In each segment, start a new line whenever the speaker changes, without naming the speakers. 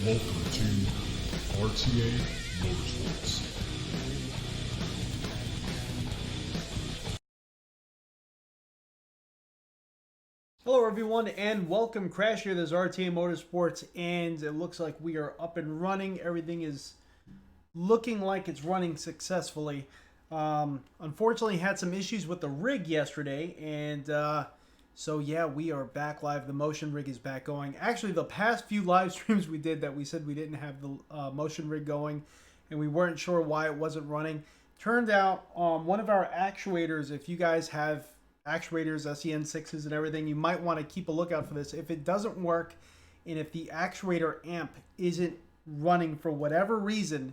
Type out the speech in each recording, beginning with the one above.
Welcome to RTA Motorsports.
Hello everyone and welcome. Crash here. This is RTA Motorsports and it looks like we are up and running. Everything is looking like it's running successfully. Unfortunately had some issues with the rig yesterday and so yeah, we are back live. The motion rig is back going. Actually, the past few live streams we did that we said we didn't have the motion rig going and we weren't sure why it wasn't running. Turned out one of our actuators, if you guys have actuators, SEN6s and everything, you might want to keep a lookout for this. If it doesn't work and if the actuator amp isn't running for whatever reason,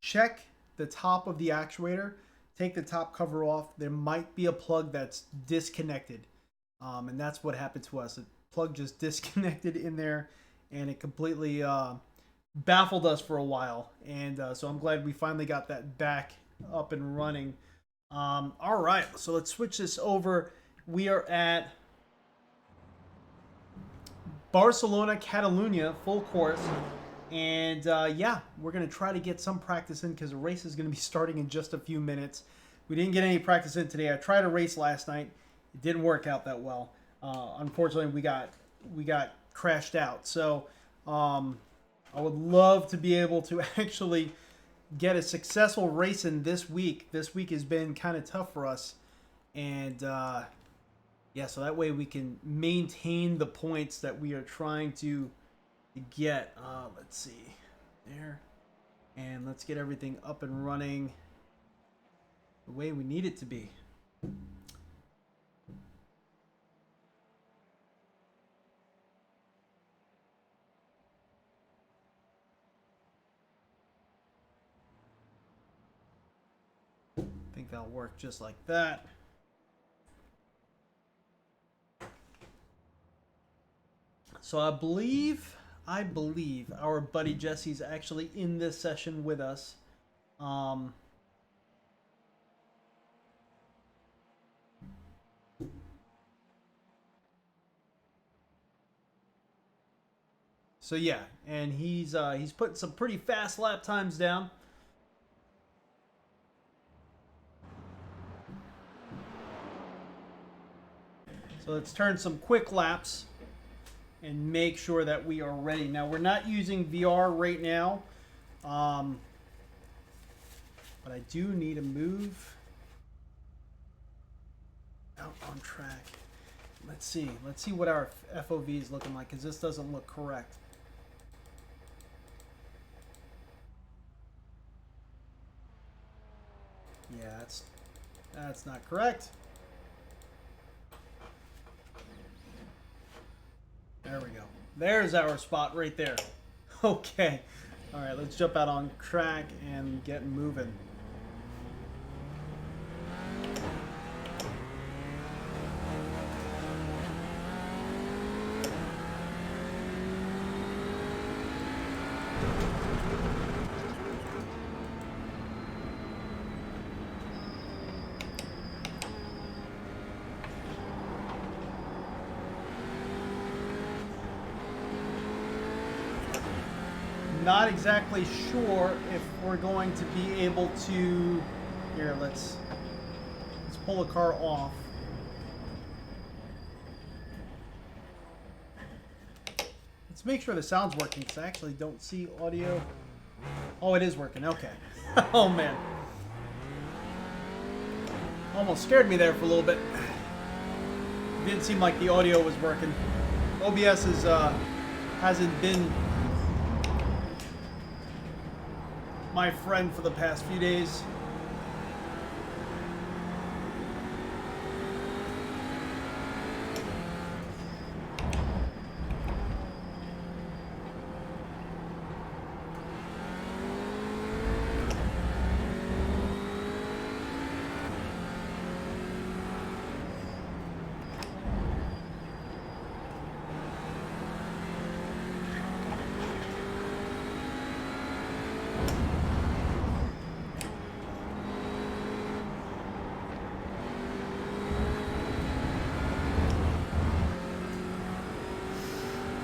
check the top of the actuator. Take the top cover off. There might be a plug that's disconnected. And that's what happened to us. The plug just disconnected in there and it completely baffled us for a while. And so I'm glad we finally got that back up and running. All right, so let's switch this over. We are at Barcelona, Catalunya, full course. And yeah, we're going to try to get some practice in because the race is going to be starting in just a few minutes. We didn't get any practice in today. I tried a race last night. It didn't work out that well. Unfortunately, we got crashed out. So I would love to be able to actually get a successful race in this week. This week has been kind of tough for us. And yeah, so that way we can maintain the points that we are trying to get. Let's see there, and let's get everything up and running the way we need it to be. I think that'll work just like that. So I believe our buddy Jesse's actually in this session with us. So yeah, and he's putting some pretty fast lap times down. So let's turn some quick laps and make sure that we are ready. Now, we're not using VR right now, but I do need to move out on track. Let's see what our FOV is looking like, because this doesn't look correct. Yeah, that's not correct. There we go. There's our spot right there. Okay. All right, let's jump out on track and get moving. Not exactly sure if we're going to be able to. Here, let's pull the car off. Let's make sure the sound's working, because I actually don't see audio. Oh, it is working. Okay. Oh man, almost scared me there for a little bit. It didn't seem like the audio was working. OBS hasn't been my friend for the past few days.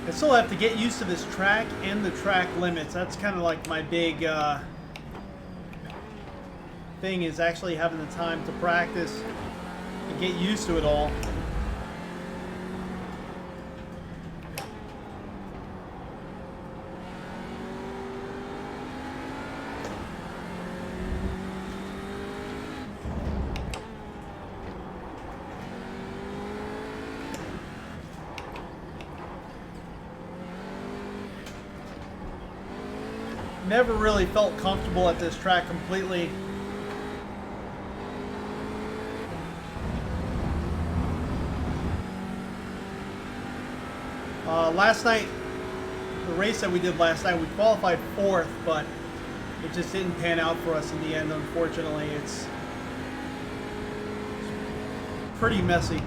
I still have to get used to this track and the track limits. That's kind of like my big thing, is actually having the time to practice and get used to it all. Never really felt comfortable at this track completely. Last night, the race that we did last night, we qualified 4th, but it just didn't pan out for us in the end, unfortunately. It's pretty messy.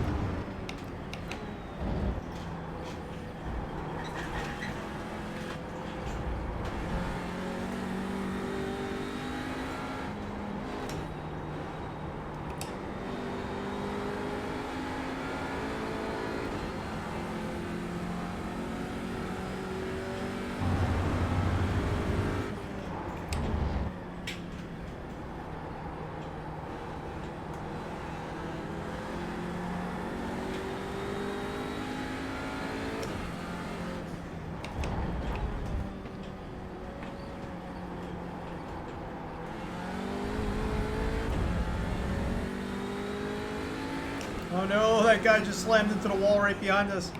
Oh no, that guy just slammed into the wall right behind us.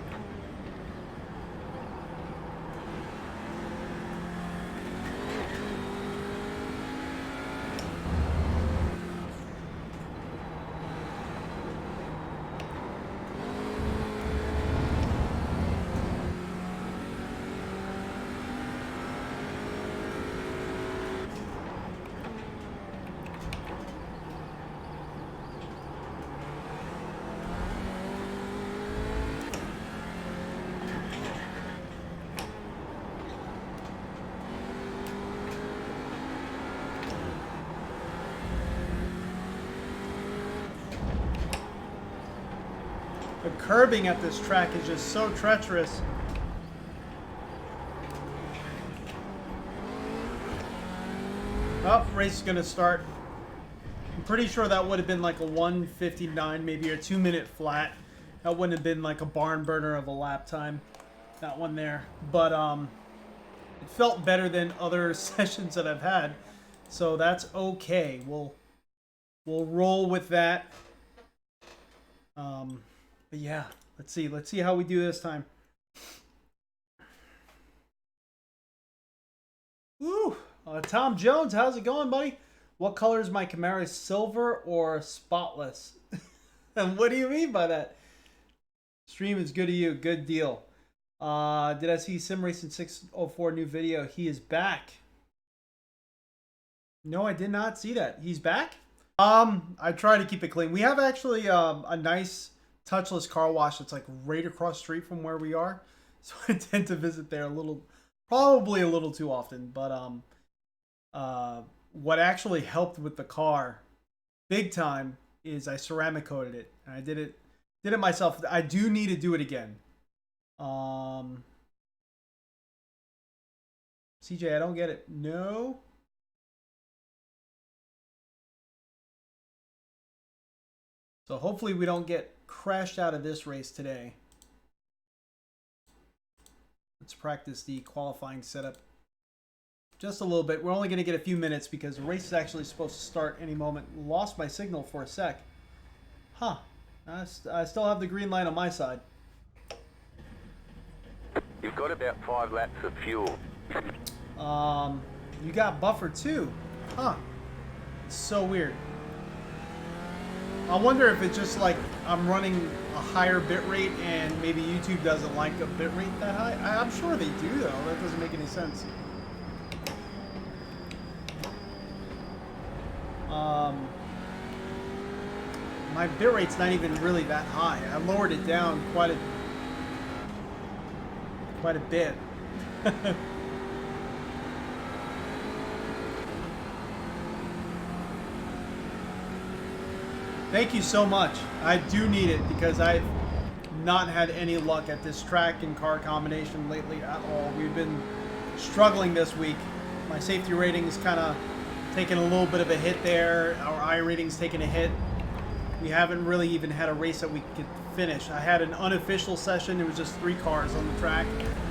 The curbing at this track is just so treacherous. Oh, race is gonna start. I'm pretty sure that would have been like a 1:59, maybe a 2-minute flat. That wouldn't have been like a barn burner of a lap time, that one there. But it felt better than other sessions that I've had, so that's okay. We'll roll with that. But yeah, let's see how we do this time. Woo! Tom Jones, how's it going, buddy? What color is my Camaro? Silver or spotless? And what do you mean by that? Stream is good to you. Good deal. Did I see simracing 604 new video? He is back. No, I did not see that. He's back? I try to keep it clean. We have actually a nice touchless car wash that's like right across the street from where we are, so I tend to visit there probably a little too often. But what actually helped with the car big time is I ceramic coated it, and I did it myself. I do need to do it again. CJ, I don't get it. No. So hopefully we don't get crashed out of this race today. Let's practice the qualifying setup just a little bit. We're only going to get a few minutes because the race is actually supposed to start any moment. Lost my signal for a sec. Huh. I still have the green light on my side.
You've got about 5 laps of fuel.
You got buffer too. Huh. It's so weird. I wonder if it's just like I'm running a higher bit rate and maybe YouTube doesn't like a bit rate that high. I'm sure they do though. That doesn't make any sense. My bit rate's not even really that high. I lowered it down quite a bit. Thank you so much. I do need it because I've not had any luck at this track and car combination lately at all. We've been struggling this week. My safety rating is kind of taking a little bit of a hit there. Our I rating's taking a hit. We haven't really even had a race that we could finish. I had an unofficial session. It was just 3 cars on the track.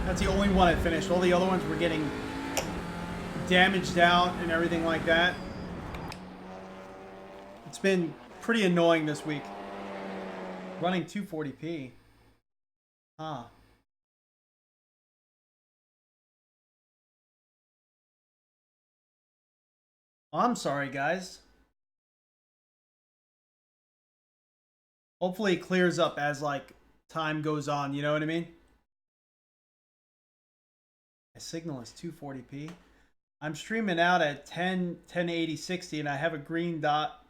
That's the only one I finished. All the other ones were getting damaged out and everything like that. It's been pretty annoying this week. Running 240p. Huh. I'm sorry, guys. Hopefully it clears up as, like, time goes on. You know what I mean? My signal is 240p. I'm streaming out at 1080 60, and I have a green dot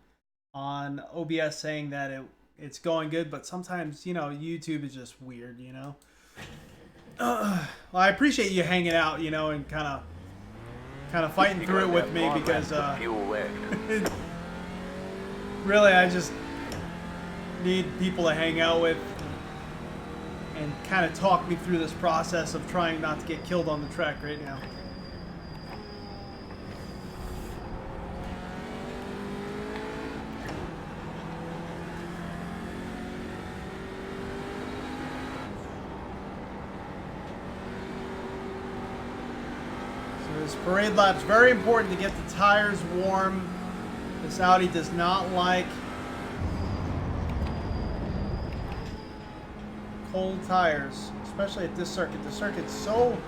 on OBS saying that it's going good, but sometimes, you know, YouTube is just weird, you know? Well, I appreciate you hanging out, you know, and kind of fighting through it with me, because really I just need people to hang out with and kind of talk me through this process of trying not to get killed on the track right now. This parade lap's very important to get the tires warm. This Audi does not like cold tires, especially at this circuit. The circuit's so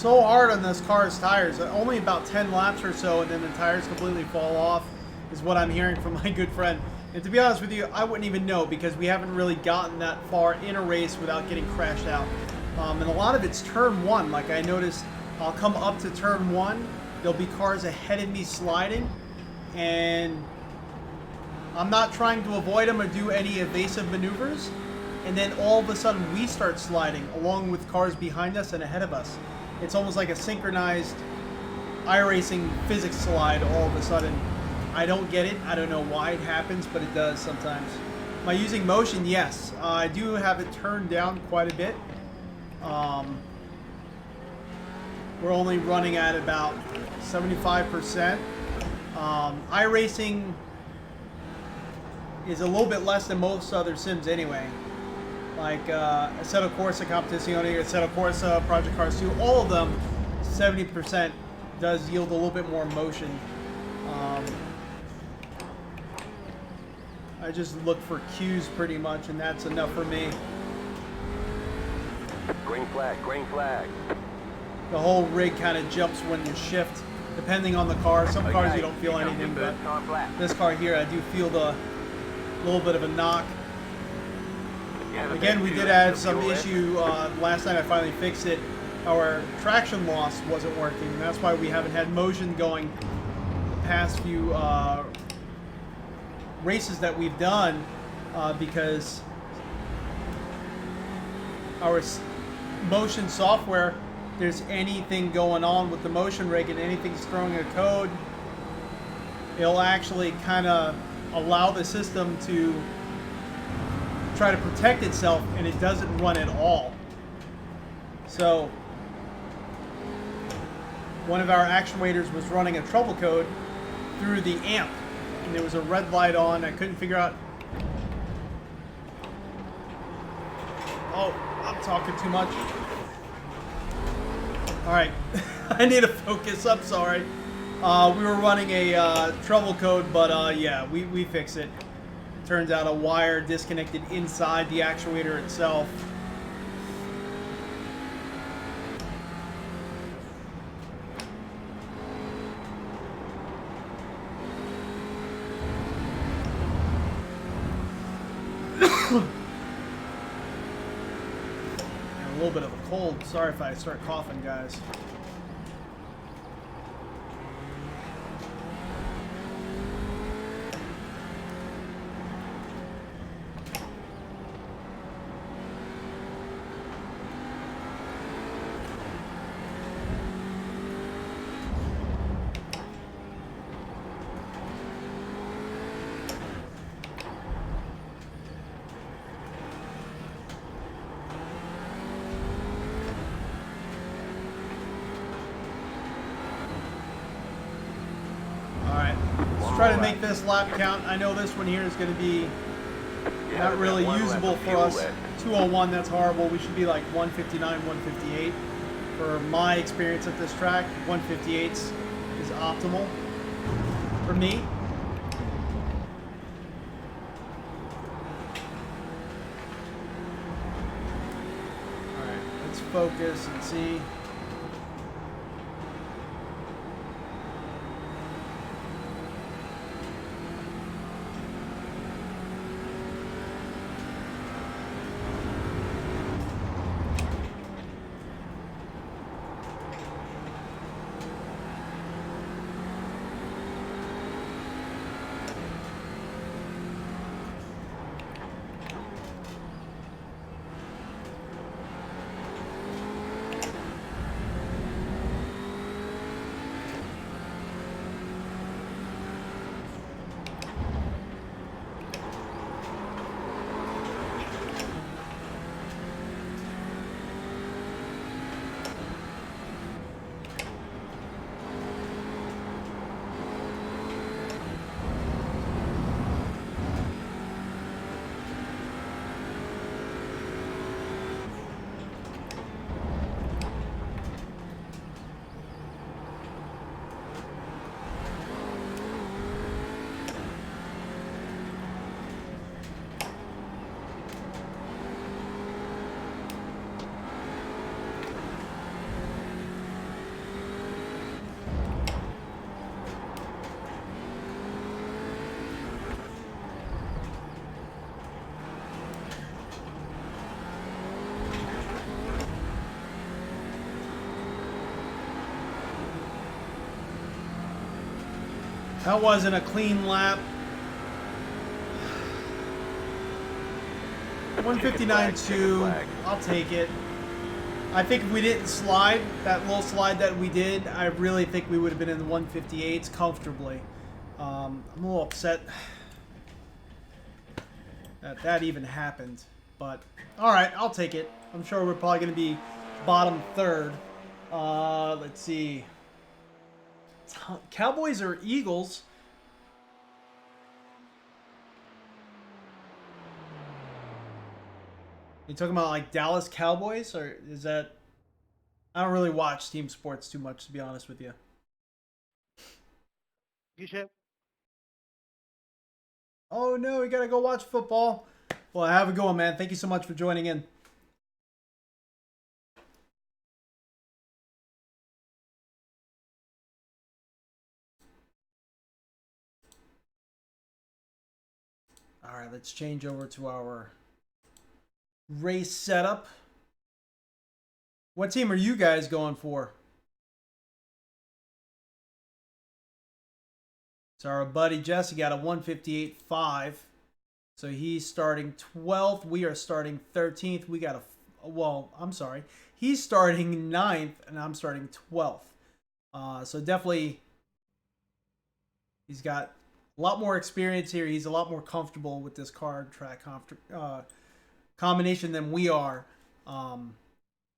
hard on this car's tires. Only about 10 laps or so, and then the tires completely fall off, is what I'm hearing from my good friend. And to be honest with you, I wouldn't even know, because we haven't really gotten that far in a race without getting crashed out. And a lot of it's turn 1. Like, I noticed I'll come up to turn 1, there'll be cars ahead of me sliding, and I'm not trying to avoid them or do any evasive maneuvers, and then all of a sudden we start sliding along with cars behind us and ahead of us. It's almost like a synchronized iRacing physics slide all of a sudden. I don't get it. I don't know why it happens, but it does sometimes. Am I using motion? Yes. I do have it turned down quite a bit. We're only running at about 75%. iRacing is a little bit less than most other sims anyway. Like Assetto Corsa Competizione, Assetto Corsa, Project Cars 2, all of them, 70% does yield a little bit more motion. I just look for cues pretty much, and that's enough for me.
Green flag, green flag.
The whole rig kind of jumps when you shift, depending on the car. Some cars you don't feel anything, but this car here I do feel the little bit of a knock. Again, we did have some issue last night. I finally fixed it. Our traction loss wasn't working, and that's why we haven't had motion going the past few races that we've done, because our motion software, there's anything going on with the motion rig and anything's throwing a code, it'll actually kind of allow the system to try to protect itself, and it doesn't run at all. So one of our actuators was running a trouble code through the amp, and there was a red light on. I couldn't figure out. Oh, I'm talking too much. Alright, I need to focus, I'm sorry. We were running a trouble code, but yeah, we fixed it. Turns out a wire disconnected inside the actuator itself. A little bit of a cold. Sorry if I start coughing, guys. try to make this lap count. I know this one here is going to be not really usable for us. 201, that's horrible. We should be like 159, 158. For my experience at this track, 158 is optimal for me. Alright, let's focus and see. That wasn't a clean lap. 159.2. I'll take it. I think if we didn't slide, that little slide that we did, I really think we would have been in the 158s comfortably. I'm a little upset that that even happened. But, alright, I'll take it. I'm sure we're probably going to be bottom third. Let's see. Cowboys or Eagles? You talking about like Dallas Cowboys, or is that? I don't really watch team sports too much, to be honest with you.
You should.
Oh no, we gotta go watch football. Well, have a good one, man. Thank you so much for joining in. All right, let's change over to our race setup. What team are you guys going for? So our buddy Jesse got a 158.5. So he's starting 12th. We are starting 13th. We got a, well, I'm sorry. He's starting 9th and I'm starting 12th. So definitely he's got a lot more experience here. He's a lot more comfortable with this car track combination than we are. And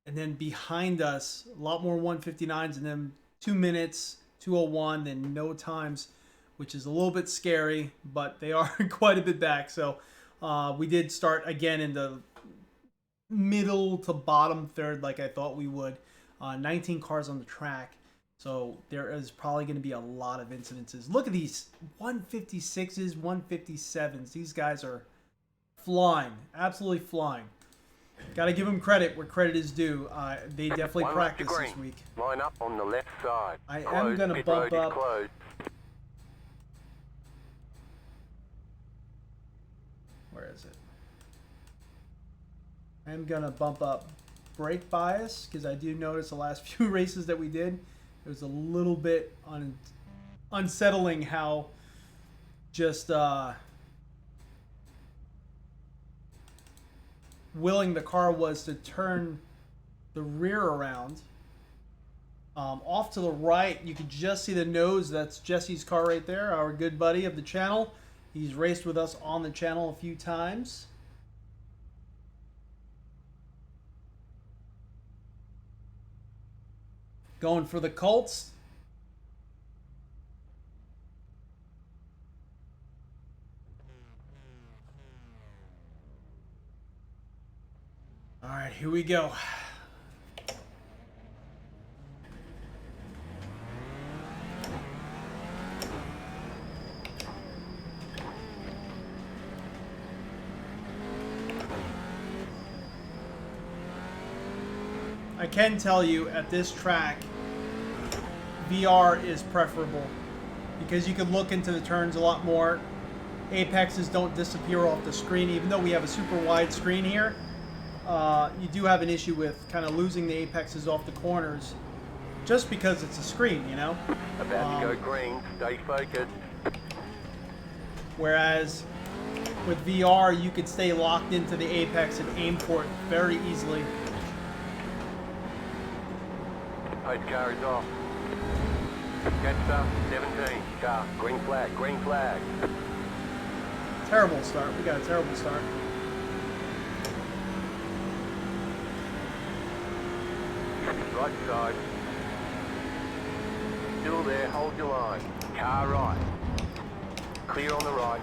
then behind us, a lot more 159s and then 2 minutes, 201, then no times, which is a little bit scary, but they are quite a bit back. So we did start again in the middle to bottom third like I thought we would. 19 cars on the track. So there is probably going to be a lot of incidences. Look at these 156s, 157s. These guys are flying, absolutely flying. Got to give them credit where credit is due. They definitely practiced this week.
Line up on the left side.
I am going to bump up. Where is it? I am going to bump up brake bias because I do notice the last few races that we did, it was a little bit unsettling how just willing the car was to turn the rear around. Off to the right, you can just see the nose. That's Jesse's car right there, our good buddy of the channel. He's raced with us on the channel a few times. Going for the Colts. All right, here we go. I can tell you at this track, VR is preferable because you can look into the turns a lot more. Apexes don't disappear off the screen, even though we have a super wide screen here. You do have an issue with kind of losing the apexes off the corners just because it's a screen, you know?
About to go green, stay focused.
Whereas with VR, you could stay locked into the apex and aim for it very easily.
Pace car is off. Catch up, 17. Car, green flag, green flag.
Terrible start. We got a terrible start.
Right side. Still there, hold your line. Car right. Clear on the right.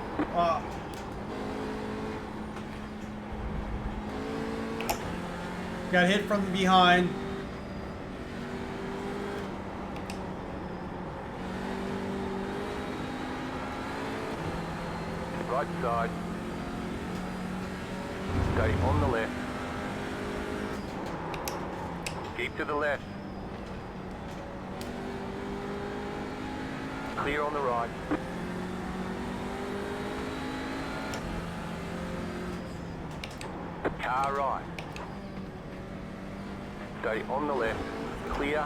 Got hit from behind.
Right side. Stay on the left. Keep to the left. Clear on the right. Car right. Stay on the left. Clear.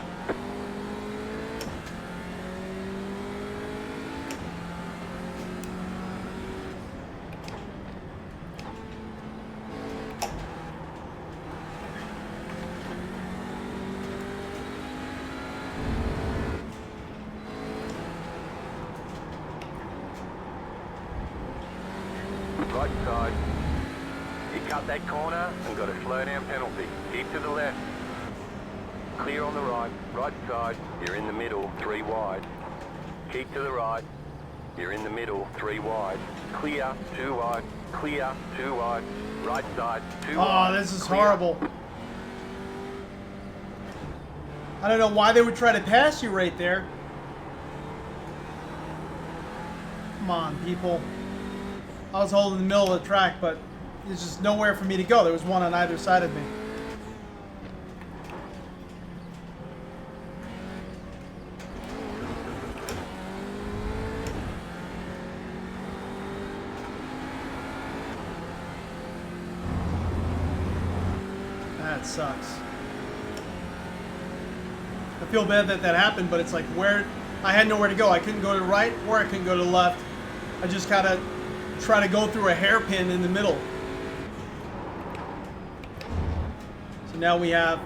Right side. You cut that corner and got a slow down penalty. Keep to the left. Clear on the right. Right side. You're in the middle. 3 wide. Keep to the right. You're in the middle. 3 wide. Clear. 2 wide. Clear. 2 wide. Right side. 2 wide.
Oh, this is
Clear.
horrible. I don't know why they would try to pass you right there. Come on, people. I was holding the middle of the track, but there's just nowhere for me to go. There was one on either side of me. That sucks. I feel bad that that happened, but it's like where I had nowhere to go. I couldn't go to the right or I couldn't go to the left. I just gotta try to go through a hairpin in the middle. So now we have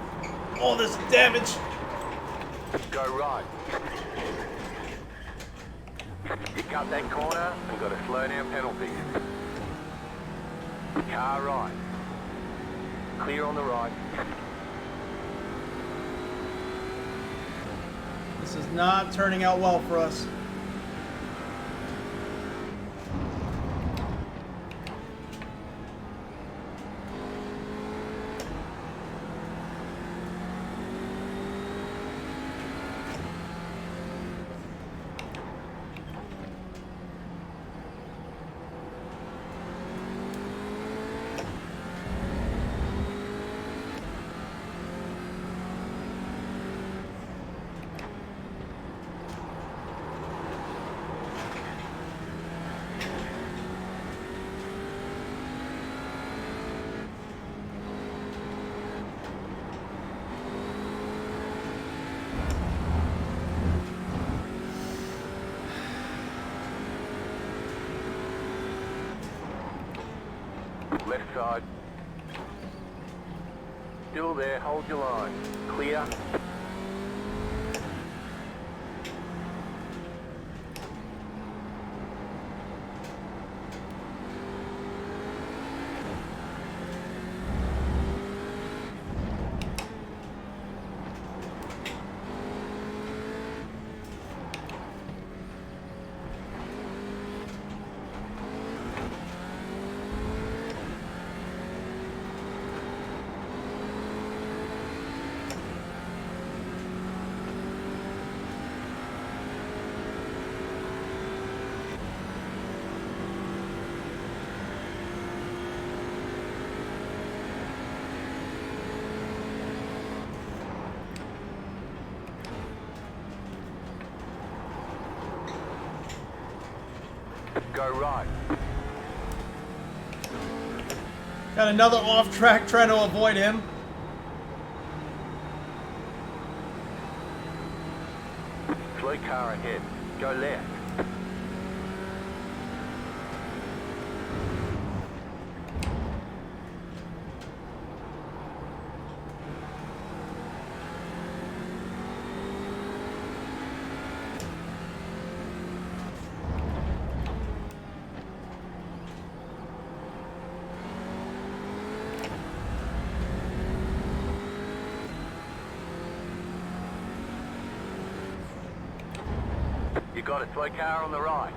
all this damage.
Go right. You cut that corner and got a slow down penalty. Car right. Clear on the right.
This is not turning out well for us.
Left side. Still there, hold your line. Clear. go right.
Got another off track trying to avoid him.
Slow car ahead. Go left. You got a slow car on the right.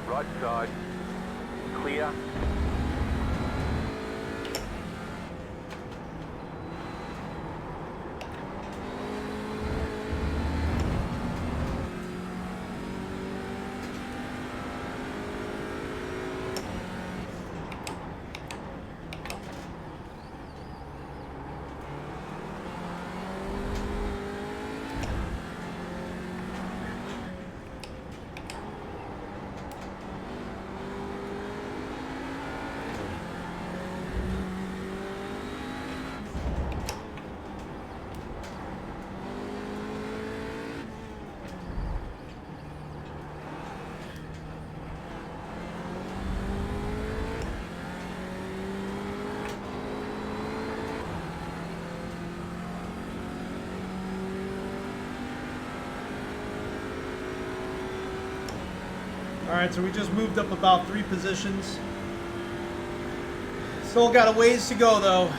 Right side. Clear.
Alright, so we just moved up about 3 positions. Still got a ways to go though.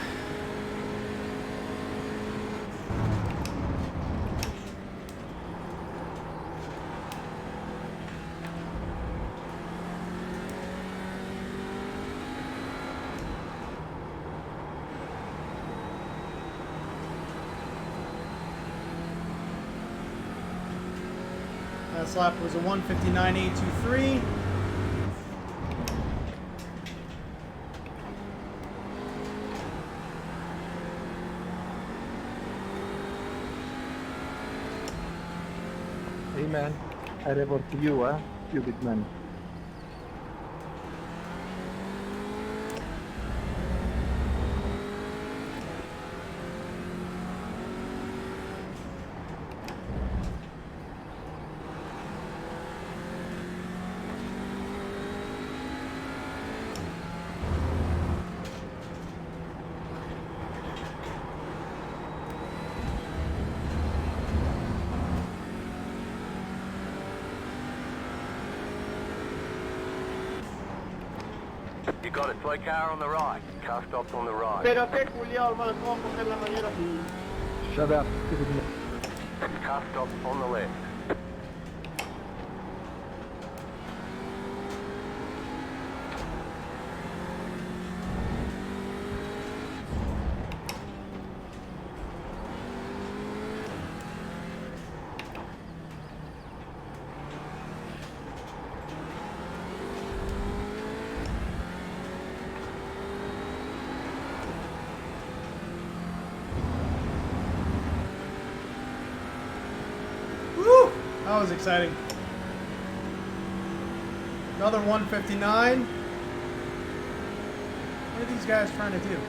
Last lap was a 1:59.823.
Hey man, I report to you, stupid man.
You got a slow car on the right. Car stops on the right.
Shut up, stupid man.
Car stops on the left.
Woo! That was exciting. Another 1:59. What are these guys trying to do?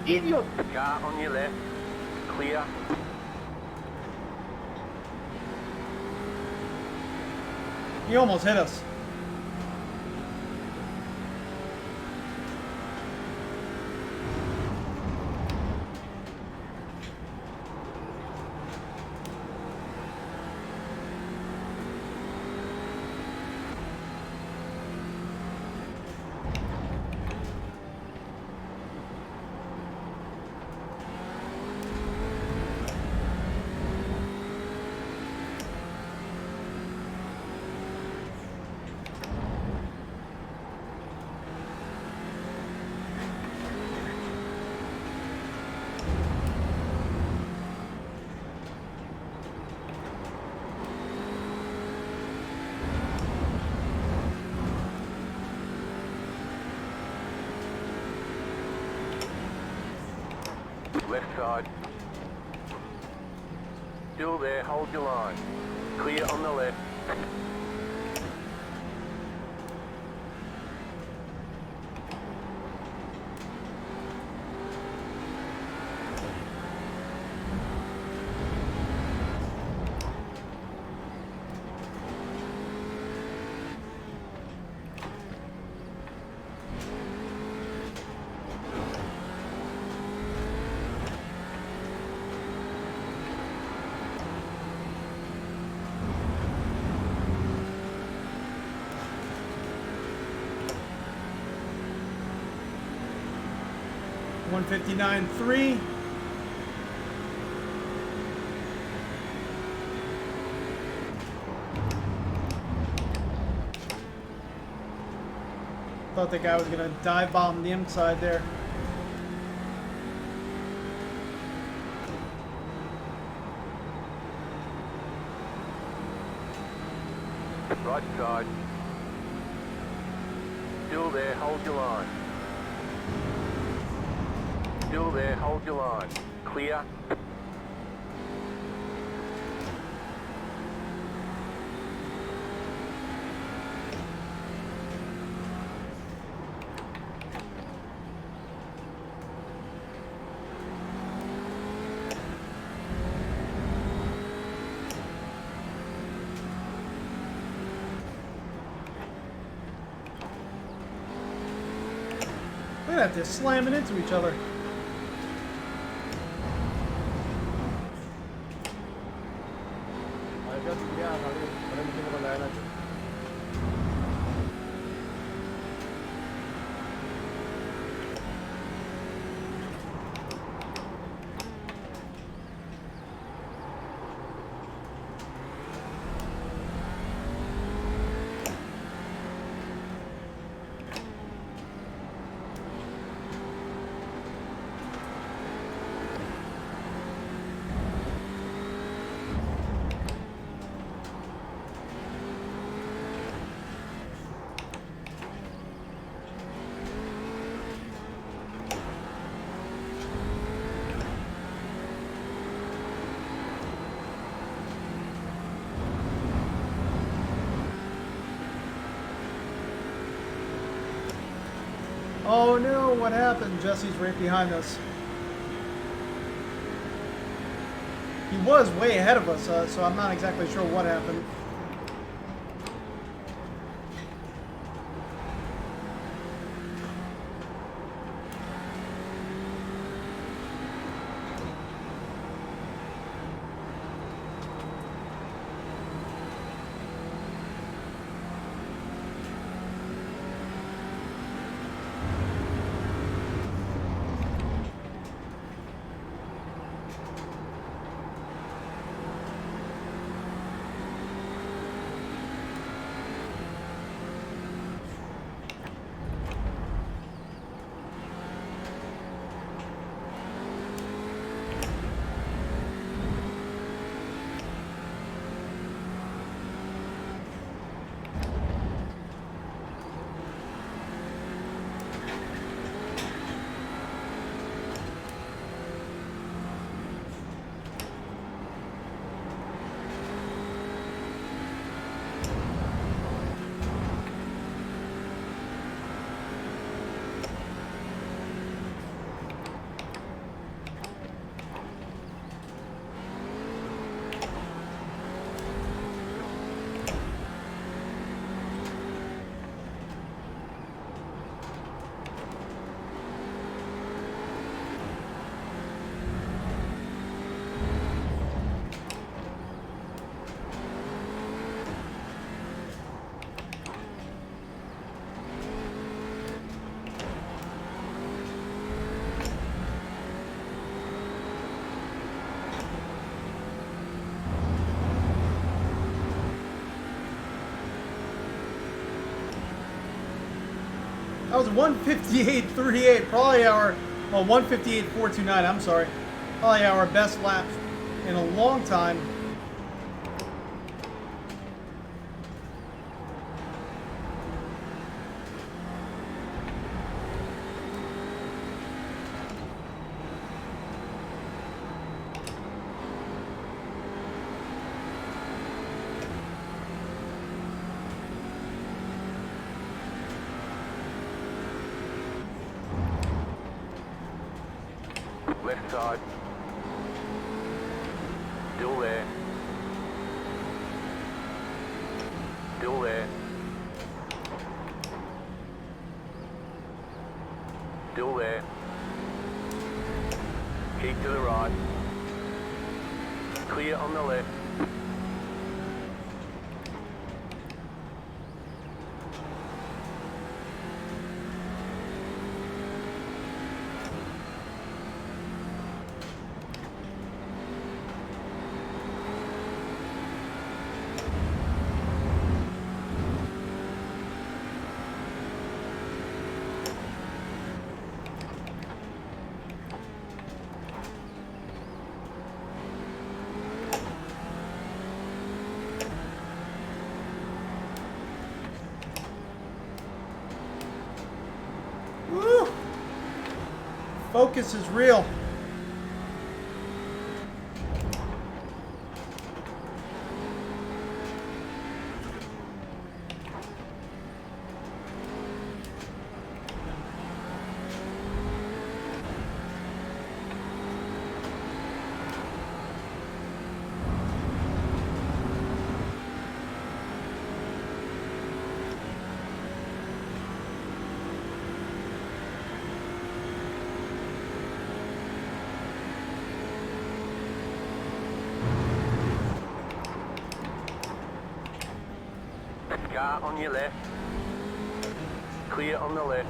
Idiot!
Car on your left. Clear.
He almost hit us.
side. Still there, hold your line. Clear on the left.
.159.3. Thought the guy was gonna dive bomb the inside there.
Right side. Still there, hold your line. Still there, hold your line. Clear.
Look at that, they're slamming into each other. Oh no, what happened? Jesse's right behind us. He was way ahead of us, so I'm not exactly sure what happened. That was 158.38, probably our, well, 158.429, I'm sorry. Probably our best lap in a long time.
left side. Still there. Still there. Still there. Keep to the right. Clear on the left.
Woo! Focus is real.
Car on your left. Clear on the left.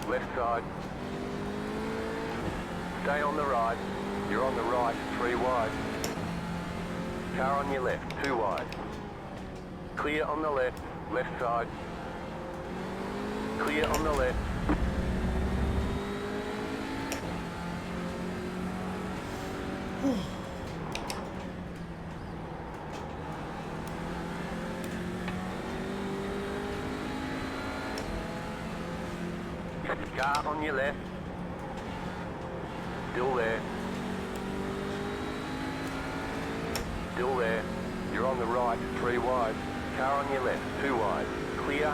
Left side. Stay on the right. You're on the right, 3 wide. Car on your left, 2 wide. Clear on the left, left side. Clear on the left. Car on your left. Still there. Still there. You're on the right, 3 wide. Car on your left, 2 wide. Clear.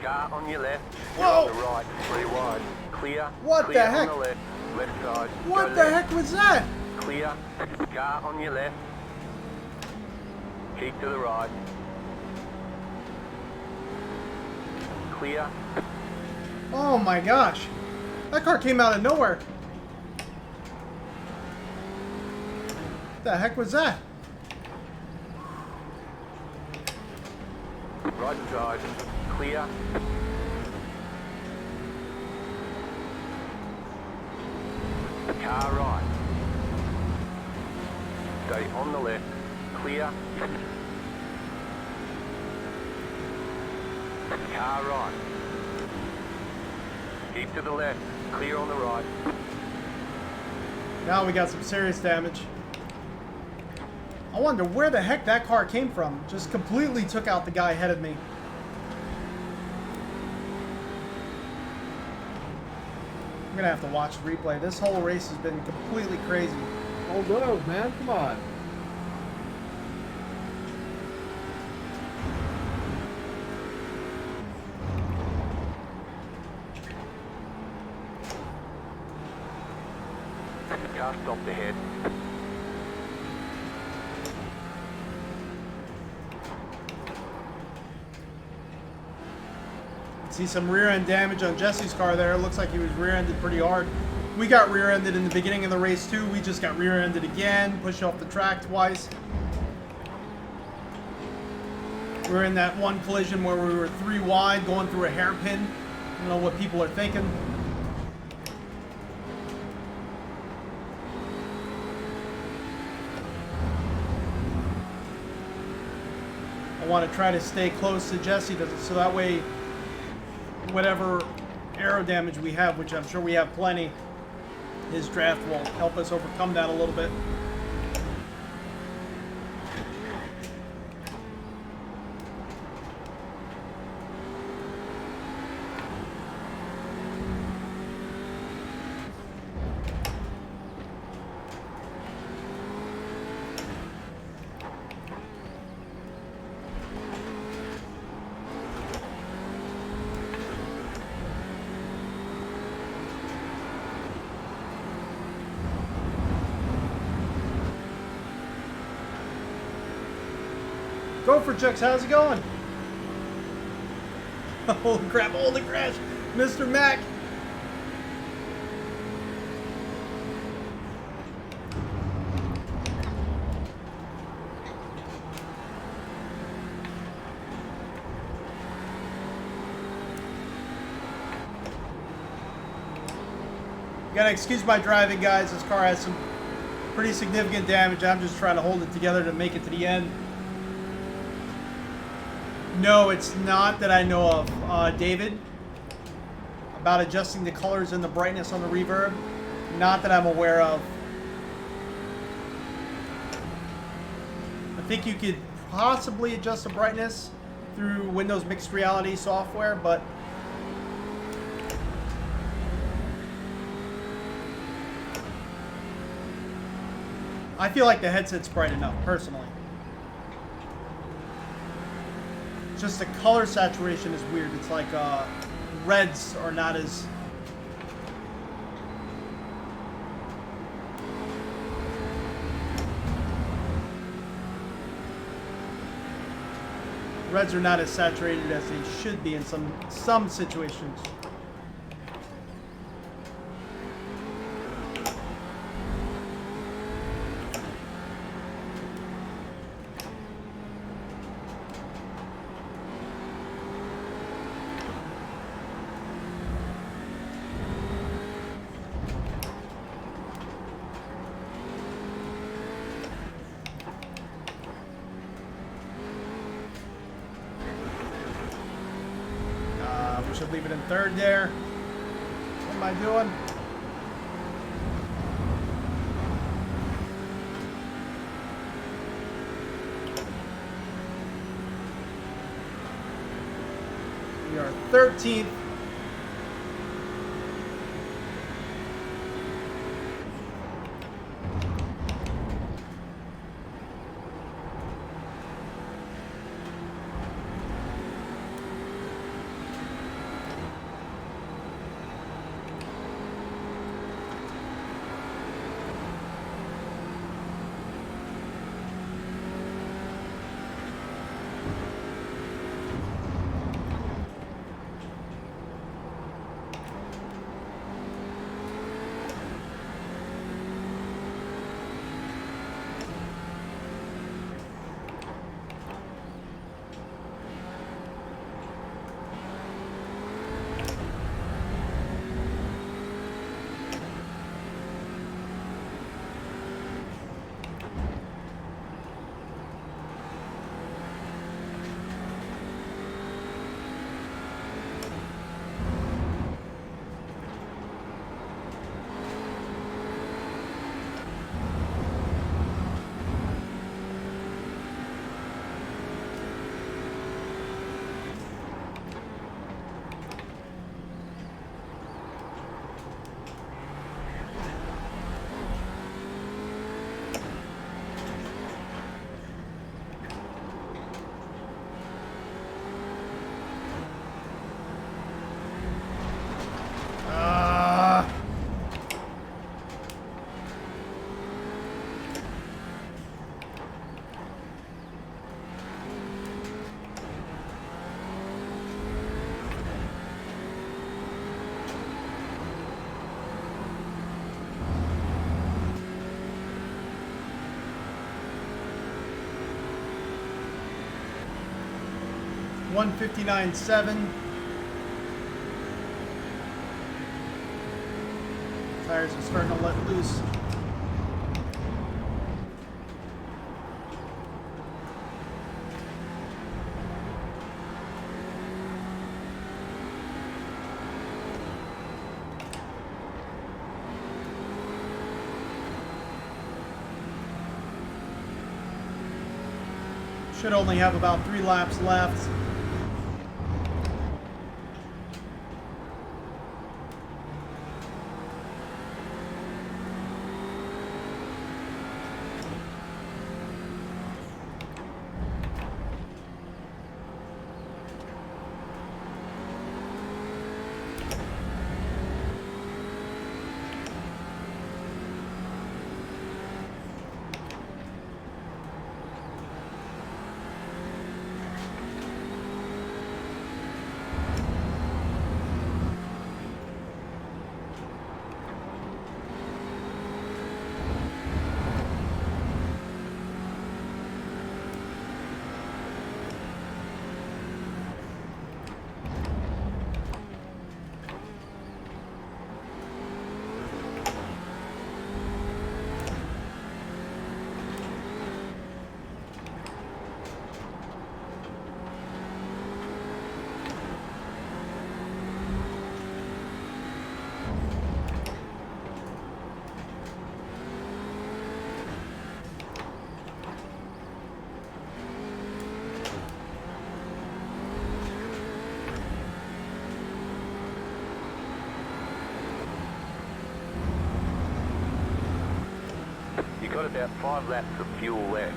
Car on your left. You're on the right, 3 wide. Clear.
What
Clear
the heck?
on the left. Left side.
What
Go
the
left.
heck was that?
Clear. Car on your left. Keep to the right. Clear.
Oh my gosh. That car came out of nowhere. What the heck was that?
Right side. Clear. Car right. Stay on the left. Clear. Car right. Keep to the left. Clear on the right.
Now we got some serious damage. I wonder where the heck that car came from. Just completely took out the guy ahead of me. I'm gonna have to watch the replay. This whole race has been completely crazy.
Hold on, man. Come on.
Car stopped ahead.
See some rear end damage on Jesse's car there. It looks like he was rear ended pretty hard. We got rear ended in the beginning of the race too. We just got rear ended again, pushed off the track twice. We were in that one collision where we were 3 wide going through a hairpin. I don't know what people are thinking. I want to try to stay close to Jesse so that way whatever aero damage we have, which I'm sure we have plenty, his draft will help us overcome that a little bit. Go for Chucks. How's it going? Holy crap. Holy crash. Mr. Mac. You gotta excuse my driving, guys. This car has some pretty significant damage. I'm just trying to hold it together to make it to the end. No, it's not that I know of, David. About adjusting the colors and the brightness on the reverb. Not that I'm aware of. I think you could possibly adjust the brightness through Windows Mixed Reality software, but I feel like the headset's bright enough, personally. Just the color saturation is weird. It's like reds are not as... Reds are not as saturated as they should be in some situations. Should leave it in third there. What am I doing? We are 13th. $159.7. Tires are starting to let loose. Should only have about 3 laps left.
got about 5 laps of fuel left.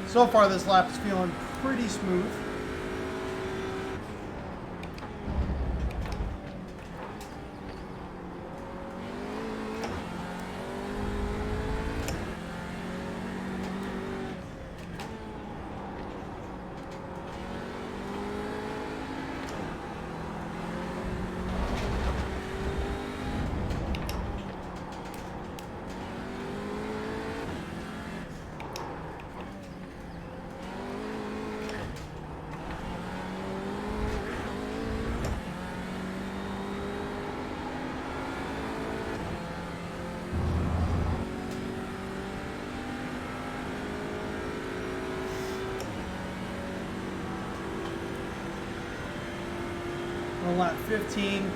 So far, this lap is feeling pretty smooth. On lap 15.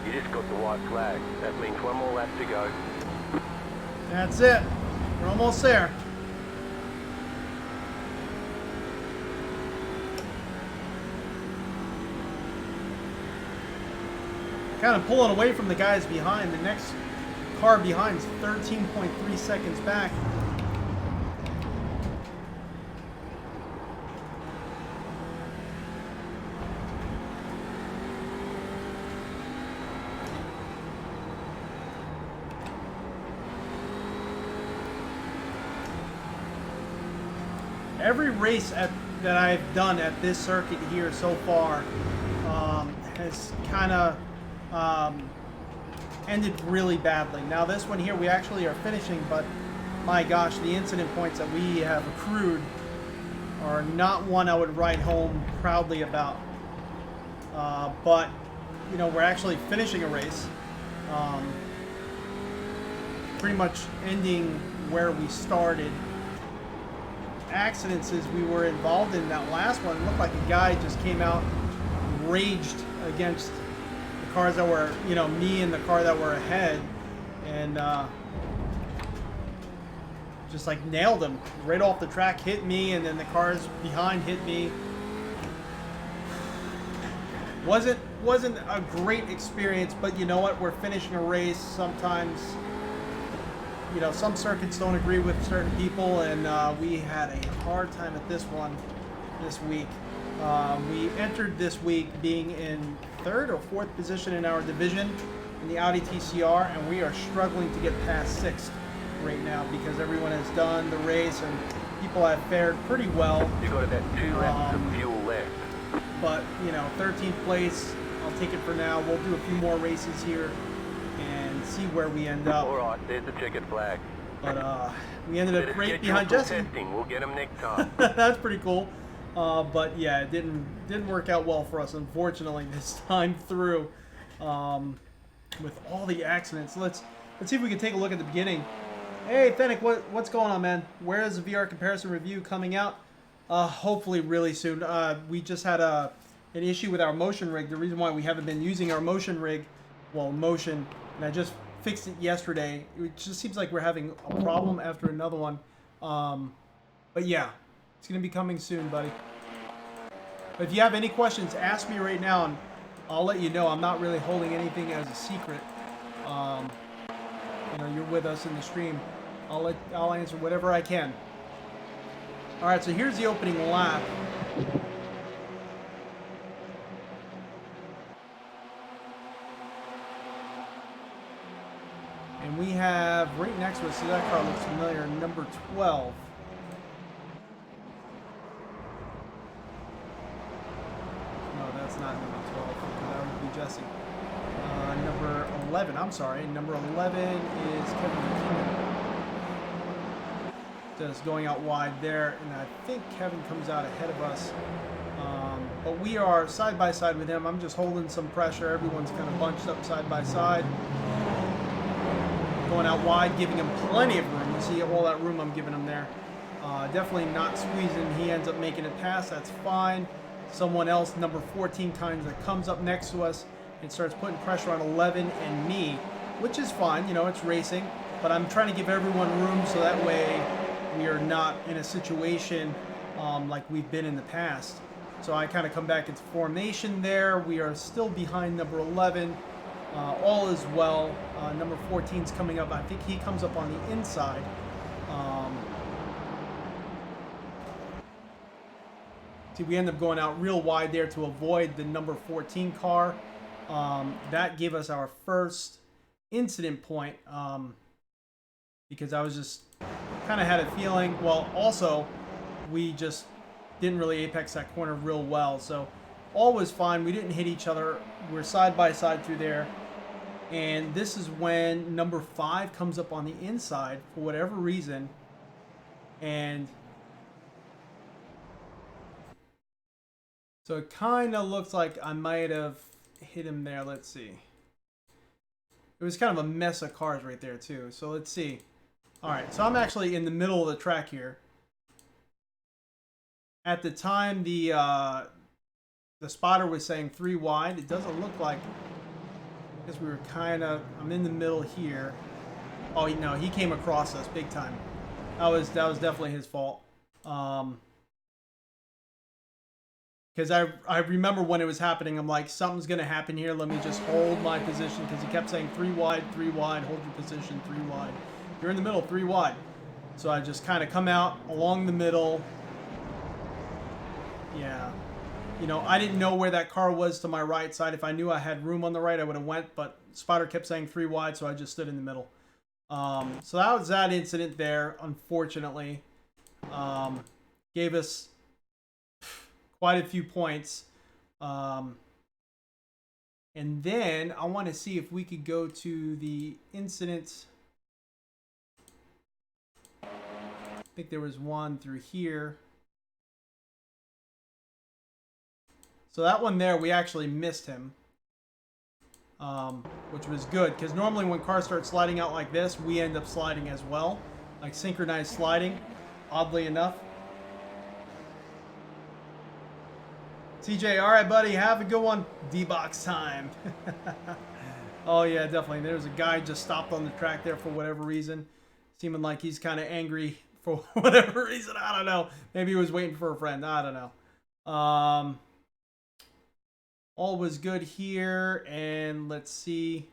You just got the white flag. That means one more lap to go.
That's it. We're almost there. Kind of pulling away from the guys behind. The next car behind is 13.3 seconds back. Every race that I've done at this circuit here so far has kind of ended really badly. Now this one here we actually are finishing, but my gosh, the incident points that we have accrued are not one I would write home proudly about. But you know, we're actually finishing a race, pretty much ending where we started. Accidents we were involved in that last one, it looked like a guy just came out and raged against the cars that were, you know, me and the car that were ahead, and just like nailed him right off the track, hit me, and then the cars behind hit me. Wasn't a great experience, but you know what? We're finishing a race. Sometimes, you know, some circuits don't agree with certain people, and we had a hard time at this one this week. We entered this week being in 3rd or 4th position in our division in the Audi TCR, and we are struggling to get past 6th right now because everyone has done the race and people have fared pretty well.
You got about 2 laps of fuel left.
But, you know, 13th place, I'll take it for now. We'll do a few more races here and see where we end up.
All right, there's the checkered flag.
But we ended up right behind Jesse.
Testing. We'll get them next time.
That's pretty cool. But yeah, it didn't work out well for us, unfortunately, this time through. With all the accidents. Let's see if we can take a look at the beginning. Hey, Fanatec, what's going on, man? Where is the VR comparison review coming out? Hopefully really soon. We just had an issue with our motion rig. The reason why we haven't been using our motion rig, well, motion, and I just fixed it yesterday. It just seems like we're having a problem after another one. But yeah, it's going to be coming soon, buddy. But if you have any questions, ask me right now, and I'll let you know. I'm not really holding anything as a secret. You know, you're with us in the stream. I'll answer whatever I can. All right, so here's the opening lap. And we have right next to us, so that car looks familiar, number 12. No, that's not number 12. That would be Jesse. Number 11, I'm sorry. Number 11 is Kevin McKinnon. Just going out wide there, and I think Kevin comes out ahead of us. But we are side by side with him. I'm just holding some pressure. Everyone's kind of bunched up side by side. Going out wide, giving him plenty of room. You see all that room I'm giving him there. Definitely not squeezing. He ends up making it pass. That's fine. Someone else, number 14, kind of comes up next to us and starts putting pressure on 11 and me, which is fine. You know, it's racing. But I'm trying to give everyone room so that way we are not in a situation like we've been in the past. So I kind of come back into formation there. We are still behind number 11. All is well. Number 14 is coming up. I think he comes up on the inside. See, we end up going out real wide there to avoid the number 14 car. That gave us our first incident point because I was just kind of had a feeling. Well, also, we just didn't really apex that corner real well. So all was fine. We didn't hit each other. We're side by side through there. And this is when number 5 comes up on the inside for whatever reason. And so it kind of looks like I might have hit him there. Let's see. It was kind of a mess of cars right there too. So let's see. All right, so I'm actually in the middle of the track here. At the time, the spotter was saying 3 wide. It doesn't look like. I guess we were kind of. I'm in the middle here. Oh no, he came across us big time. That was definitely his fault. Because I remember when it was happening, I'm like, something's gonna happen here. Let me just hold my position because he kept saying 3 wide, 3 wide. Hold your position, 3 wide. You're in the middle, 3 wide. So I just kind of come out along the middle. Yeah. You know, I didn't know where that car was to my right side. If I knew I had room on the right, I would have went. But spotter kept saying 3 wide, so I just stood in the middle. So that was that incident there, unfortunately. Gave us quite a few points. And then I want to see if we could go to the incidents. I think there was one through here. So that one there, we actually missed him. Which was good, because normally when cars start sliding out like this, we end up sliding as well. Like synchronized sliding, oddly enough. TJ, all right, buddy, have a good one. D-box time. Oh, yeah, definitely. There's a guy just stopped on the track there for whatever reason. Seeming like he's kind of angry for whatever reason. I don't know. Maybe he was waiting for a friend. I don't know. All was good here. And let's see.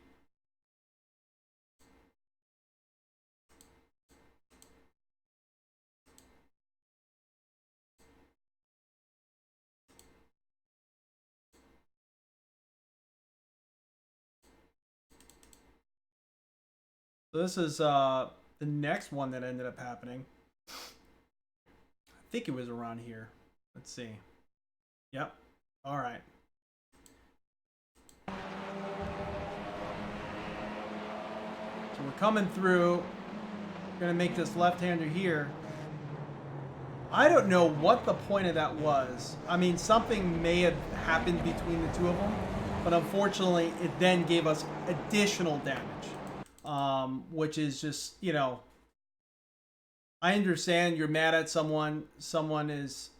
So this is the next one that ended up happening. I think it was around here. Let's see. Yep. All right. So we're coming through. We're going to make this left-hander here. I don't know what the point of that was. I mean, something may have happened between the two of them, but unfortunately, it then gave us additional damage. Which is just, you know, I understand you're mad at someone is,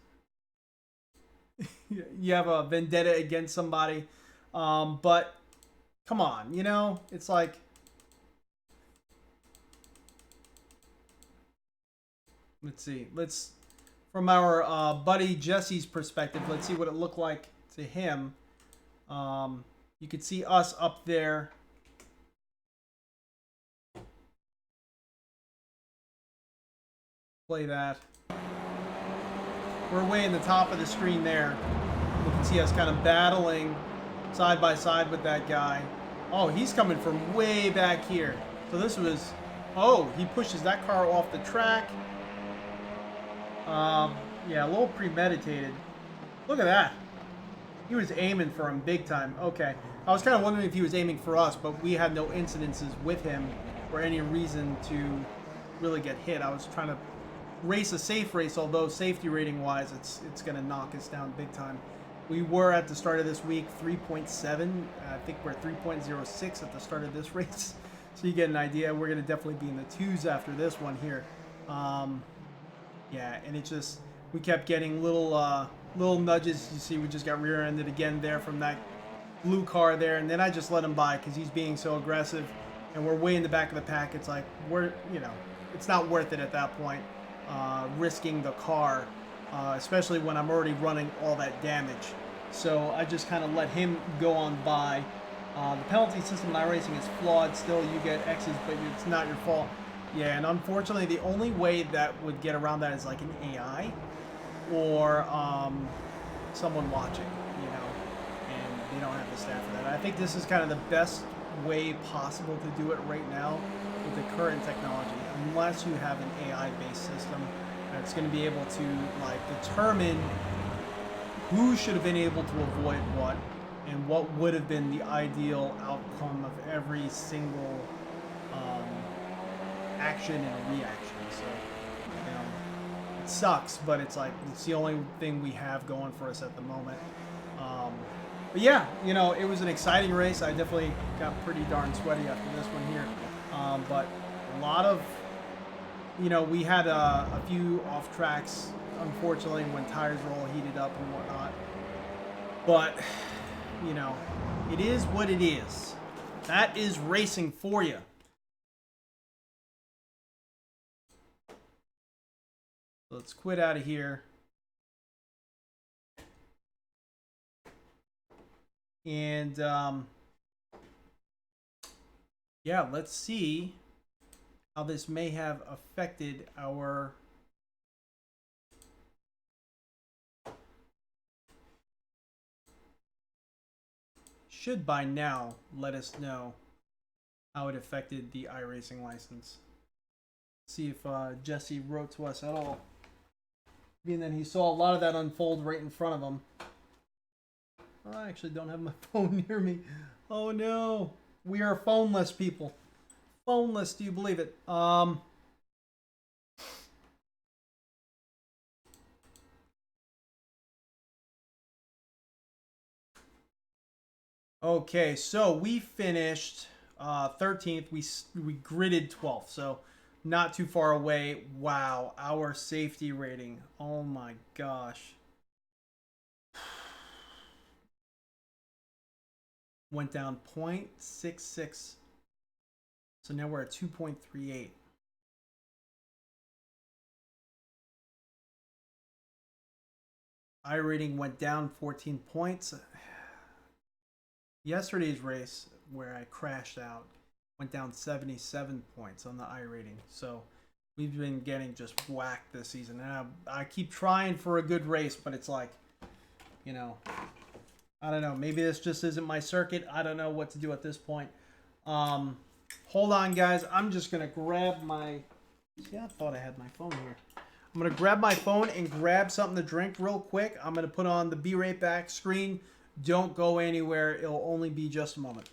you have a vendetta against somebody, but come on, you know, it's like, let's see, from our buddy Jesse's perspective, let's see what it looked like to him. You could see us up there. Play that. We're way in the top of the screen there. You can see us kind of battling side by side with that guy. Oh, he's coming from way back here. So this was... Oh, he pushes that car off the track. Yeah, a little premeditated. Look at that. He was aiming for him big time. Okay. I was kind of wondering if he was aiming for us, but we had no incidences with him or any reason to really get hit. I was trying to race a safe race, although safety rating wise it's going to knock us down big time. We were at the start of this week 3.7. I think we're 3.06 at the start of this race, so you get an idea. We're going to definitely be in the twos after this one here. Yeah, and it just, we kept getting little nudges. You see, we just got rear-ended again there from that blue car there, and then I just let him by because he's being so aggressive, and we're way in the back of the pack. It's like, we're, you know, it's not worth it at that point. Risking the car, especially when I'm already running all that damage. So I just kind of let him go on by. The penalty system in iRacing is flawed. Still, you get X's, but it's not your fault. Yeah, and unfortunately, the only way that would get around that is like an AI or someone watching, you know, and they don't have the staff for that. I think this is kind of the best way possible to do it right now with the current technology, unless you have an AI-based system that's going to be able to like determine who should have been able to avoid what and what would have been the ideal outcome of every single action and reaction. So, you know, it sucks, but it's like it's the only thing we have going for us at the moment. But yeah, you know, it was an exciting race. I definitely got pretty darn sweaty after this one here. But a lot of, you know, we had a few off tracks, unfortunately, when tires were all heated up and whatnot. But, you know, it is what it is. That is racing for you. Let's quit out of here. And, yeah, let's see how this may have affected our should by now let us know how it affected the iRacing license. See if Jesse wrote to us at all. Being that he saw a lot of that unfold right in front of him. Oh, I actually don't have my phone near me. Oh no. We are phoneless people. Phoneless, do you believe it? Okay, so we finished 13th. We gridded 12th, so not too far away. Wow, our safety rating. Oh my gosh. Went down 0.66. So now we're at 2.38. iRating went down 14 points. Yesterday's race, where I crashed out, went down 77 points on the iRating. So we've been getting just whacked this season. And I keep trying for a good race, but it's like, you know, I don't know. Maybe this just isn't my circuit. I don't know what to do at this point. Hold on, guys. I'm just going to grab my... See, I thought I had my phone here. I'm going to grab my phone and grab something to drink real quick. I'm going to put on the Be Right Back screen. Don't go anywhere. It'll only be just a moment.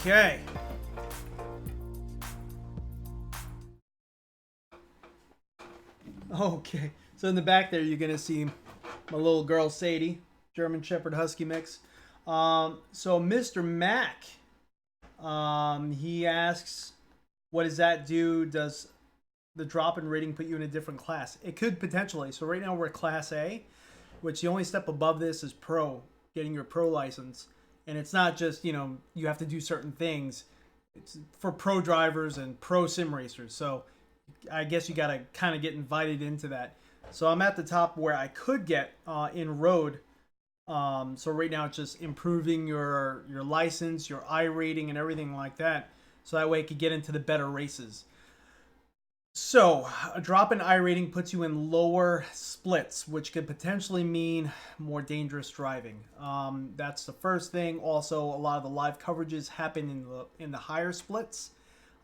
Okay. Okay. So in the back there, you're going to see my little girl, Sadie, German Shepherd Husky mix. So Mr. Mac, he asks, what does that do? Does the drop in rating put you in a different class? It could potentially. So right now we're Class A, which the only step above this is Pro, getting your Pro license. And it's not just, you know, you have to do certain things. It's for pro drivers and pro sim racers. So I guess you got to kind of get invited into that. So I'm at the top where I could get in road. So right now it's just improving your license, your I rating, and everything like that. So that way I could get into the better races. So a drop in I rating puts you in lower splits, which could potentially mean more dangerous driving. That's the first thing. Also, a lot of the live coverages happen in the higher splits,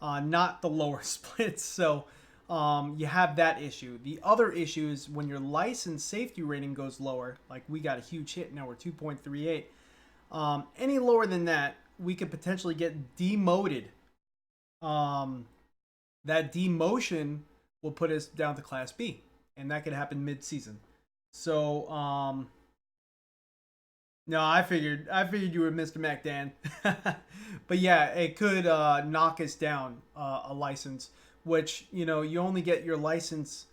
not the lower splits. So you have that issue. The other issue is when your license safety rating goes lower, like we got a huge hit now, we're 2.38. Any lower than that, we could potentially get demoted. That demotion will put us down to Class B, and that could happen mid-season. So, no, I figured you were Mr. Mac, Dan. But yeah, it could knock us down a license, which, you know, you only get your license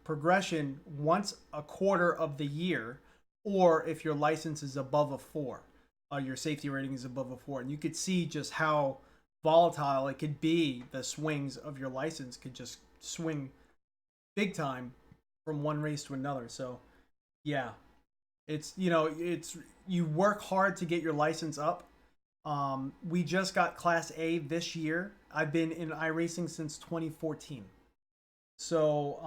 progression once a quarter of the year, or if your license is above a 4, your safety rating is above a 4, and you could see just how volatile it could be. The swings of your license could just swing big time from one race to another. So yeah, it's, you know, it's, you work hard to get your license up. We just got Class A this year. I've been in iRacing since 2014. So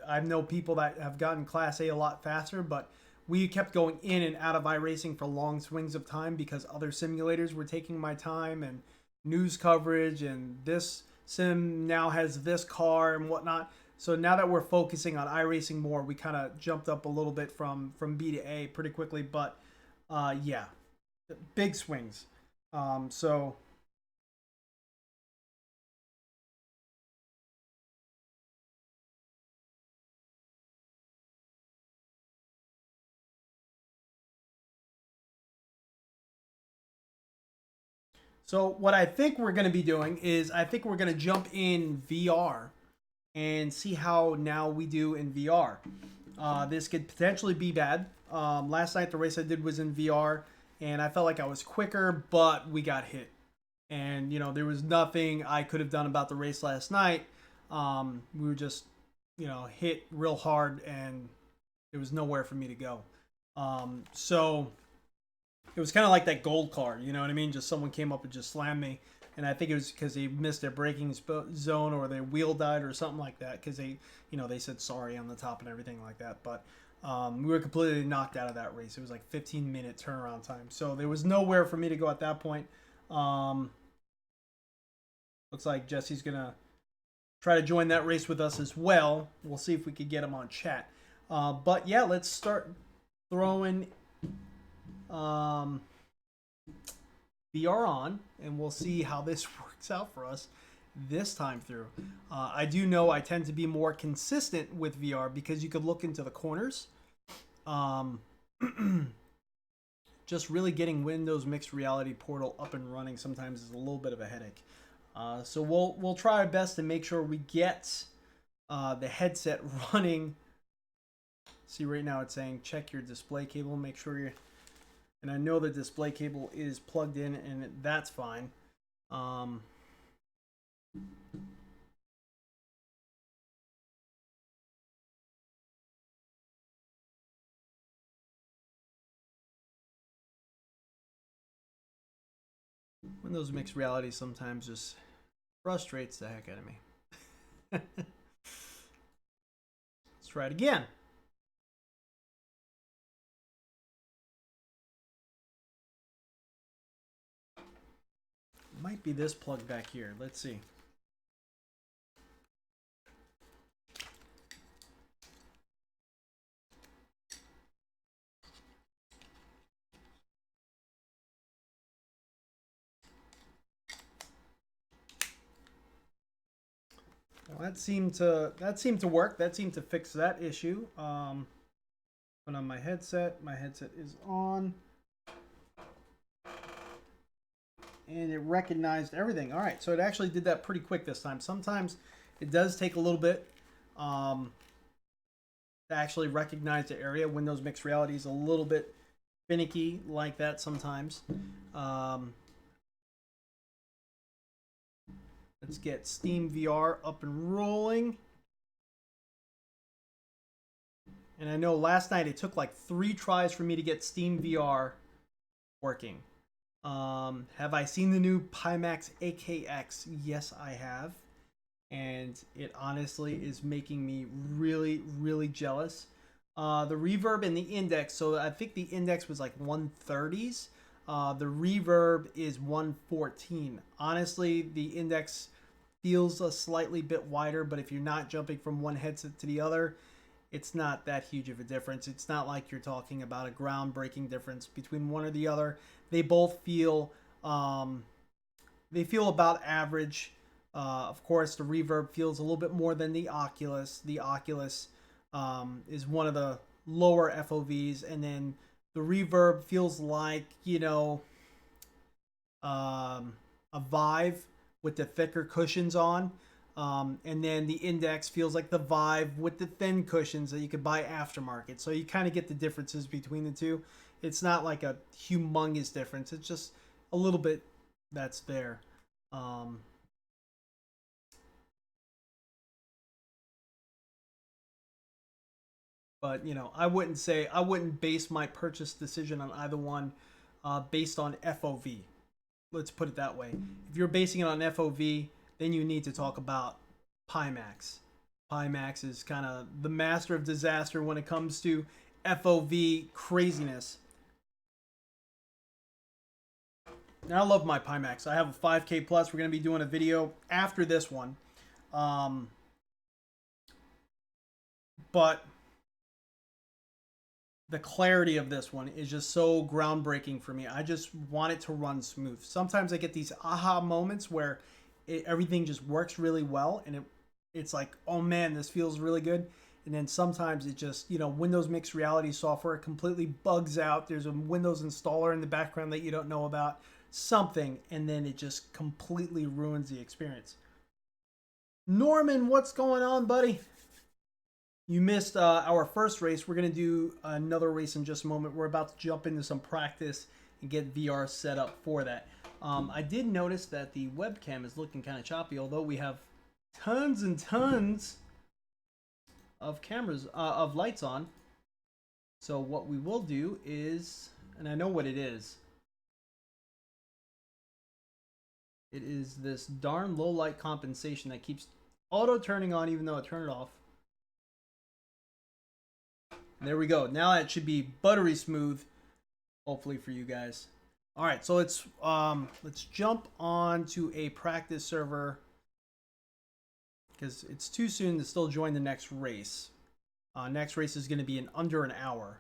I know people that have gotten Class A a lot faster, but we kept going in and out of iRacing for long swings of time because other simulators were taking my time, and news coverage, and this sim now has this car and whatnot. So now that we're focusing on iRacing more, we kind of jumped up a little bit from B to A pretty quickly. But yeah, big swings. So what I think we're going to be doing is I think we're going to jump in VR and see how now we do in VR. This could potentially be bad. Last night the race I did was in VR, and I felt like I was quicker, but we got hit. And, you know, there was nothing I could have done about the race last night. We were just, you know, hit real hard, and there was nowhere for me to go. So it was kind of like that gold car, you know what I mean? Just someone came up and just slammed me. And I think it was because they missed their braking zone, or their wheel died or something like that. Because they, you know, they said sorry on the top and everything like that. But we were completely knocked out of that race. It was like 15-minute turnaround time. So there was nowhere for me to go at that point. Looks like Jesse's going to try to join that race with us as well. We'll see if we could get him on chat. But yeah, let's start throwing VR on, and we'll see how this works out for us this time through. I do know I tend to be more consistent with VR because you could look into the corners. Just really getting Windows Mixed Reality Portal up and running sometimes is a little bit of a headache. So we'll try our best to make sure we get the headset running. See, right now it's saying check your display cable, make sure you're, and I know the display cable is plugged in, and that's fine. Windows Mixed Reality sometimes just frustrates the heck out of me. Let's try it again. Might be this plug back here. Let's see. that seemed to work. That seemed to fix that issue. Put on my headset. My headset is on. And it recognized everything. All right, so it actually did that pretty quick this time. Sometimes it does take a little bit to actually recognize the area. Windows Mixed Reality is a little bit finicky like that sometimes. Let's get Steam VR up and rolling. And I know last night it took like 3 tries for me to get Steam VR working. Have I seen the new Pimax AKX? Yes, I have. And it honestly is making me really, really jealous. The reverb and the index, so I think the index was like 130s. The reverb is 114. Honestly, the index feels a slightly bit wider, but if you're not jumping from one headset to the other, it's not that huge of a difference. It's not like you're talking about a groundbreaking difference between one or the other. They both feel about average. Of course, the reverb feels a little bit more than the Oculus. The Oculus is one of the lower FOVs, and then the reverb feels like, you know, a Vive with the thicker cushions on. And then the index feels like the Vive with the thin cushions that you could buy aftermarket. So you kind of get the differences between the two. It's not like a humongous difference. It's just a little bit that's there. But, you know, I wouldn't base my purchase decision on either one based on FOV. Let's put it that way. If you're basing it on FOV, then you need to talk about Pimax. Pimax is kind of the master of disaster when it comes to FOV craziness. Now, I love my Pimax. I have a 5K Plus. We're going to be doing a video after this one. But the clarity of this one is just so groundbreaking for me. I just want it to run smooth. Sometimes I get these aha moments where everything just works really well, and it's like, oh man, this feels really good. And then sometimes it just, you know, Windows Mixed Reality software completely bugs out. There's a Windows installer in the background that you don't know about, something, and then it just completely ruins the experience. Norman, what's going on, buddy? You missed our first race. We're going to do another race in just a moment. We're about to jump into some practice and get VR set up for that. I did notice that the webcam is looking kind of choppy, although we have tons and tons of cameras, of lights on. So what we will do is, and I know what it is. It is this darn low light compensation that keeps auto turning on even though I turn it off. There we go. Now that should be buttery smooth, hopefully for you guys. All right, so let's jump on to a practice server because it's too soon to still join the next race. Next race is going to be in under an hour,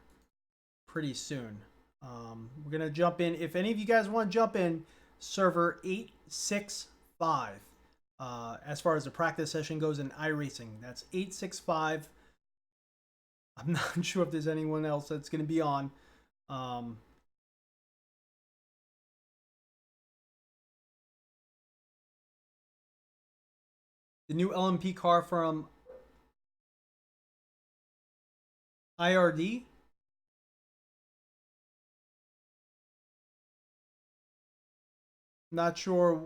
pretty soon. We're going to jump in. If any of you guys want to jump in, server 865. As far as the practice session goes in iRacing, that's 865. I'm not sure if there's anyone else that's going to be on. The new LMP car from IRD. Not sure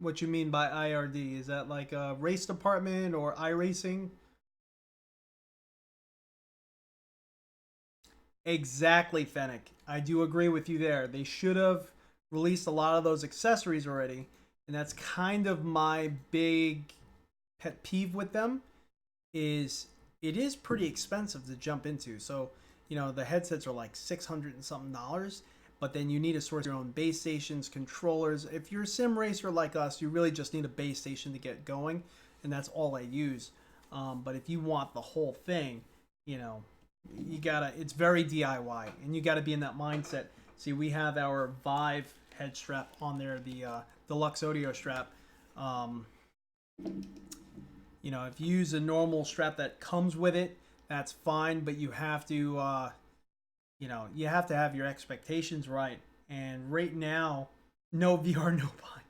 what you mean by IRD. Is that like a race department or iRacing? Exactly, Fennec. I do agree with you there. They should have released a lot of those accessories already. And that's kind of my big pet peeve with them, is it is pretty expensive to jump into. So, you know, the headsets are like $600 and something, but then you need to source your own base stations, controllers. If you're a sim racer like us, you really just need a base station to get going, and that's all I use. But if you want the whole thing, you know, you gotta, it's very DIY, and you gotta be in that mindset. See, we have our Vive head strap on there, the deluxe audio strap. You know, if you use a normal strap that comes with it, that's fine, but you have to, you know, you have to have your expectations right. And right now, no VR, no buy.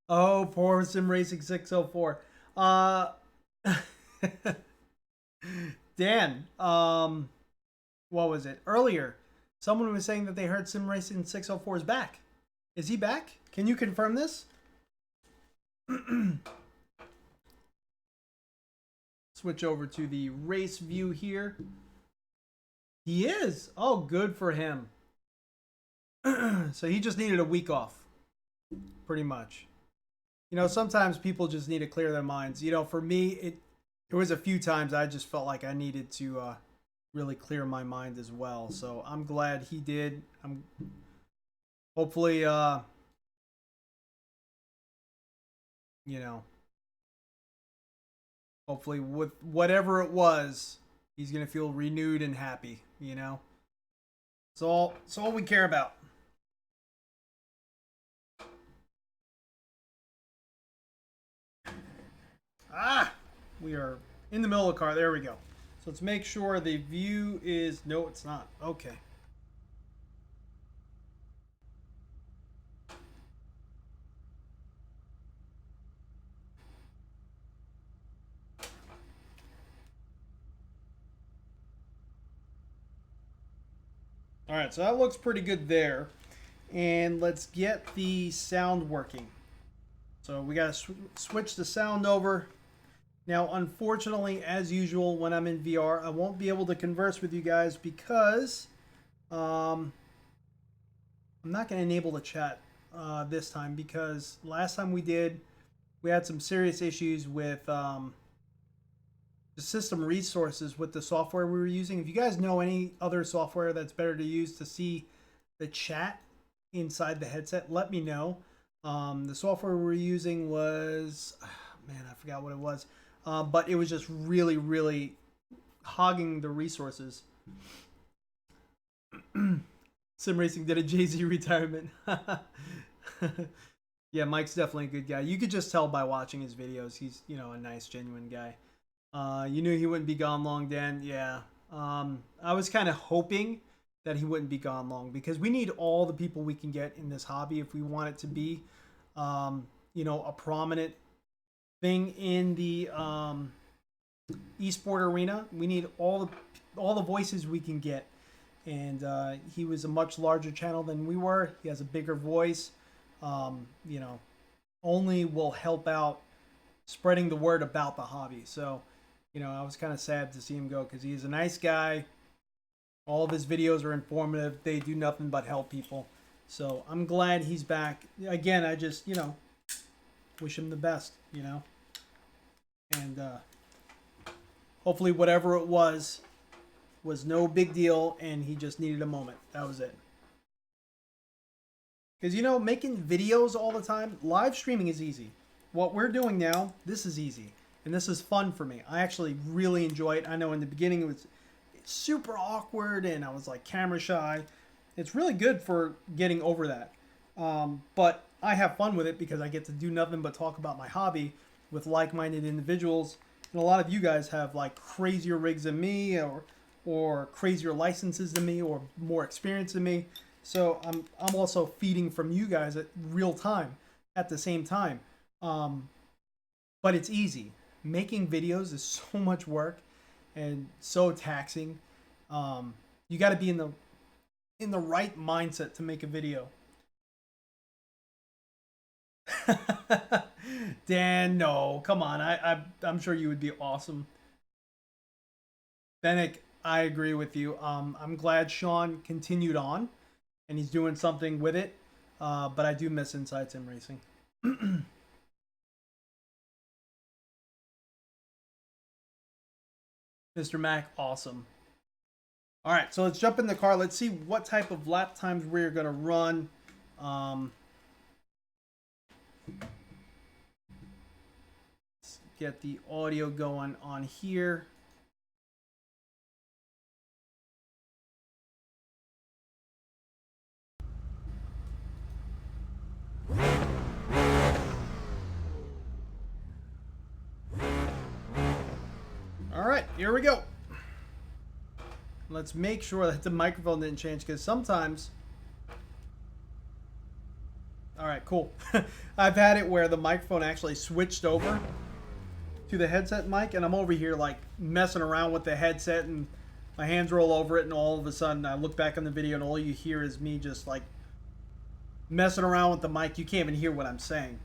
Oh, poor SimRacing 604. Dan, what was it? Earlier, someone was saying that they heard SimRacing 604 is back. Is he back? Can you confirm this? Switch over to the race view here. He is. Oh, good for him. So he just needed a week off, pretty much. You know, sometimes people just need to clear their minds. You know, for me, there was a few times I just felt like I needed to really clear my mind as well. So I'm glad he did. I'm hopefully, you know, hopefully with whatever it was, he's gonna feel renewed and happy. You know, it's all we care about. Ah, we are in the middle of the car. There we go. So let's make sure the view is... No, it's not. Okay. All right, so that looks pretty good there. And let's get the sound working. So we got to switch the sound over. Now, unfortunately, as usual, when I'm in VR, I won't be able to converse with you guys because I'm not going to enable the chat this time, because last time we did, we had some serious issues with the system resources with the software we were using. If you guys know any other software that's better to use to see the chat inside the headset, let me know. The software we were using was, man, I forgot what it was. But it was just really, really hogging the resources. SimRacing did a Jay-Z retirement. Yeah, Mike's definitely a good guy. You could just tell by watching his videos. He's, you know, a nice, genuine guy. You knew he wouldn't be gone long, Dan. Yeah. I was kind of hoping that he wouldn't be gone long, because we need all the people we can get in this hobby if we want it to be, you know, a prominent thing in the esport arena. We need all the voices we can get, and he was a much larger channel than we were. He has a bigger voice. You know, only will help out spreading the word about the hobby. So, you know, I was kind of sad to see him go, because he's a nice guy. All of his videos are informative. They do nothing but help people. So I'm glad he's back. Again, I just, you know, wish him the best, you know. And hopefully whatever it was no big deal, and he just needed a moment. That was it. Because, you know, making videos all the time, live streaming is easy. What we're doing now, this is easy. And this is fun for me. I actually really enjoy it. I know in the beginning it was super awkward, and I was like camera shy. It's really good for getting over that. But I have fun with it because I get to do nothing but talk about my hobby with like-minded individuals. And a lot of you guys have like crazier rigs than me, or crazier licenses than me, or more experience than me. So I'm also feeding from you guys at real time at the same time. But it's easy. Making videos is so much work and so taxing. You got to be in the right mindset to make a video. Dan, no, come on. I'm sure you would be awesome. Fennec, I agree with you. I'm glad Sean continued on and he's doing something with it. But I do miss Inside Sim Racing. Mr. Mac, awesome. All right, so let's jump in the car. Let's see what type of lap times we're going to run. Let's get the audio going on here. All right, here we go. Let's make sure that the microphone didn't change, because sometimes... All right, cool. I've had it where the microphone actually switched over to the headset mic, and I'm over here like messing around with the headset, and my hands roll over it, and all of a sudden I look back on the video and all you hear is me just like messing around with the mic. You can't even hear what I'm saying.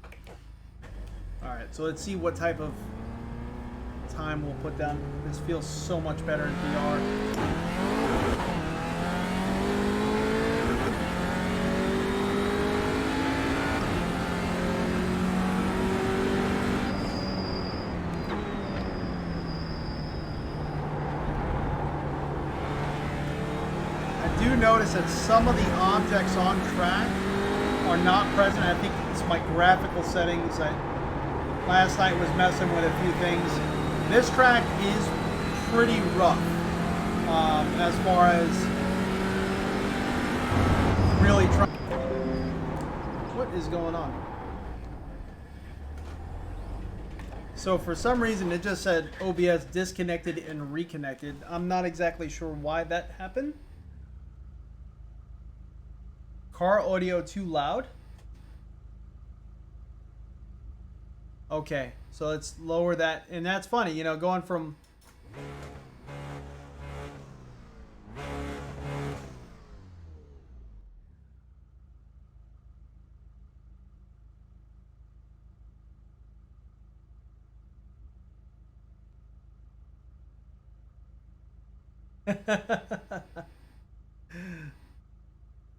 All right, so let's see what type of time we'll put down. This feels so much better in VR. I do notice that some of the objects on track are not present. I think it's my graphical settings. Last night was messing with a few things. This track is pretty rough as far as really trying. What is going on? So for some reason it just said OBS disconnected and reconnected. I'm not exactly sure why that happened. Car audio too loud? Okay, so let's lower that. And that's funny, you know, going from...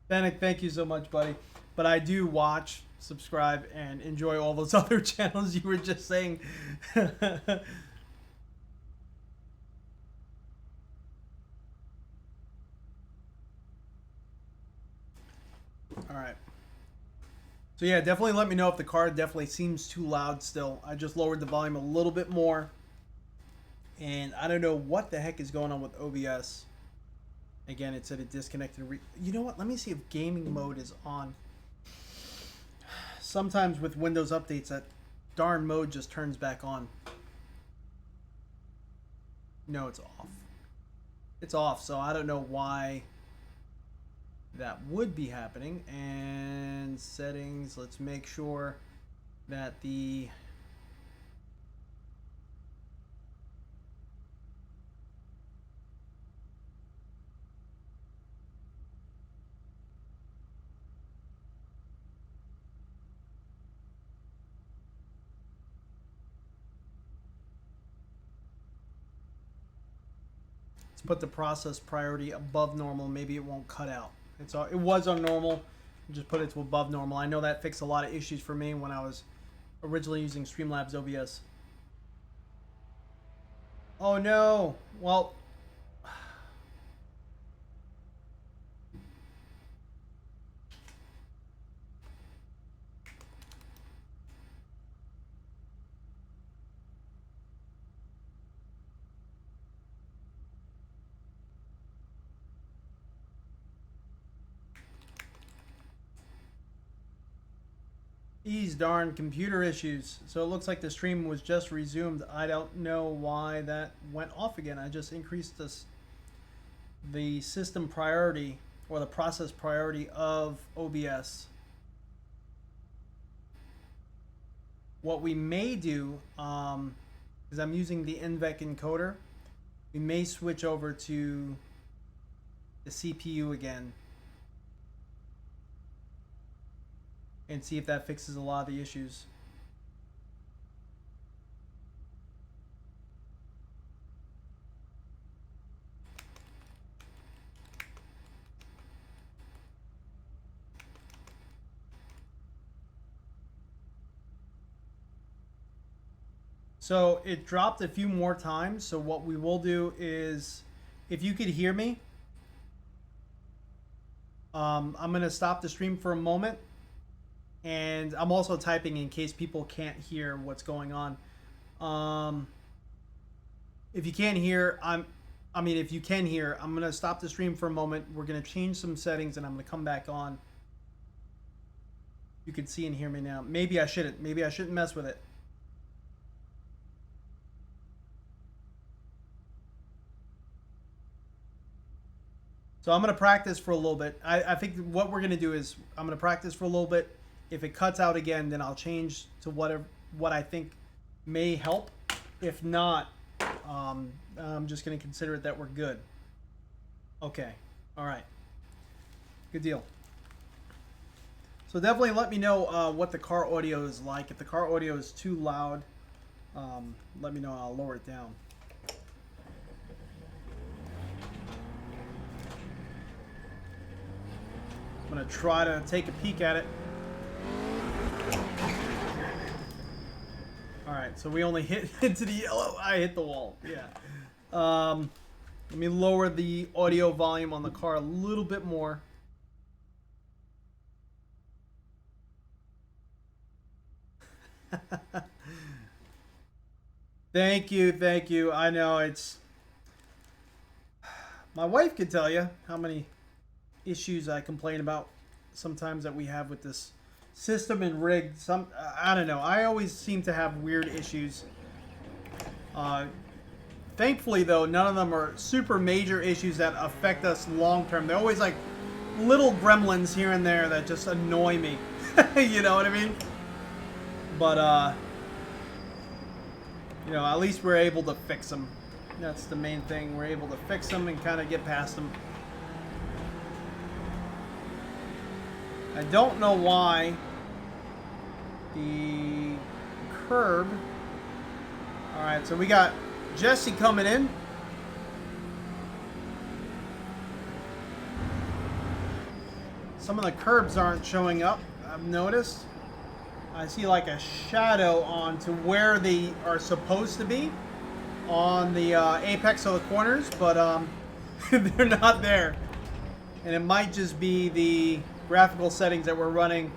Fanatec, thank you so much, buddy. But I do watch, subscribe, and enjoy all those other channels you were just saying. All right. So yeah, definitely let me know if the car definitely seems too loud still. I just lowered the volume a little bit more. And I don't know what the heck is going on with OBS. Again, it said it disconnected. You know what? Let me see if gaming mode is on. Sometimes with Windows updates, that darn mode just turns back on. No, it's off. It's off, so I don't know why that would be happening. And settings, let's make sure that the... put the process priority above normal. Maybe it won't cut out. It was on normal. Just put it to above normal. I know that fixed a lot of issues for me when I was originally using Streamlabs OBS. Oh no. Well, these darn computer issues. So it looks like the stream was just resumed. I don't know why that went off again. I just increased the system priority or the process priority of OBS. What we may do, because I'm using the EVGA encoder, we may switch over to the CPU again and see if that fixes a lot of the issues. So it dropped a few more times. So what we will do is, if you could hear me, I'm going to stop the stream for a moment. And I'm also typing in case people can't hear what's going on. If you can't hear, if you can hear, I'm going to stop the stream for a moment. We're going to change some settings and I'm going to come back on. You can see and hear me now. Maybe I shouldn't. Maybe I shouldn't mess with it. So I'm going to practice for a little bit. I think what we're going to do is I'm going to practice for a little bit. If it cuts out again, then I'll change to what I think may help. If not, I'm just going to consider it that we're good. Okay. All right. Good deal. So definitely let me know what the car audio is like. If the car audio is too loud, let me know. I'll lower it down. I'm going to try to take a peek at it. Alright, so we only hit into the yellow. I hit the wall. Yeah. Let me lower the audio volume on the car a little bit more. Thank you, thank you. I know it's... My wife could tell you how many issues I complain about sometimes that we have with this system and rig. I don't know. I always seem to have weird issues. Thankfully, though, none of them are super major issues that affect us long term. They're always like little gremlins here and there that just annoy me. You know what I mean? But you know, at least we're able to fix them. That's the main thing. We're able to fix them and kind of get past them. I don't know why the curb. Alright, so we got Jesse coming in. Some of the curbs aren't showing up, I've noticed. I see like a shadow onto where they are supposed to be on the apex of the corners, but they're not there. And it might just be the graphical settings that we're running.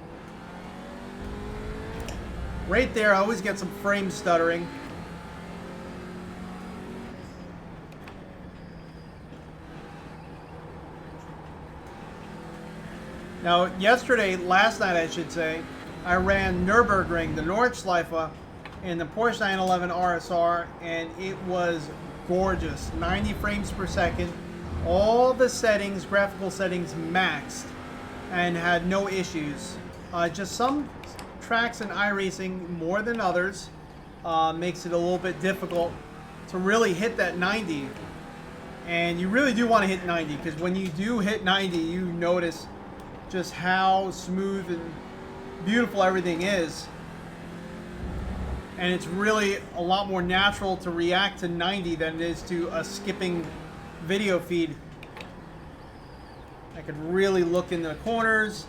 Right there, I always get some frame stuttering. Now, last night I should say, I ran Nürburgring, the Nordschleife, in the Porsche 911 RSR, and it was gorgeous. 90 frames per second. All the settings, graphical settings, maxed, and had no issues. Just some tracks in iRacing, more than others, makes it a little bit difficult to really hit that 90. And you really do want to hit 90, because when you do hit 90, you notice just how smooth and beautiful everything is. And it's really a lot more natural to react to 90 than it is to a skipping video feed. I could really look in the corners,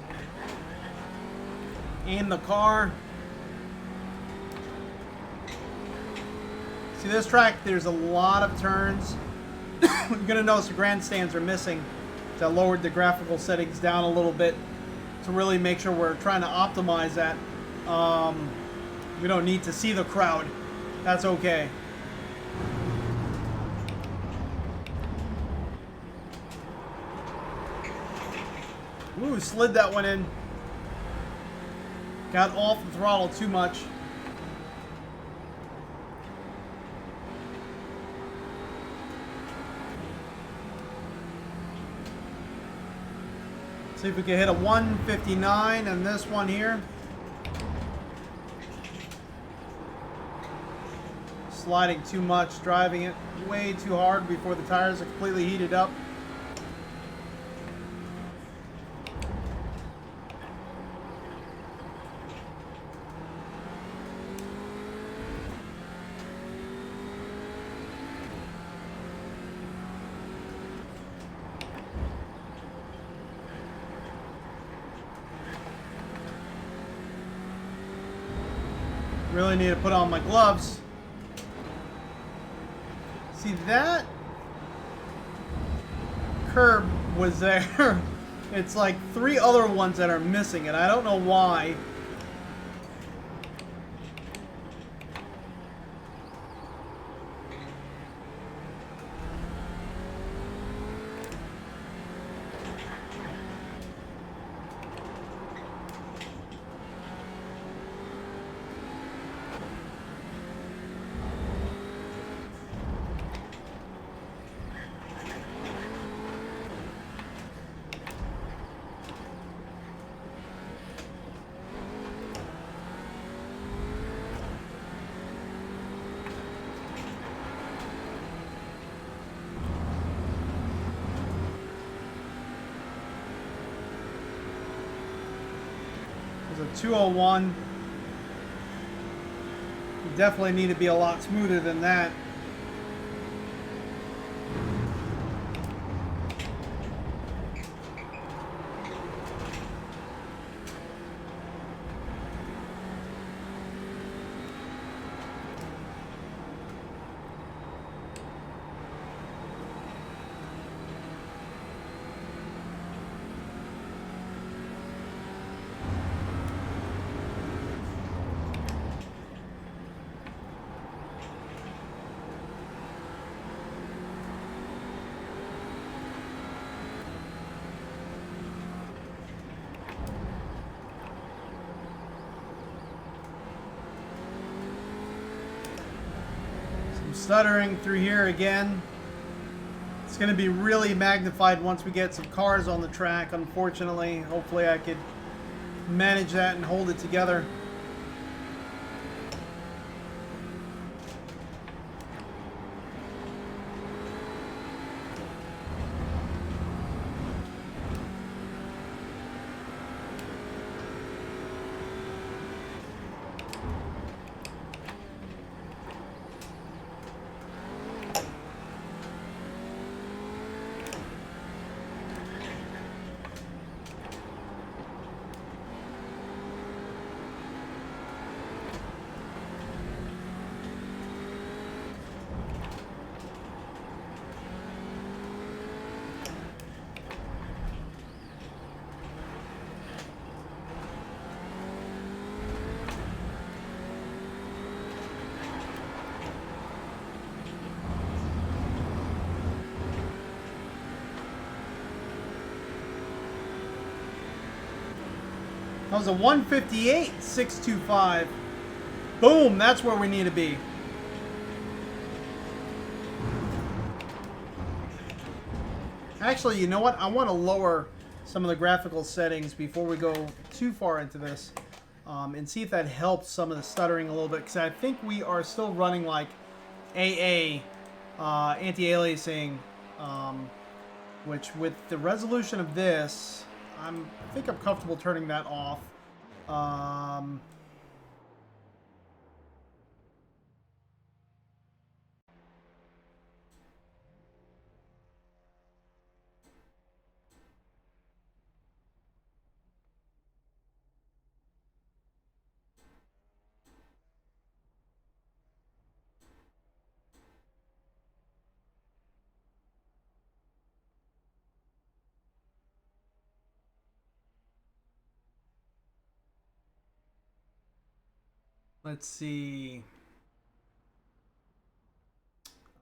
aim the car. See, this track, there's a lot of turns. You're going to notice the grandstands are missing. So I lowered the graphical settings down a little bit to really make sure we're trying to optimize that. We don't need to see the crowd. That's okay. Ooh, slid that one in. Got off the throttle too much. See if we can hit a 159 on this one here. Sliding too much, driving it way too hard before the tires are completely heated up. Really need to put on my gloves. See, that curb was there. It's like 3 other ones that are missing, and I don't know why. There's a 201. You definitely need to be a lot smoother than that. Stuttering through here again. It's going to be really magnified once we get some cars on the track, unfortunately. Hopefully I could manage that and hold it together. That was a 158.625. Boom, that's where we need to be. Actually, you know what? I want to lower some of the graphical settings before we go too far into this, and see if that helps some of the stuttering a little bit, because I think we are still running like AA, anti-aliasing, which with the resolution of this, I think I'm comfortable turning that off. Let's see.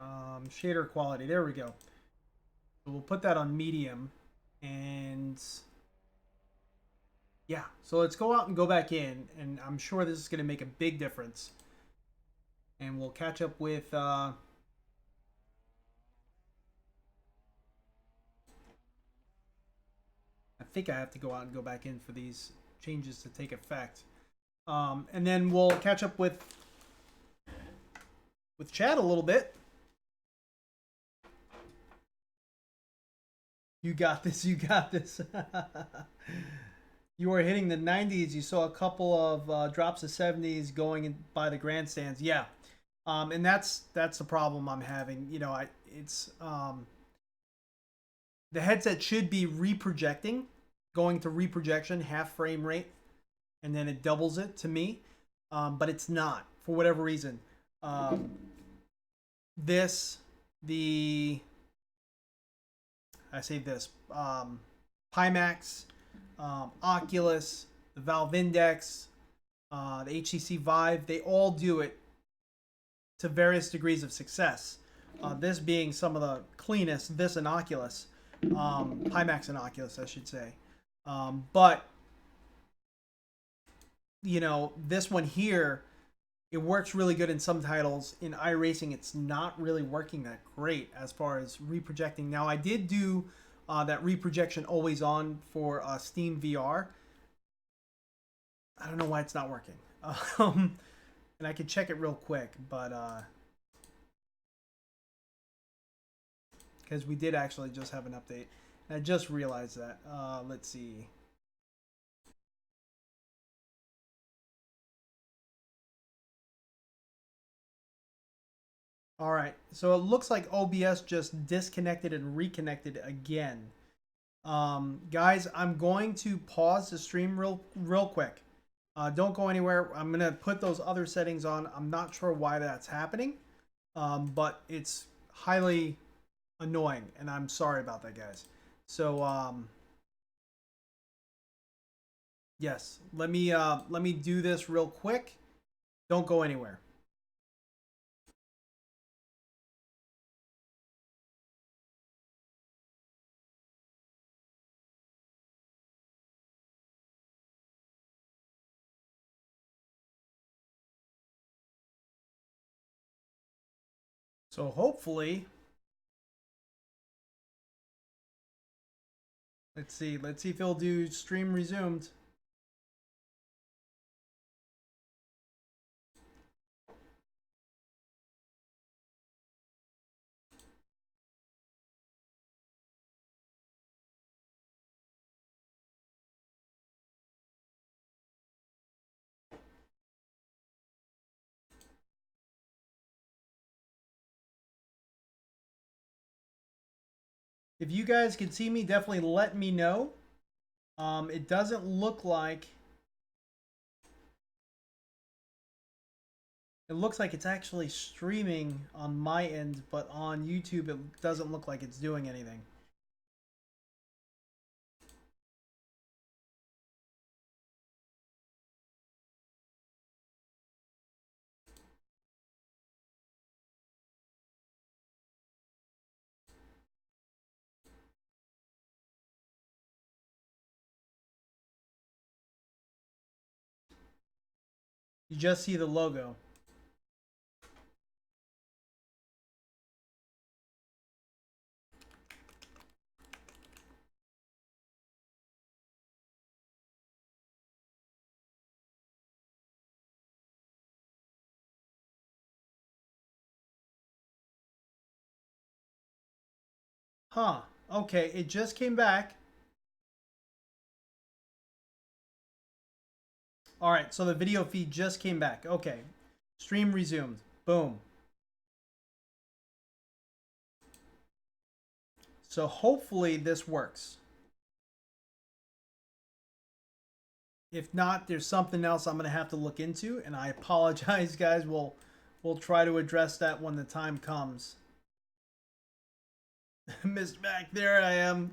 Shader quality. There we go. So we'll put that on medium. And yeah, so let's go out and go back in. And I'm sure this is going to make a big difference. And we'll catch up with... I think I have to go out and go back in for these changes to take effect. And then we'll catch up with chat a little bit. You got this. You got this. You were hitting the 90s. You saw a couple of drops of 70s going by the grandstands. Yeah, and that's the problem I'm having. You know, the headset should be reprojecting, going to reprojection, half frame rate, and then it doubles it to me, but it's not for whatever reason. Pimax, Oculus, the Valve Index, the HTC Vive, they all do it to various degrees of success. This being some of the cleanest, this and Oculus, Pimax and Oculus, I should say. But, you know, this one here, it works really good in some titles. In iRacing, it's not really working that great as far as reprojecting. Now, I did do that reprojection always on for Steam VR. I don't know why it's not working. And I could check it real quick, but because we did actually just have an update. And I just realized that. Let's see. All right, so it looks like OBS just disconnected and reconnected again. Guys, I'm going to pause the stream real quick. Don't go anywhere. I'm going to put those other settings on. I'm not sure why that's happening, but it's highly annoying, and I'm sorry about that, guys. So, yes, let me do this real quick. Don't go anywhere. So hopefully, let's see if he'll do stream resumed. If you guys can see me, definitely let me know. It doesn't look like... It looks like it's actually streaming on my end, but on YouTube it doesn't look like it's doing anything. You just see the logo. Huh. Okay, it just came back. Alright, so the video feed just came back. Okay. Stream resumed. Boom. So hopefully this works. If not, there's something else I'm going to have to look into, and I apologize, guys. We'll try to address that when the time comes. Missed back, there I am.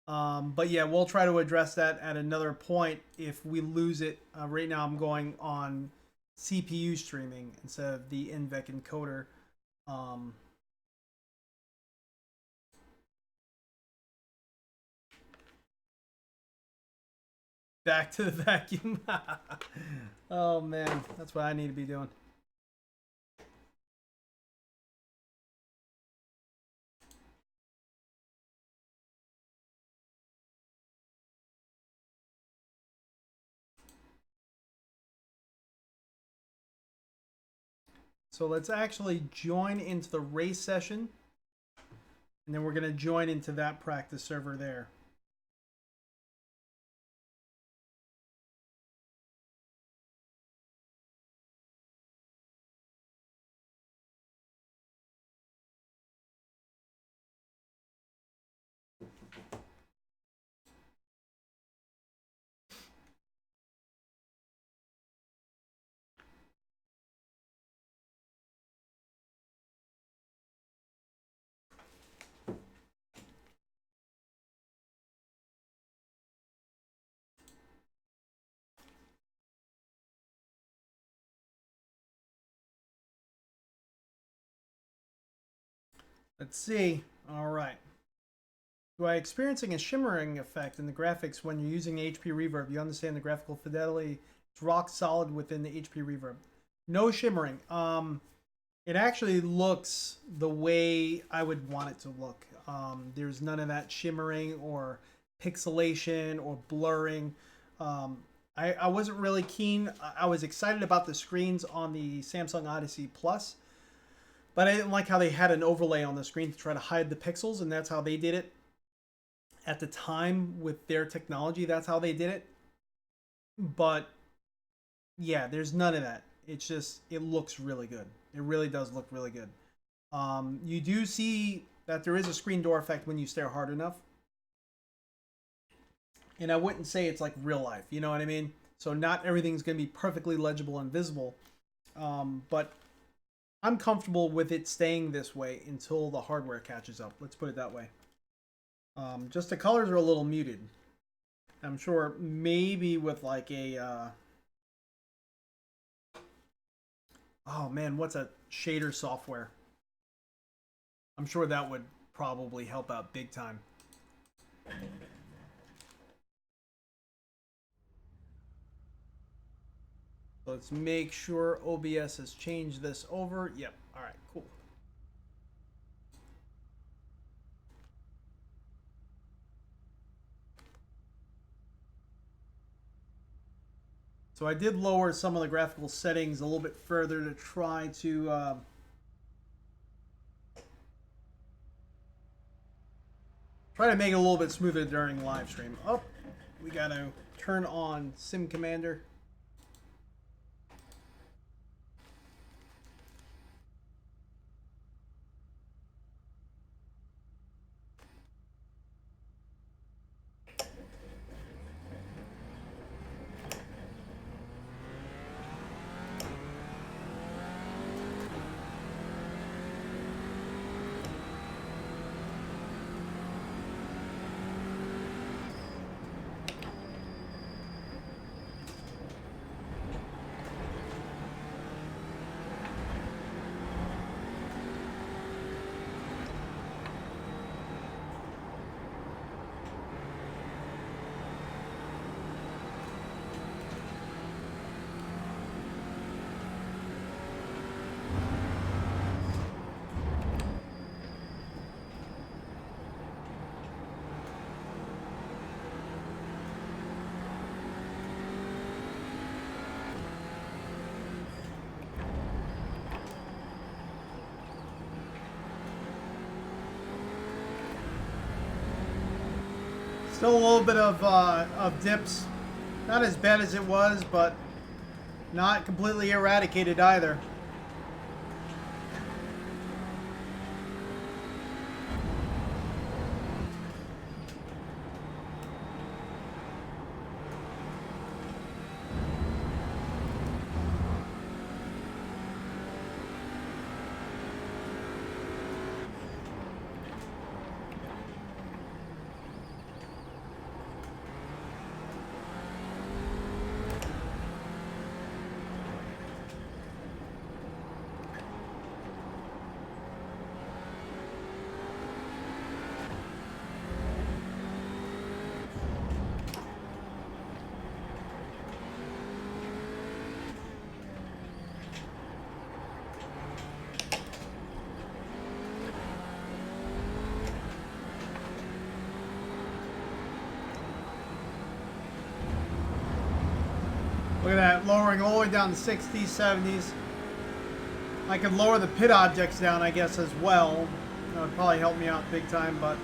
But yeah, we'll try to address that at another point if we lose it. Right now I'm going on CPU streaming instead of the EVGA encoder. Back to the vacuum. Oh man, that's what I need to be doing. So let's actually join into the race session, and then we're going to join into that practice server there. Let's see. All right. By experiencing a shimmering effect in the graphics when you're using the HP reverb, you understand the graphical fidelity. It's rock solid within the HP reverb. No shimmering. It actually looks the way I would want it to look. There's none of that shimmering or pixelation or blurring. I wasn't really keen. I was excited about the screens on the Samsung Odyssey Plus, but I didn't like how they had an overlay on the screen to try to hide the pixels, and that's how they did it. At the time with their technology, that's how they did it. But yeah, there's none of that. It's just, it looks really good. It really does look really good. You do see that there is a screen door effect when you stare hard enough. And I wouldn't say it's like real life, you know what I mean? So not everything's going to be perfectly legible and visible. But I'm comfortable with it staying this way until the hardware catches up. Let's put it that way. Just the colors are a little muted. I'm sure maybe with like a... oh man, what's a shader software? I'm sure that would probably help out big time. Let's make sure OBS has changed this over. Yep. All right, cool. So I did lower some of the graphical settings a little bit further to try to make it a little bit smoother during live stream. Oh, we got to turn on Sim Commander. Still a little bit of dips. Not as bad as it was, but not completely eradicated either. Look at that, lowering all the way down to 60s, 70s. I could lower the pit objects down, I guess, as well. That would probably help me out big time, but...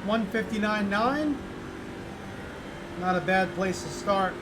159.9. Not a bad place to start.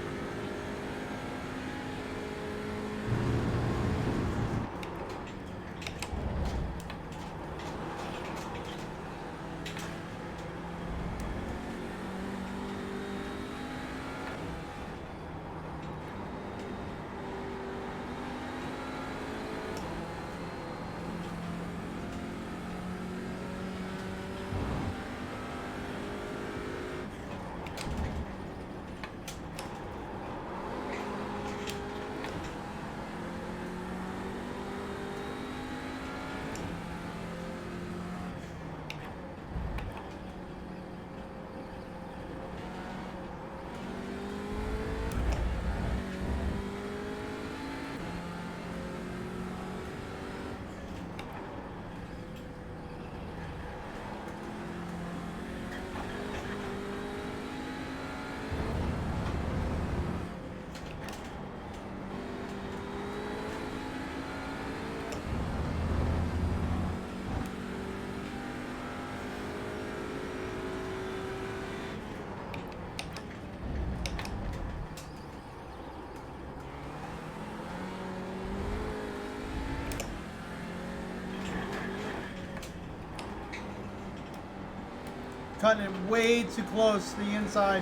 Cutting it way too close to the inside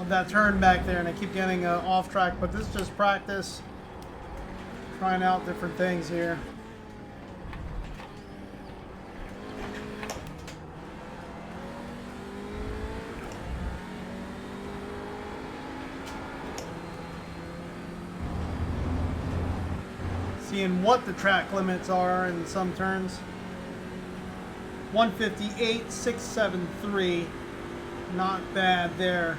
of that turn back there, and I keep getting off track, but this is just practice. Trying out different things here. Seeing what the track limits are in some turns. 158.673, not bad there.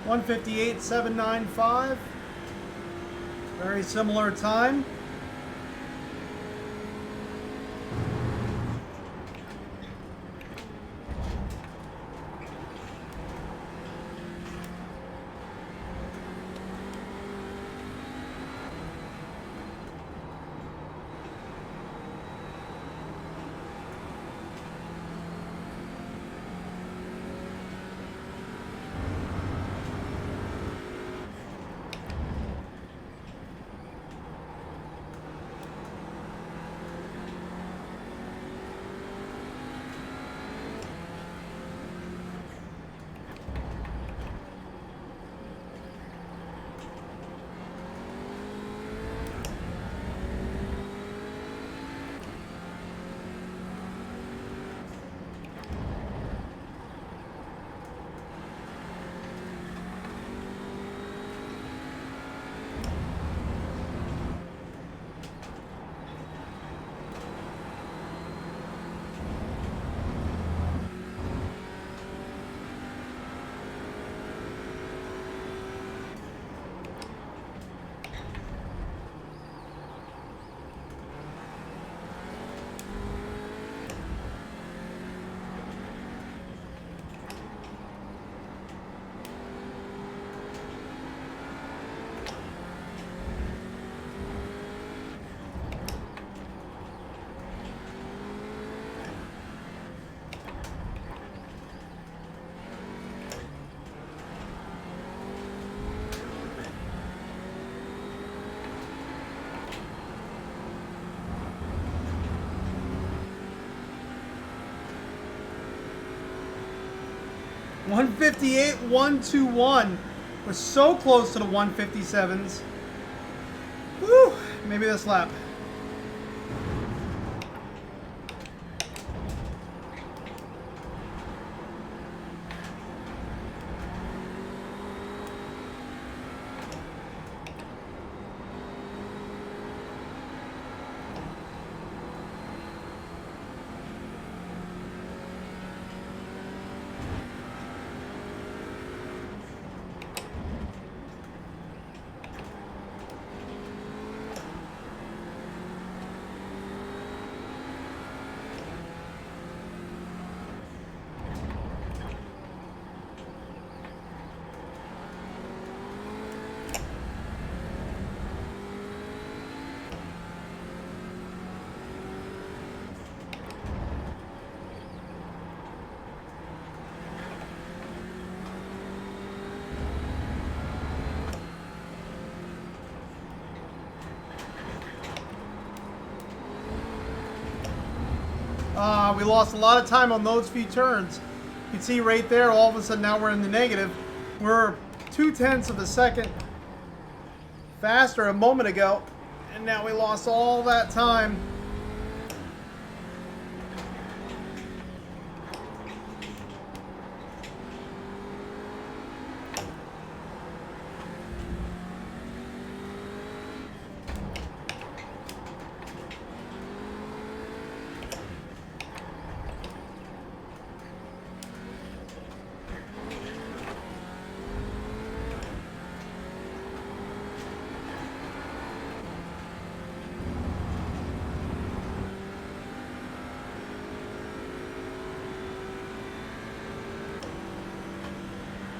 $158.795. Very similar time. 158, 121. We're so close to the 157s. Whew, maybe this lap. We lost a lot of time on those few turns. You can see right there, all of a sudden now we're in the negative. We're 0.2 of a second faster a moment ago, and now we lost all that time.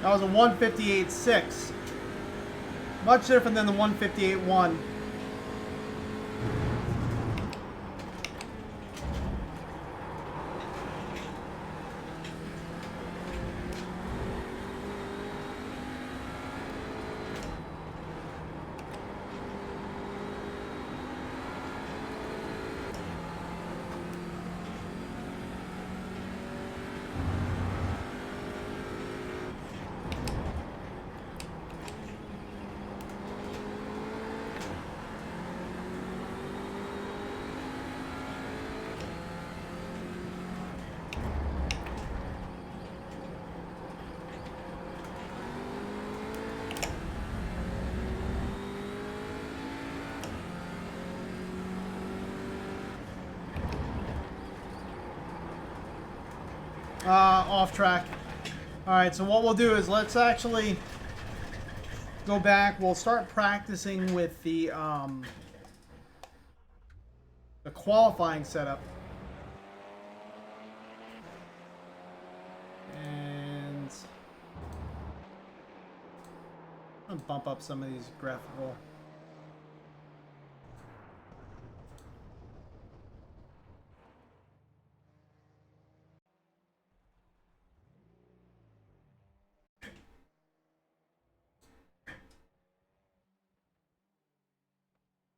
That was a 158.6. Much different than the 158.1. Off track. Alright, so what we'll do is let's actually go back. We'll start practicing with the qualifying setup. And I'm gonna bump up some of these graphical.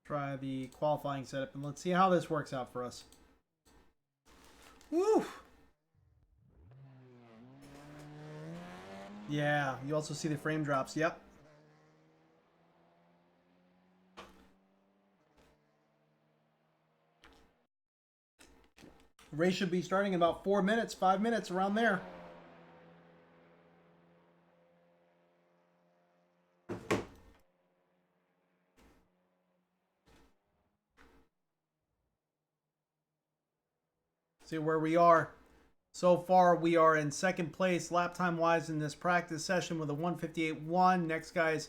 Try the qualifying setup and let's see how this works out for us. Woo! Yeah, you also see the frame drops. Yep. Race should be starting in about 4 minutes, 5 minutes, around there. See where we are. So far, we are in second place lap time wise in this practice session with a 158.1. Next guy's,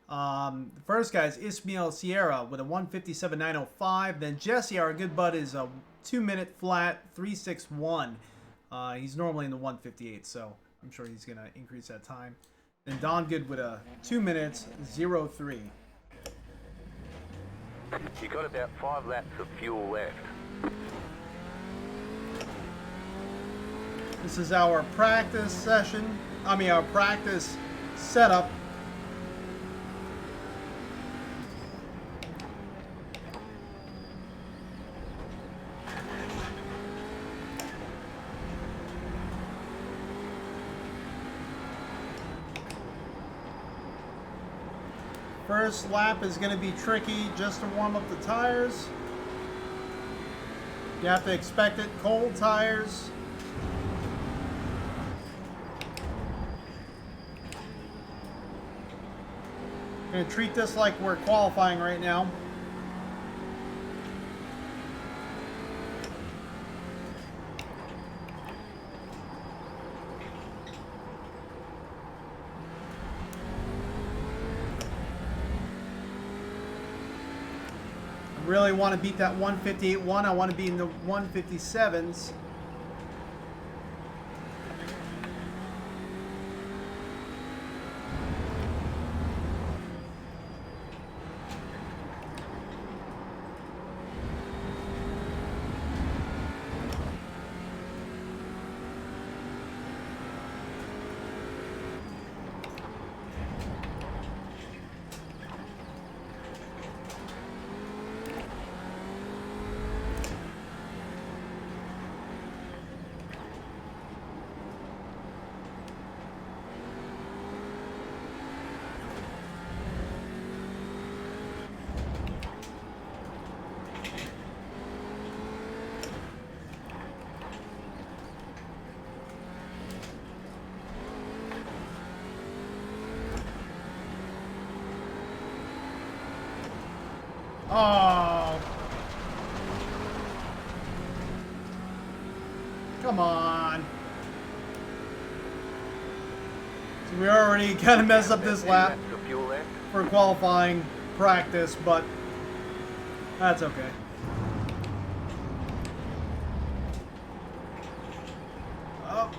the first guy's Ismail Sierra with a 157.905. Then Jesse, our good bud, is a 2-minute flat 361. He's normally in the 158, so I'm sure he's gonna increase that time. Then Don Good with a 2 minutes 03.
You got about 5 laps of fuel left.
This is our practice session. Our practice setup. First lap is going to be tricky just to warm up the tires. You have to expect it. Cold tires. I'm going to treat this like we're qualifying right now. Really want to beat that 158.1. I want to be in the 157s. Oh. Come on. So we already kind of messed up this lap for qualifying practice, but that's okay. Oh.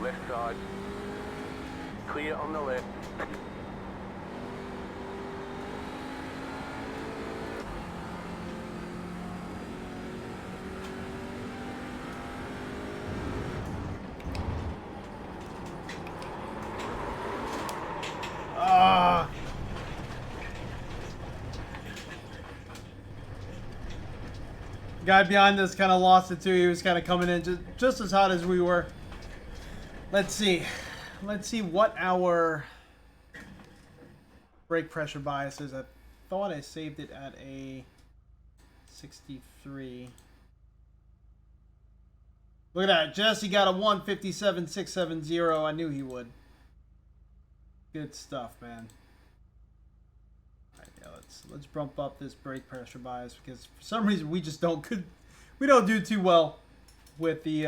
Left side. Clear on the left.
Guy behind us kind of lost it too. He was kind of coming in just as hot as we were. Let's see. Let's see what our brake pressure bias is. I thought I saved it at a 63. Look at that. Jesse got a 157.670. I knew he would. Good stuff, man. Alright, yeah, let's bump up this brake pressure bias because for some reason we just don't do too well with the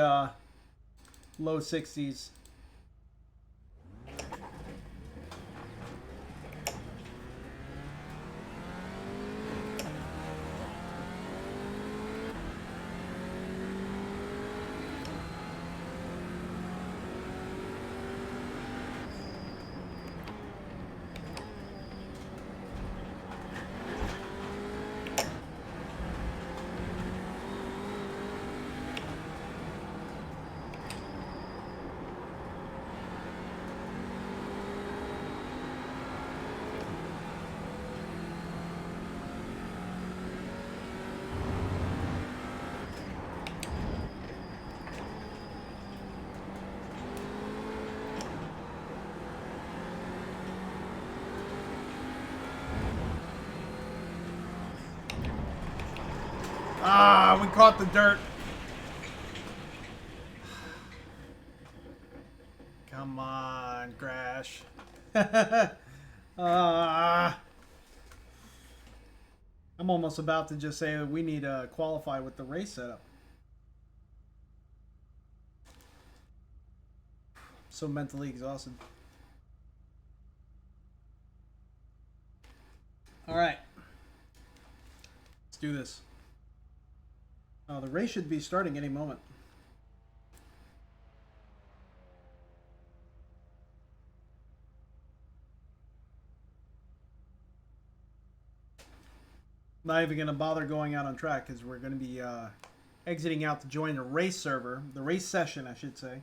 low 60s. Ah, we caught the dirt. Come on, Crash. I'm almost about to just say that we need to qualify with the race setup. So mentally exhausted. All right. Let's do this. The race should be starting any moment. Not even going to bother going out on track because we're going to be exiting out to join the race server, the race session, I should say.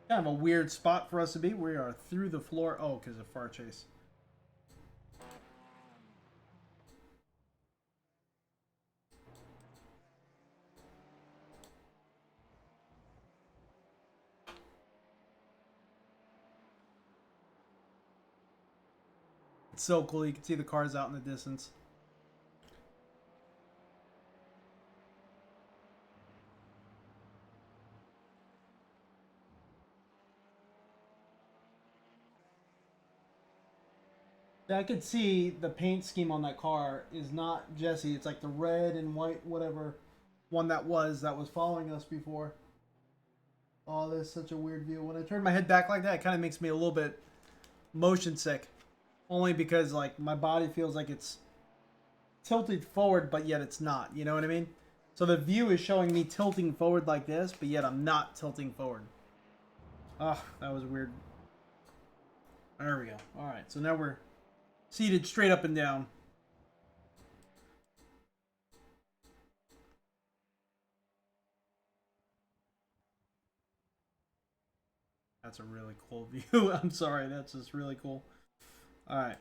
Kind of a weird spot for us to be. We are through the floor. Oh, because of far chase. It's so cool. You can see the cars out in the distance. Yeah, I could see the paint scheme on that car is not Jesse. It's like the red and white, whatever one that was following us before. Oh, that's such a weird view. When I turn my head back like that, it kind of makes me a little bit motion sick. Only because, like, my body feels like it's tilted forward, but yet it's not. You know what I mean? So the view is showing me tilting forward like this, but yet I'm not tilting forward. Oh, that was weird. There we go. All right, so now we're seated straight up and down. That's a really cool view. I'm sorry, that's just really cool. All right.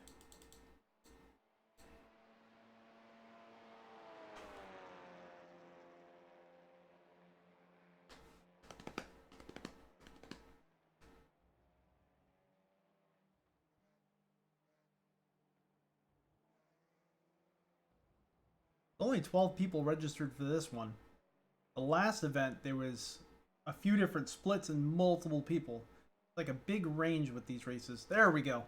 Only 12 people registered for this one. The last event, there was a few different splits and multiple people. Like a big range with these races. There we go.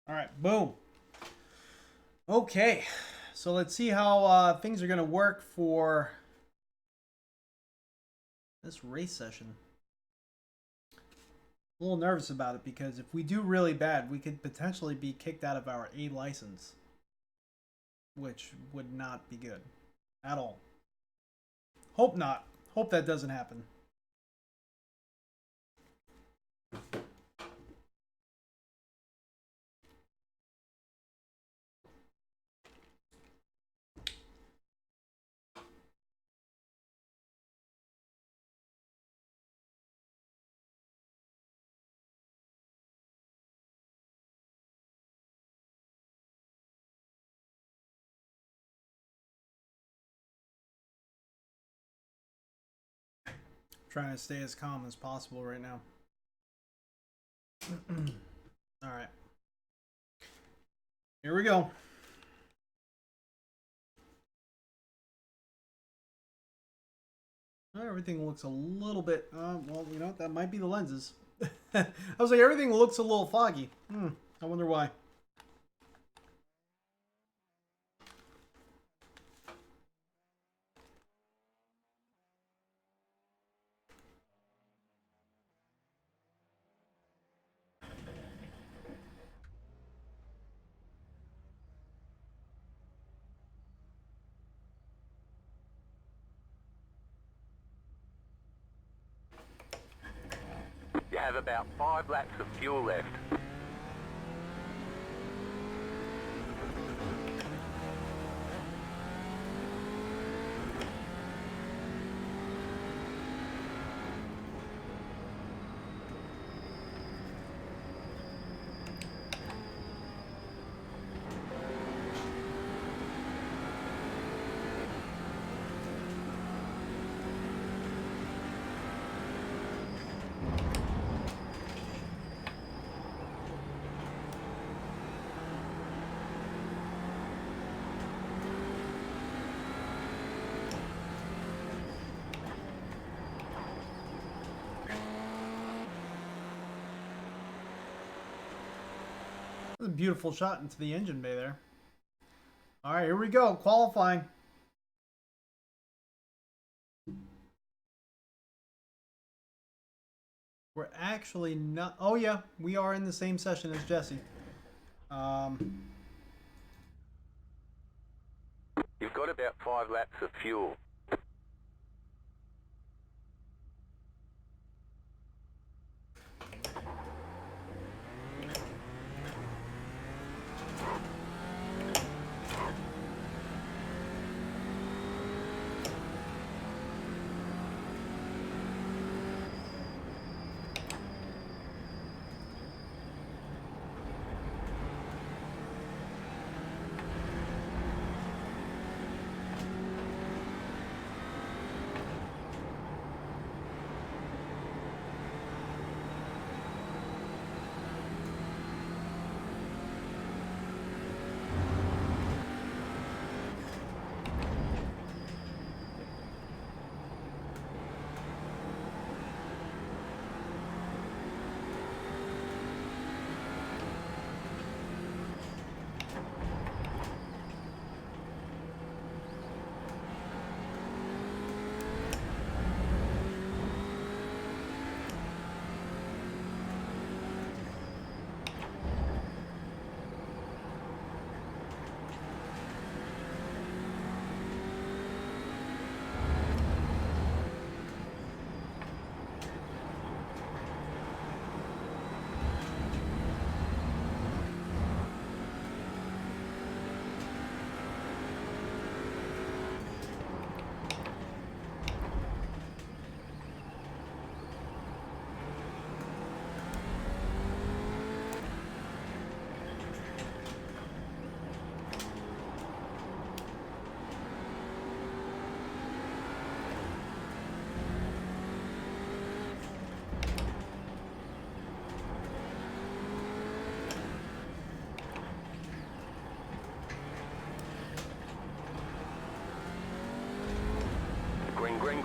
All right, boom. Okay, so let's see how things are going to work for this race session. A little nervous about it because if we do really bad, we could potentially be kicked out of our A license, which would not be good at all. Hope not. Hope that doesn't happen. Trying to stay as calm as possible right now. All right. Here we go. Everything looks a little bit, well, you know, that might be the lenses. I was like, everything looks a little foggy. I wonder why.
You have about 5 laps of fuel left.
That's a beautiful shot into the engine bay there. All right, here we go. Qualifying. We're actually not... Oh, yeah. We are in the same session as Jesse.
You've got about 5 laps of fuel.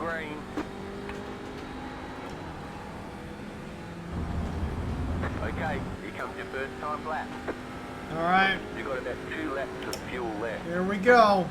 green. Okay, here comes your first time lap.
All right,
You've got about 2 laps of fuel left.
here we go.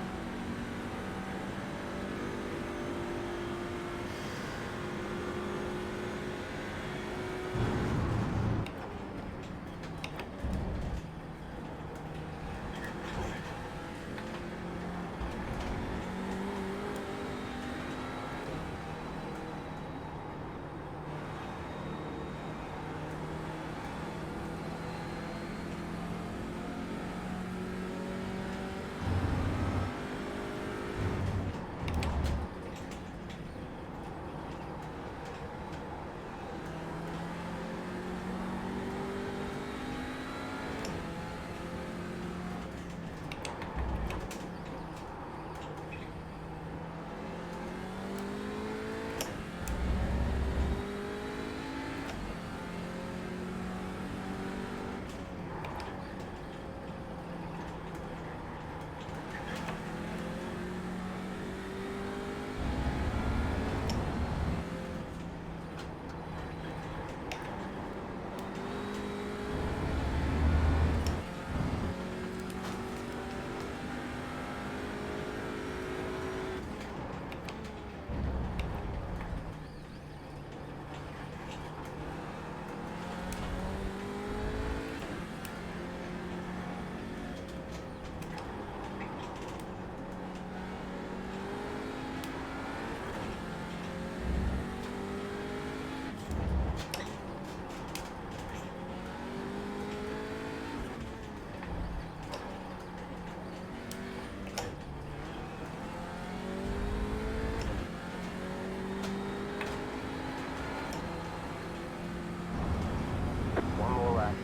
One more lap.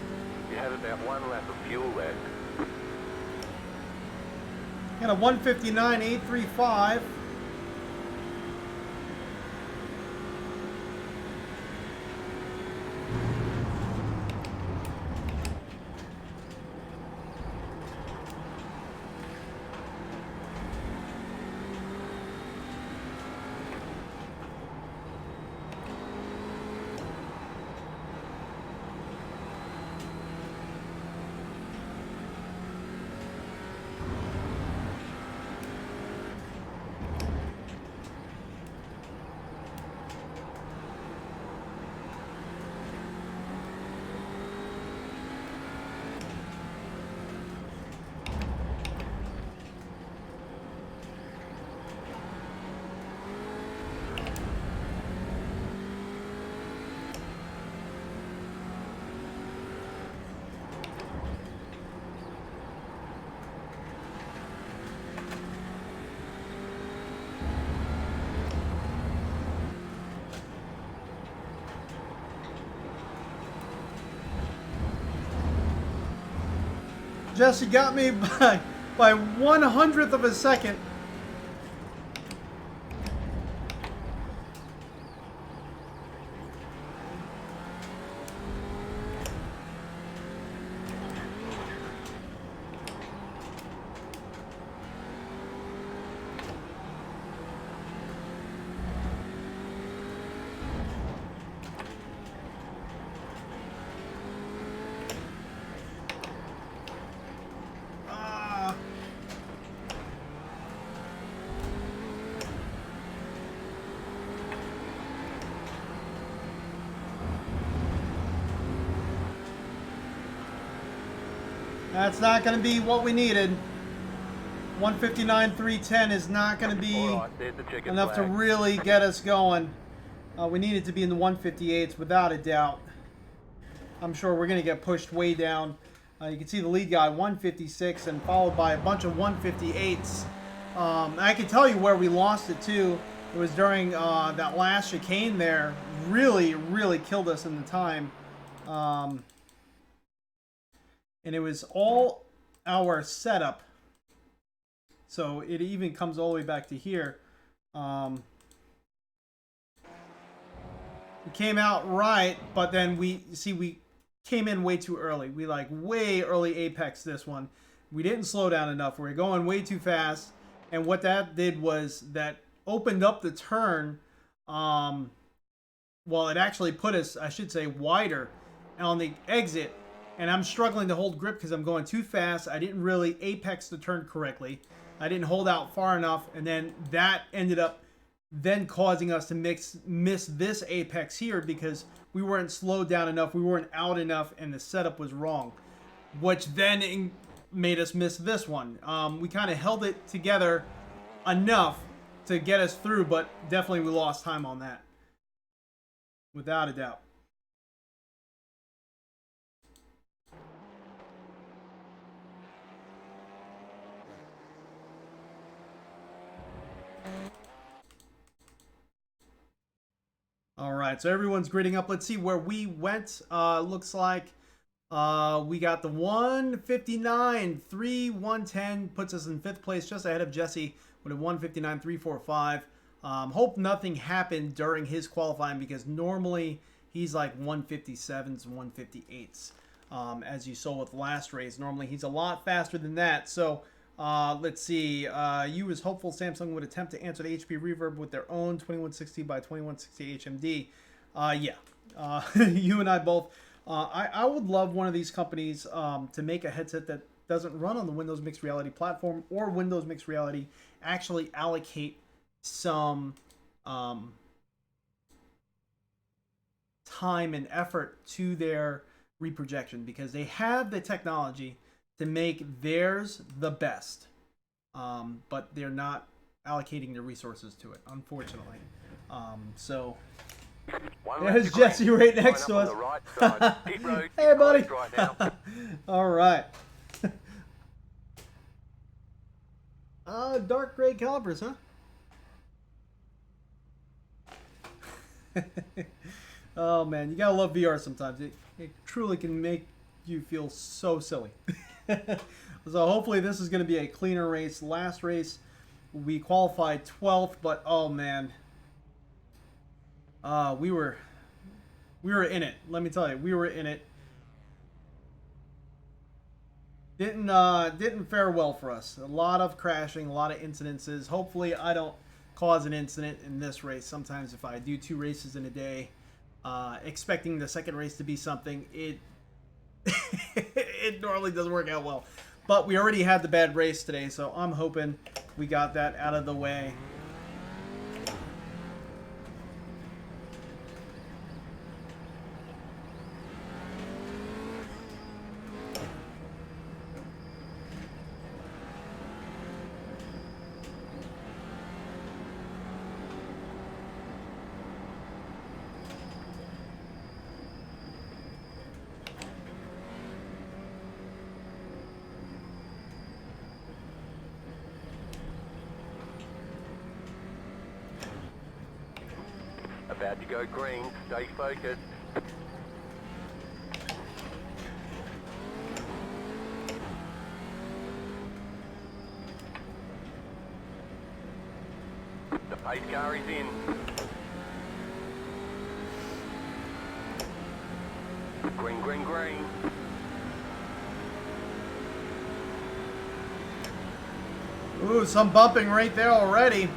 You have about 1 lap of fuel left.
Got a 159.835. Jesse got me by 1/100th of a second. That's not going to be what we needed. 159.310 is not going to be enough to really get us going. We need it to be in the 158s without a doubt. I'm sure we're going to get pushed way down. You can see the lead guy 156 and followed by a bunch of 158s. I can tell you where we lost it too. It was during that last chicane there. Really killed us in the time. And it was all our setup. So it even comes all the way back to here. We came out right, but then we came in way too early. We like way early apex this one. We didn't slow down enough. We were going way too fast. And what that did was that opened up the turn. Well, it actually put us, I should say, wider on the exit. And I'm struggling to hold grip because I'm going too fast. I didn't really apex the turn correctly. I didn't hold out far enough. And then that ended up then causing us to miss this apex here because we weren't slowed down enough. We weren't out enough. And the setup was wrong, which then made us miss this one. We kind of held it together enough to get us through, but definitely we lost time on that. Without a doubt. All right, so everyone's gridding up. Let's see where we went. Looks like we got the 159, 3, 110, puts us in 5th place, just ahead of Jesse with a 159, 345. Hope nothing happened during his qualifying because normally he's like 157s, 158s. As you saw with last race, normally he's a lot faster than that. So let's see. You was hopeful Samsung would attempt to answer the HP Reverb with their own 2160 by 2160 HMD. Yeah. You and I both. I would love one of these companies to make a headset that doesn't run on the Windows Mixed Reality platform or Windows Mixed Reality. Actually allocate some time and effort to their reprojection because they have the technology to make theirs the best, but they're not allocating the resources to it, unfortunately. So there's Jesse right next to us. Hey, buddy. All right. Dark gray calipers, huh? Oh man, you gotta love VR sometimes. It truly can make you feel so silly. So hopefully this is going to be a cleaner race. Last race we qualified 12th, but oh man, we were in it. Let me tell you, we were in it. Didn't fare well for us. A lot of crashing, a lot of incidences. Hopefully I don't cause an incident in this race. Sometimes if I do 2 races in a day, expecting the second race to be something, it it normally doesn't work out well. But we already had the bad race today, so I'm hoping we got that out of the way.
About to go green, stay focused. The pace car is in. Green, green, green.
Ooh, some bumping right there already.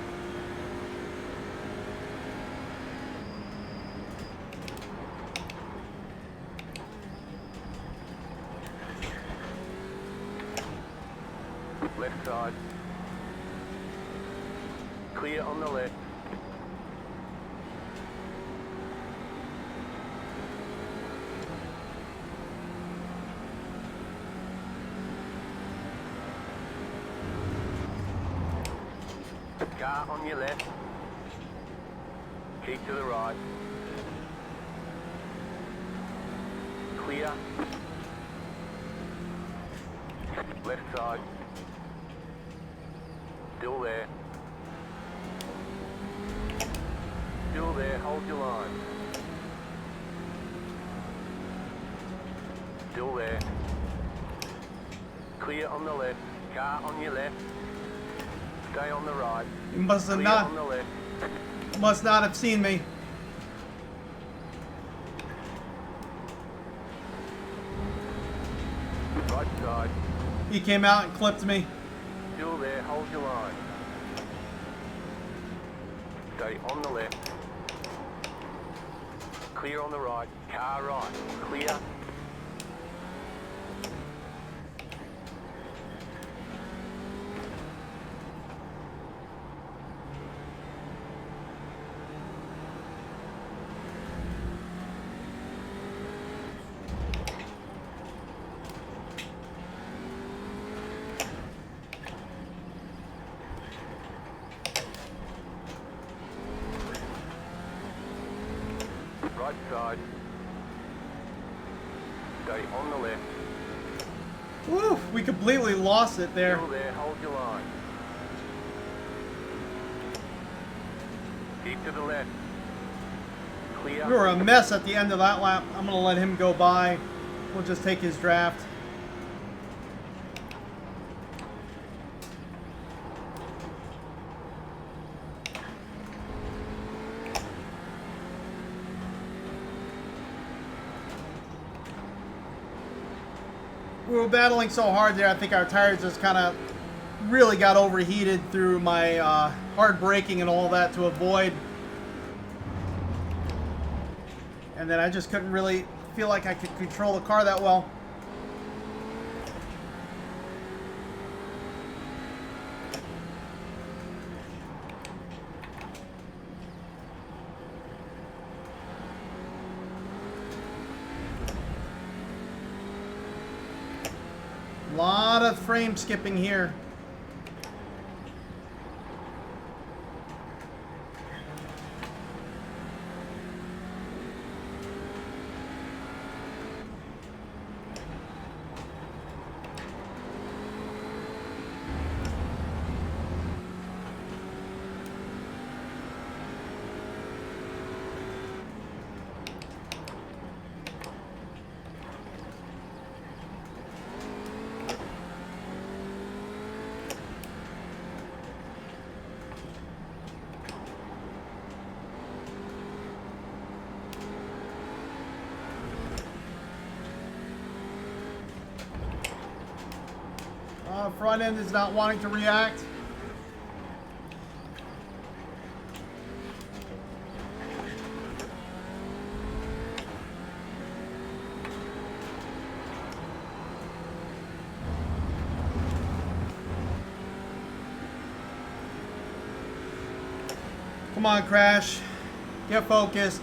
Left side. Clear on the left. Car on your left. Keep to the right. Clear. Left side. Still there. Still there, hold your line. Still there. Clear on the left. Car on your left. Stay on the right.
You must have
Clear
not
on the left.
must not have seen me.
Right side.
He came out and clipped me.
Still there, hold your line. Stay on the left. Clear on the right. Car right. Clear. Right side. Stay on the left.
Woo! We completely lost it there.
Still there, hold your line. Keep to the left. Clear.
We were a mess at the end of that lap. I'm going to let him go by. We'll just take his draft. We were battling so hard there, I think our tires just kind of really got overheated through my hard braking and all that to avoid. And then I just couldn't really feel like I could control the car that well. Lot of frame skipping here. Front end is not wanting to react. Come on, Crash. Get focused.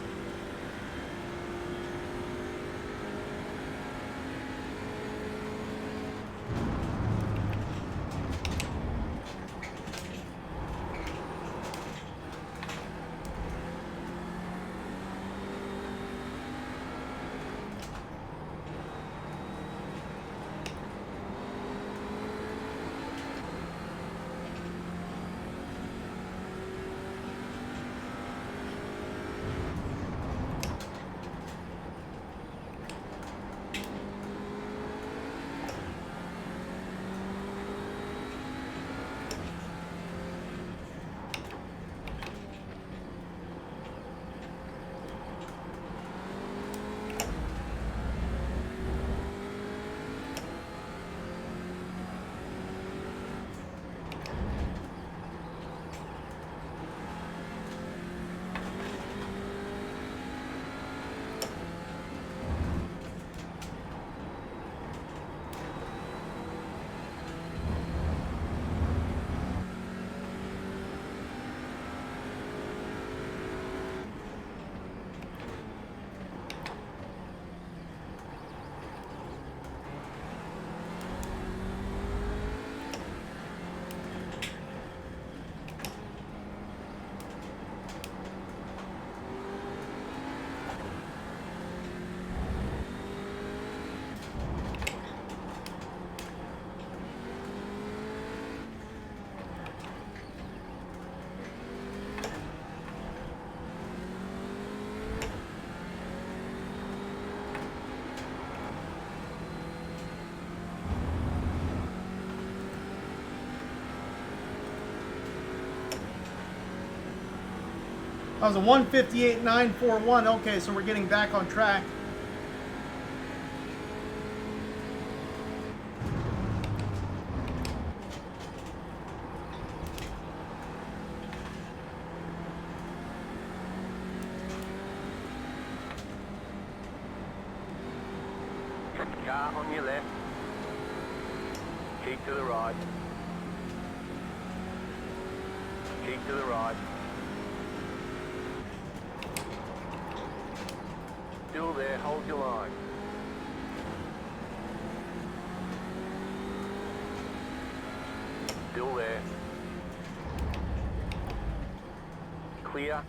That was a 158.941. Okay, so we're getting back on track.
Car on your left. Keep to the right. Keep to the right. Still there, hold your line. Still there. Clear.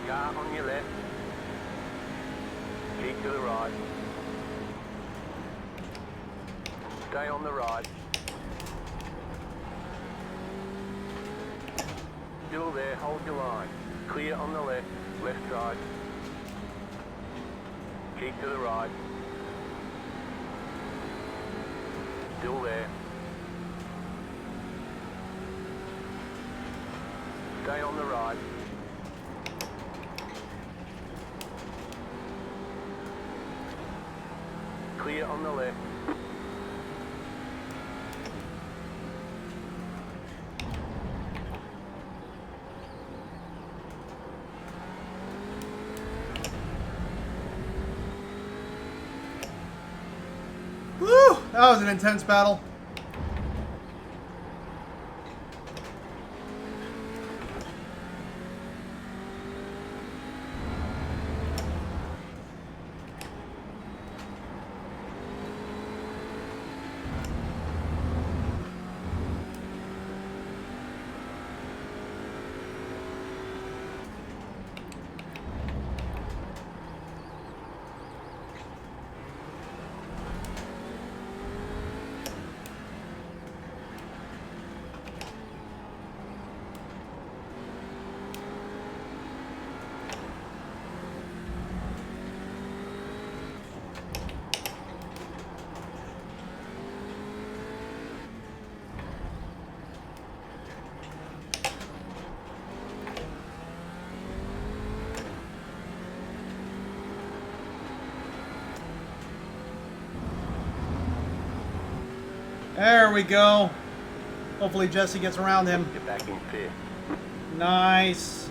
Car on your left. Keep to the right. Stay on the right. Still there, hold your line. Clear on the left, left side. Keep to the right. Still there. Stay on the right. Clear on the left.
Woo! That was an intense battle. There we go. Hopefully Jesse gets around him.
You're back in fifth.
Nice.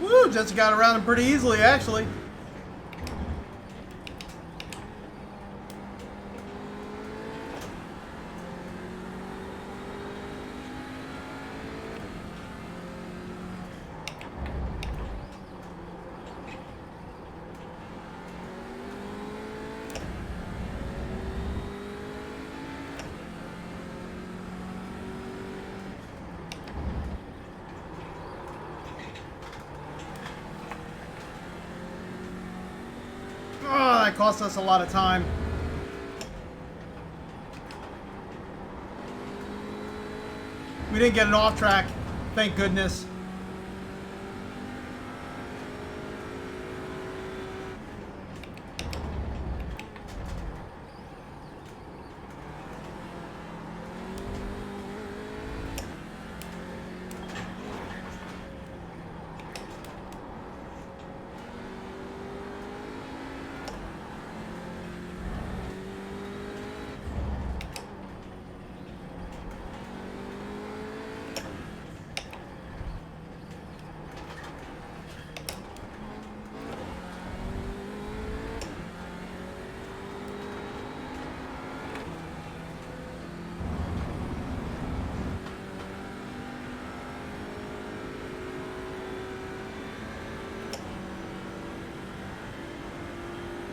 Woo, Jesse got around him pretty easily, actually. Oh, that cost us a lot of time. We didn't get it off track, thank goodness.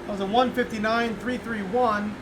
That was a 159.331.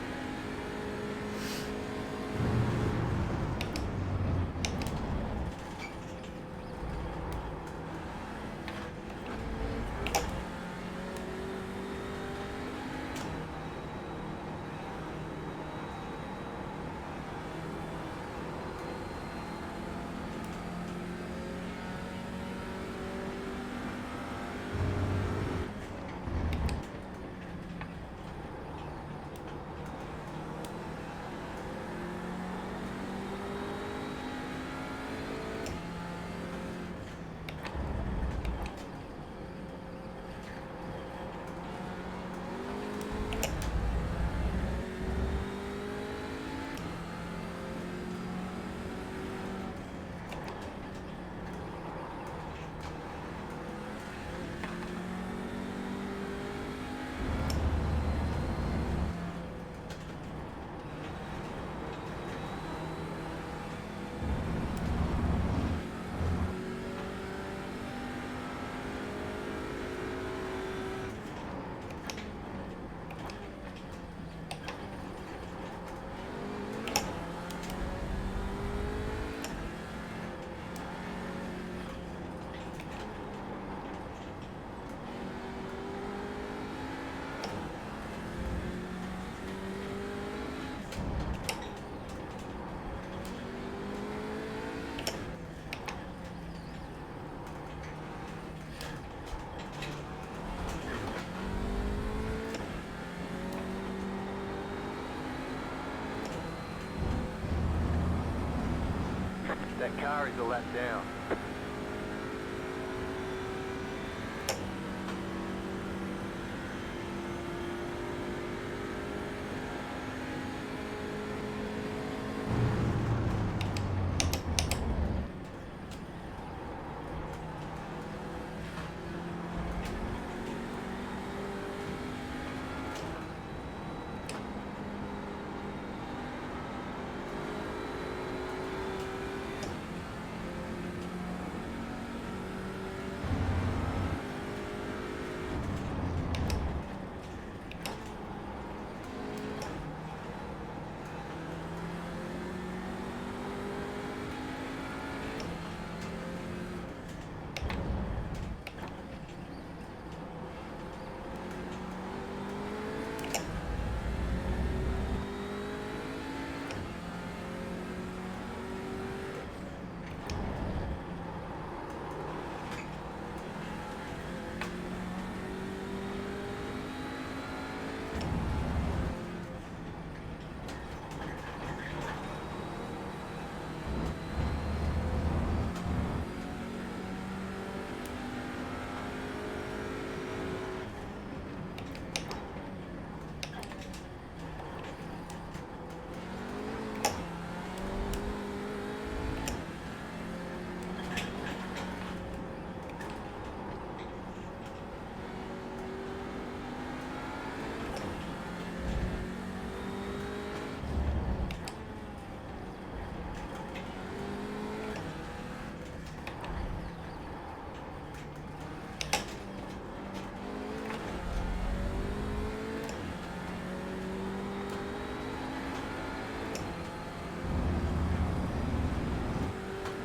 That car is a lap down.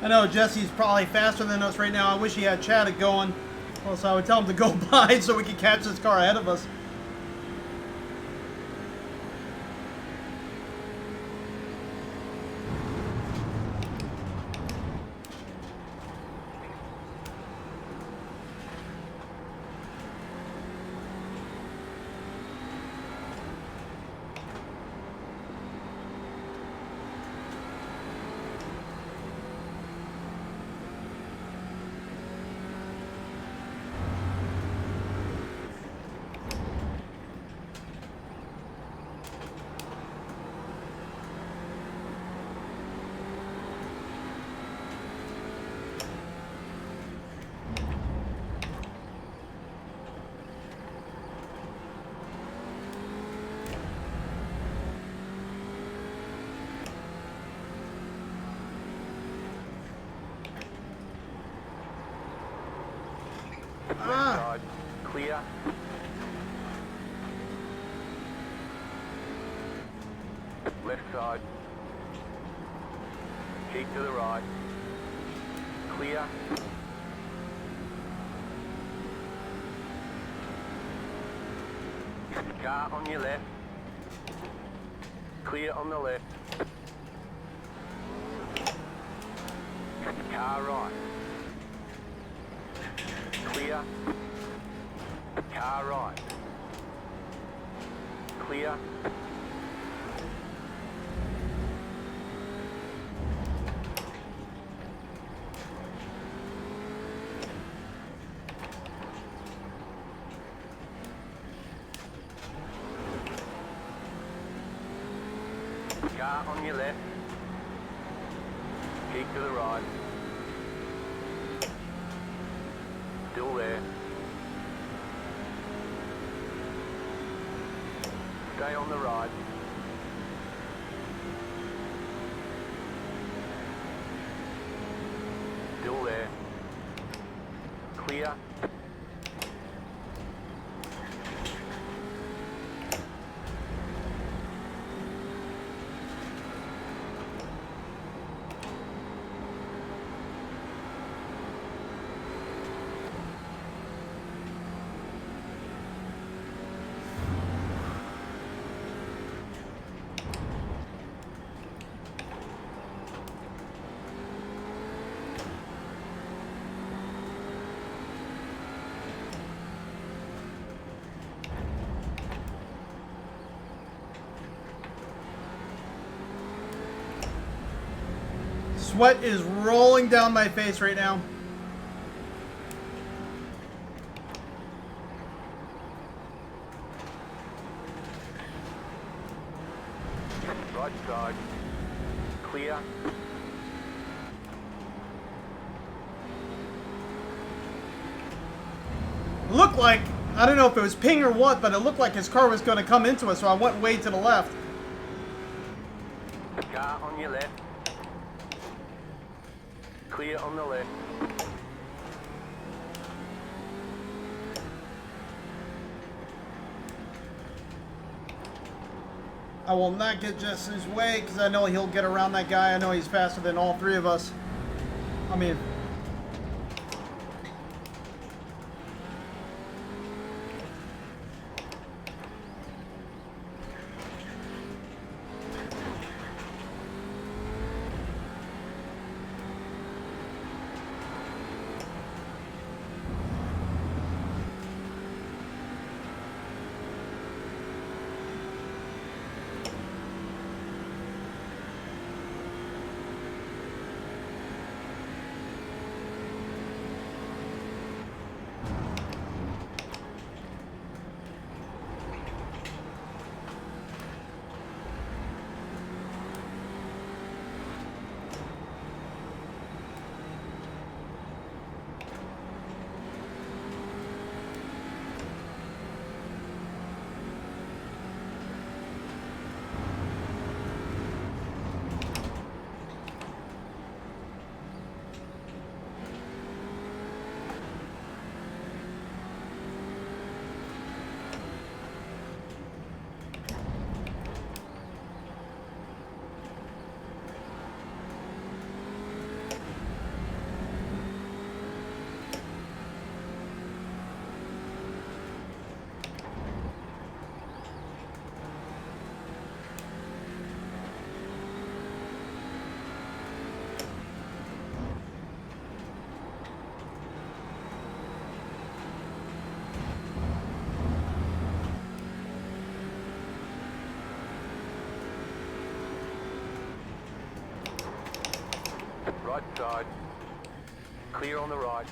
I know Jesse's probably faster than us right now. I wish he had Chaddock going. Well, so I would tell him to go by so we could catch this car ahead of us.
Left side, clear. left side. Keep to the right. Clear. Car on your left. Clear on the left. Car right. Clear. Car right. Clear. Car on your left. Keep to the right. Still there. Stay on the right. Still there. Clear.
Sweat is rolling down my face right now.
Right side. Clear.
Looked like, I don't know if it was ping or what, but it looked like his car was going to come into us, so I went way to the left.
Car on your left. Clear on the left.
I will not get Jesse's way because I know he'll get around that guy. I know he's faster than all three of us. I mean...
Right side. Clear on the right.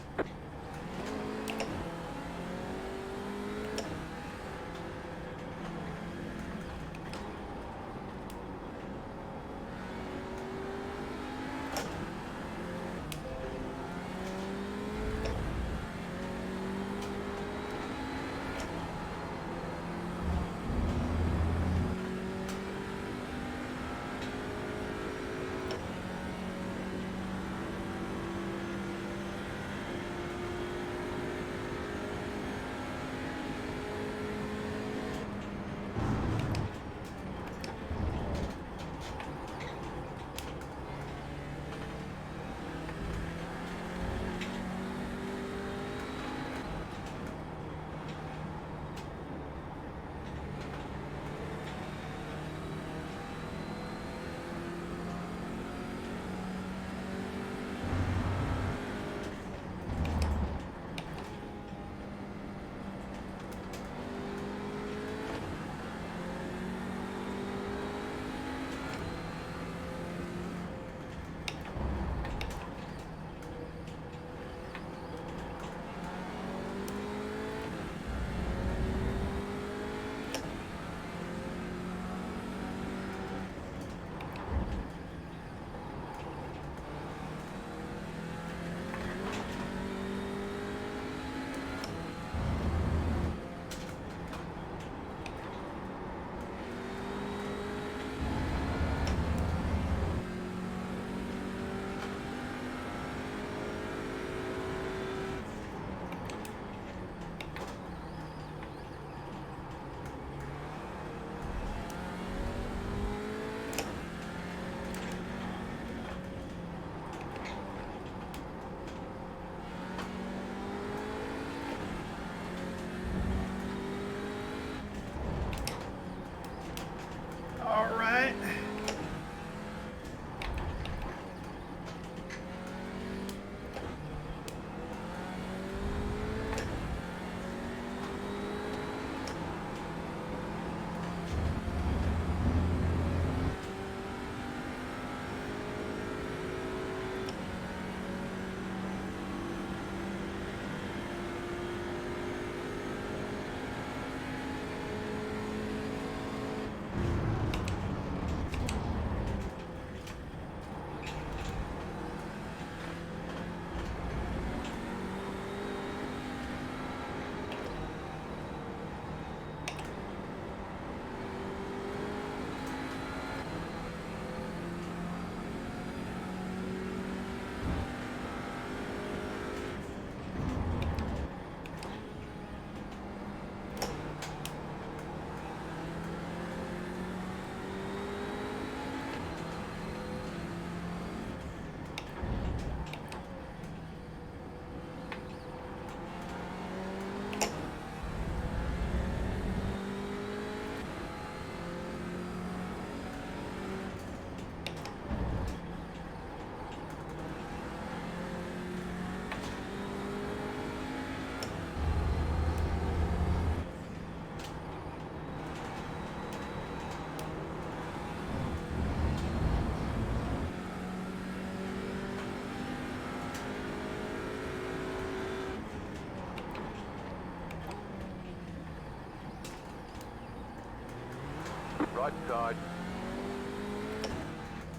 right side.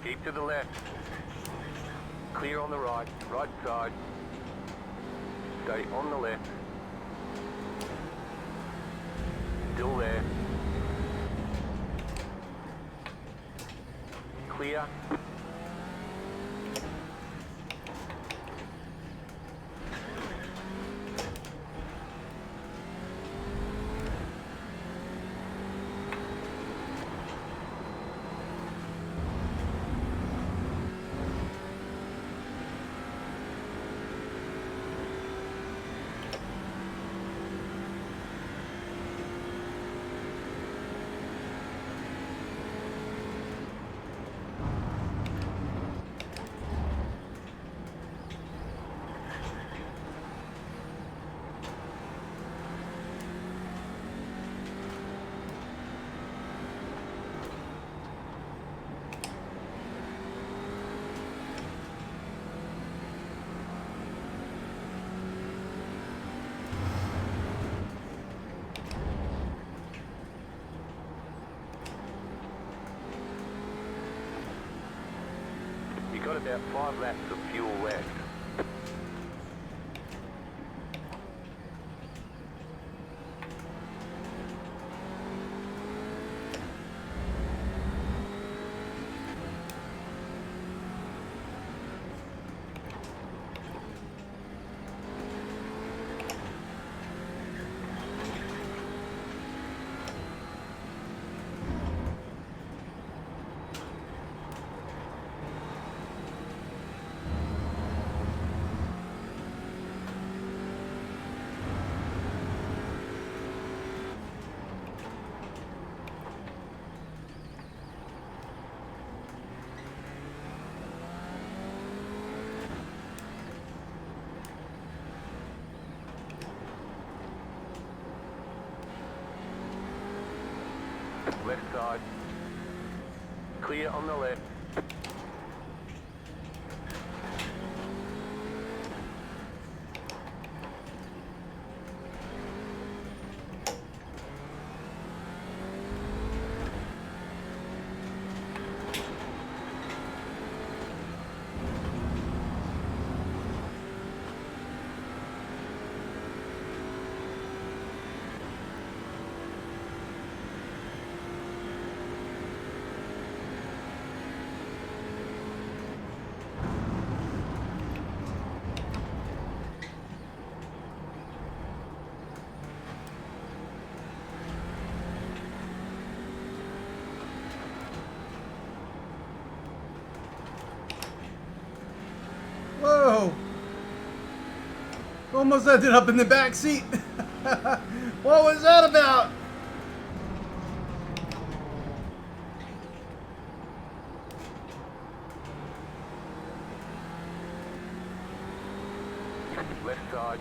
Keep to the left. Clear on the right, right side. Stay on the left. Still there. Clear. You've got about 5 laps of fuel left. Left side. Clear on the left.
Whoa! Almost ended up in the back seat. What was that about?
Left side.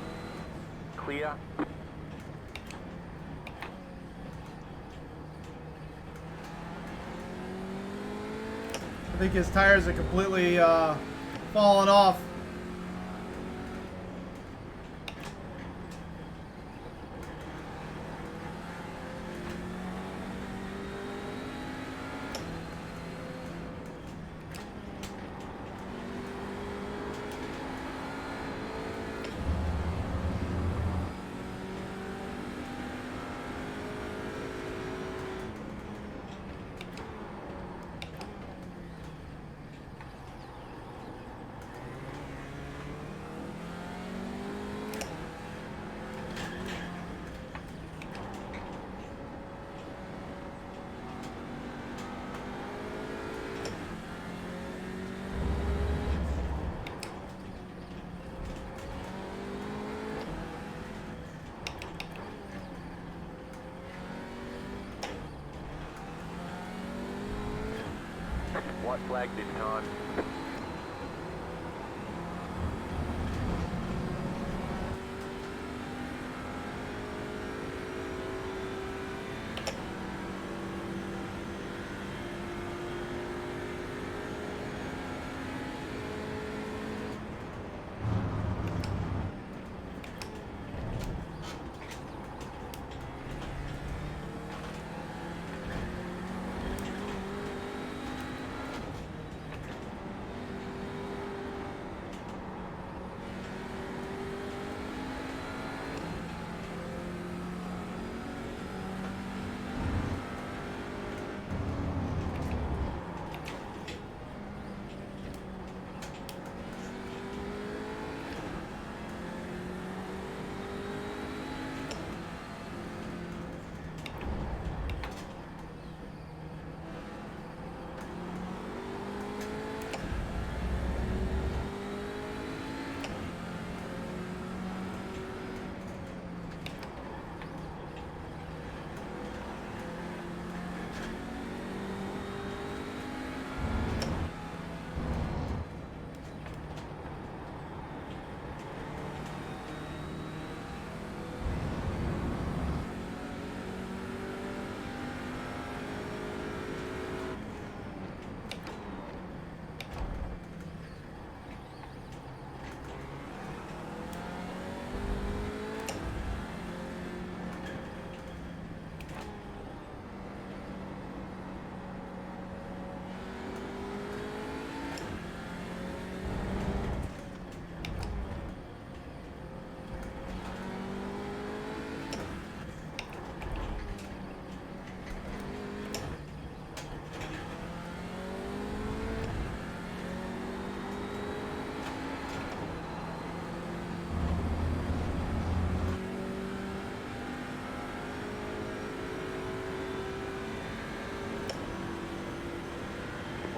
Clear.
I think his tires are completely falling off.
White flag this time.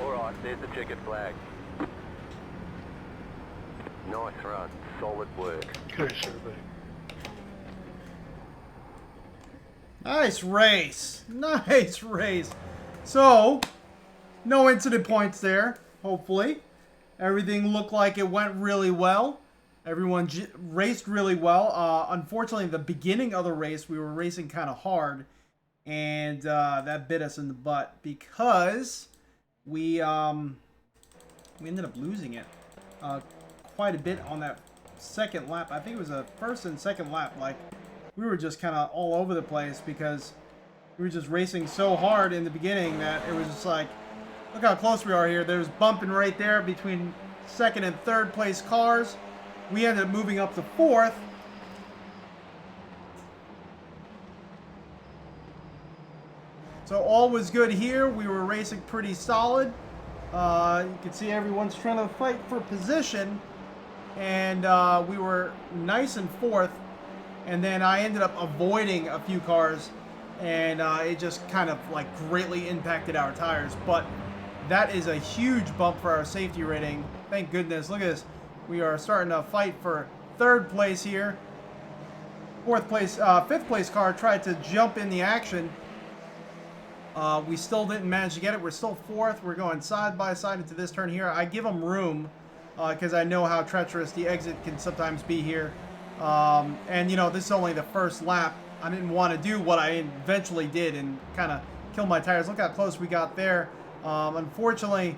Alright, there's the checkered flag. Nice run. Solid work.
Nice race. Nice race. So, no incident points there, hopefully. Everything looked like it went really well. Everyone raced really well. Unfortunately, the beginning of the race, we were racing kind of hard. And that bit us in the butt because we ended up losing it quite a bit on that second lap. I think it was a first and second lap. Like, we were just kind of all over the place because we were just racing so hard in the beginning that it was just like, look how close we are here. There's bumping right there between second and third place cars. We ended up moving up to fourth. So all was good here. We were racing pretty solid. You can see everyone's trying to fight for position. And we were nice in fourth. And then I ended up avoiding a few cars. And it just kind of like greatly impacted our tires. But that is a huge bump for our safety rating. Thank goodness. Look at this. We are starting to fight for third place here. Fourth place, fifth place car tried to jump in the action. We still didn't manage to get it. We're still fourth. We're going side by side into this turn here. I give them room because I know how treacherous the exit can sometimes be here. And, you know, this is only the first lap. I didn't want to do what I eventually did and kind of kill my tires. Look how close we got there. Unfortunately,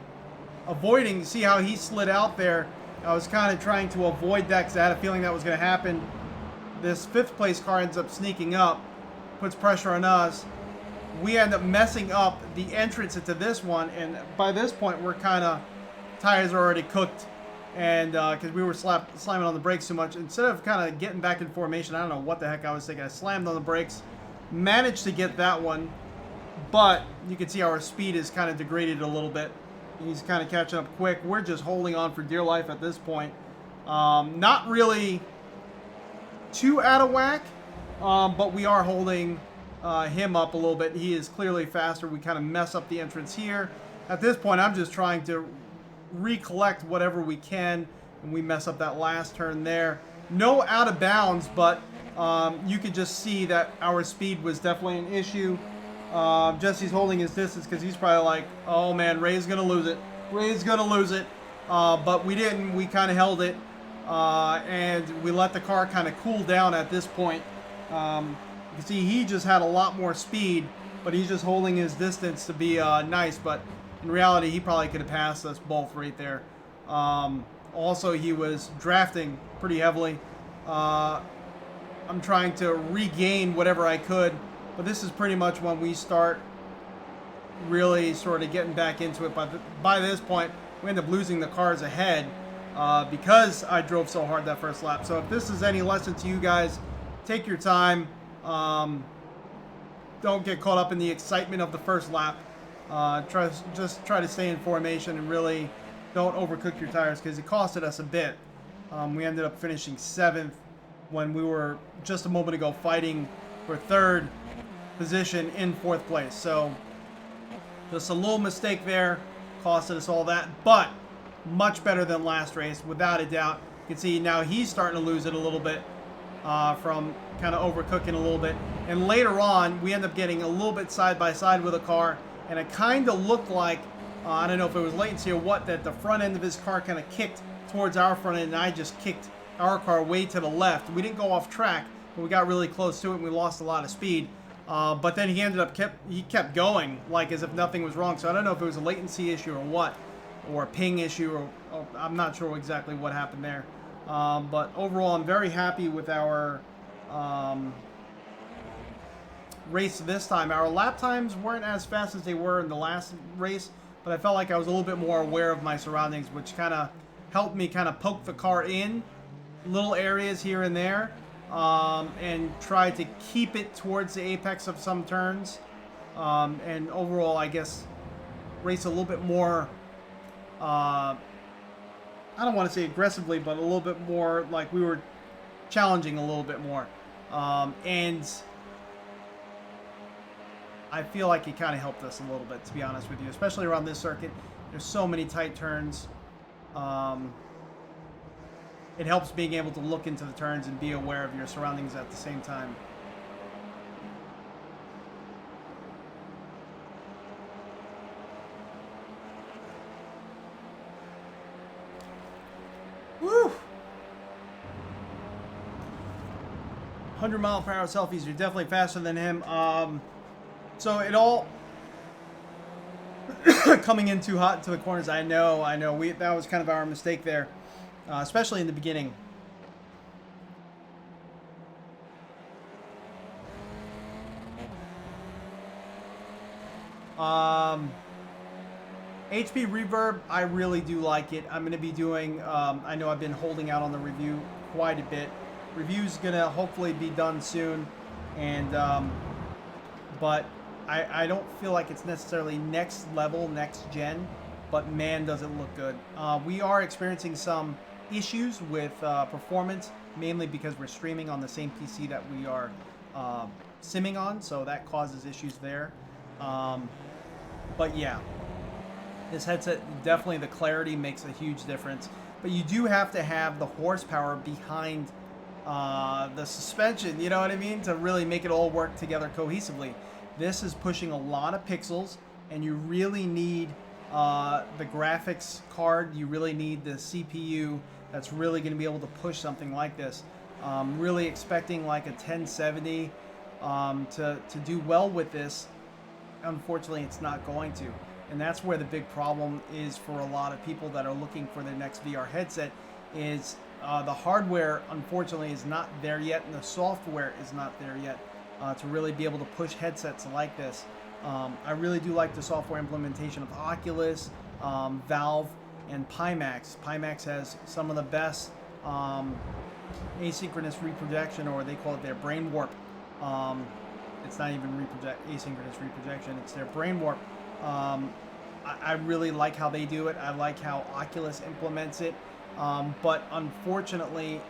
avoiding, see how he slid out there. I was kind of trying to avoid that because I had a feeling that was going to happen. This fifth place car ends up sneaking up, puts pressure on us. We end up messing up the entrance into this one, and by this point, we're kind of, tires are already cooked, and because we were slamming on the brakes too much. Instead of kind of getting back in formation, I don't know what the heck I was thinking. I slammed on the brakes, managed to get that one, but you can see our speed is kind of degraded a little bit. He's kind of catching up quick. We're just holding on for dear life at this point. Not really too out of whack, but we are holding him up a little bit. He is clearly faster. We kind of mess up the entrance here. At this point, I'm just trying to recollect whatever we can, and we mess up that last turn there. No out of bounds, but you could just see that our speed was definitely an issue. Jesse's holding his distance because he's probably like, oh man, Ray's gonna lose it. Ray's gonna lose it. But we didn't. We kind of held it, and we let the car kind of cool down at this point. You can see he just had a lot more speed, but he's just holding his distance to be nice. But in reality, he probably could have passed us both right there. Also, he was drafting pretty heavily. I'm trying to regain whatever I could, but this is pretty much when we start really sort of getting back into it. By this point, we end up losing the cars ahead because I drove so hard that first lap. So if this is any lesson to you guys, take your time. Don't get caught up in the excitement of the first lap. Just try to stay in formation and really don't overcook your tires because it costed us a bit. We ended up finishing 7th when we were just a moment ago fighting for 3rd position in 4th place. So just a little mistake there costed us all that, but much better than last race without a doubt. You can see now he's starting to lose it a little bit. From kind of overcooking a little bit. And later on, we end up getting a little bit side by side with a car, and it kind of looked like, I don't know if it was latency or what, that the front end of his car kind of kicked towards our front end, and I just kicked our car way to the left. We didn't go off track, but we got really close to it, and we lost a lot of speed. But then he ended up kept going, like as if nothing was wrong. So I don't know if it was a latency issue or what, or a ping issue, or I'm not sure exactly what happened there. But overall, I'm very happy with our race this time. Our lap times weren't as fast as they were in the last race, but I felt like I was a little bit more aware of my surroundings, which kind of helped me kind of poke the car in little areas here and there, and try to keep it towards the apex of some turns, and overall, I guess, race a little bit more, I don't want to say aggressively, but a little bit more like we were challenging a little bit more. And I feel like it kind of helped us a little bit, to be honest with you, especially around this circuit. There's so many tight turns. It helps being able to look into the turns and be aware of your surroundings at the same time. Woo! 100-mile-per-hour selfies. You're definitely faster than him. So it all coming in too hot into the corners. I know. That was kind of our mistake there, especially in the beginning. HP reverb, I really do like it. I'm going to be doing, I know I've been holding out on the review quite a bit. Review's going to hopefully be done soon, and but I don't feel like it's necessarily next level, next gen, but man, does it look good. We are experiencing some issues with performance, mainly because we're streaming on the same PC that we are simming on, so that causes issues there. But yeah, this headset, definitely the clarity makes a huge difference, but you do have to have the horsepower behind the suspension, you know what I mean, to really make it all work together cohesively. This is pushing a lot of pixels, and you really need the graphics card, you really need the CPU that's really going to be able to push something like this. Really expecting like a 1070 to do well with this. Unfortunately, it's not going to. And that's where the big problem is for a lot of people that are looking for their next VR headset is the hardware, unfortunately, is not there yet, and the software is not there yet to really be able to push headsets like this. I really do like the software implementation of Oculus, Valve, and Pimax. Pimax has some of the best asynchronous reprojection, or they call it their brain warp. It's not even asynchronous reprojection, it's their brain warp. I really like how they do it. I like how Oculus implements it. But unfortunately,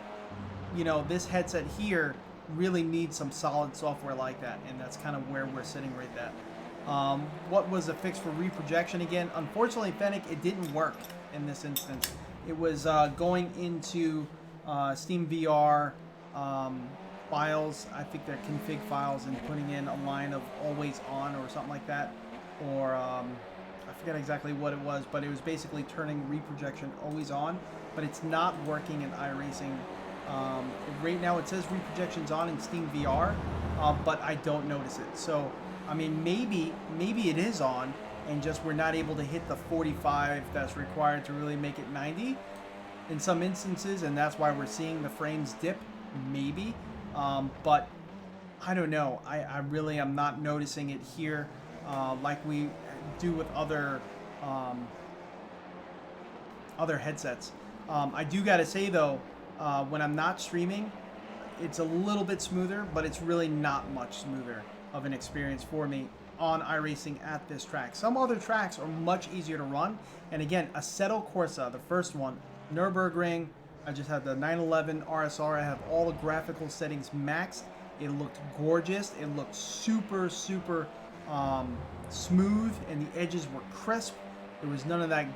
you know, this headset here really needs some solid software like that, and that's kind of where we're sitting right there. What was the fix for reprojection again? Unfortunately, Fanatec, it didn't work in this instance. It was going into Steam VR files, I think they're config files, and putting in a line of always on or something like that, or I forget exactly what it was, but it was basically turning reprojection always on, but it's not working in iRacing. Right now it says reprojection's on in Steam VR, but I don't notice it. So I mean, maybe it is on, and just we're not able to hit the 45 that's required to really make it 90 in some instances, and that's why we're seeing the frames dip, maybe. But I don't know. I really am not noticing it here like we do with other headsets. I do gotta say though, when I'm not streaming, it's a little bit smoother, but it's really not much smoother of an experience for me on iRacing at this track. Some other tracks are much easier to run, and again, Assetto Corsa, the first one, Nürburgring, I just had the 911 RSR, I have all the graphical settings maxed. It looked gorgeous, it looked super smooth, and the edges were crisp. There was none of that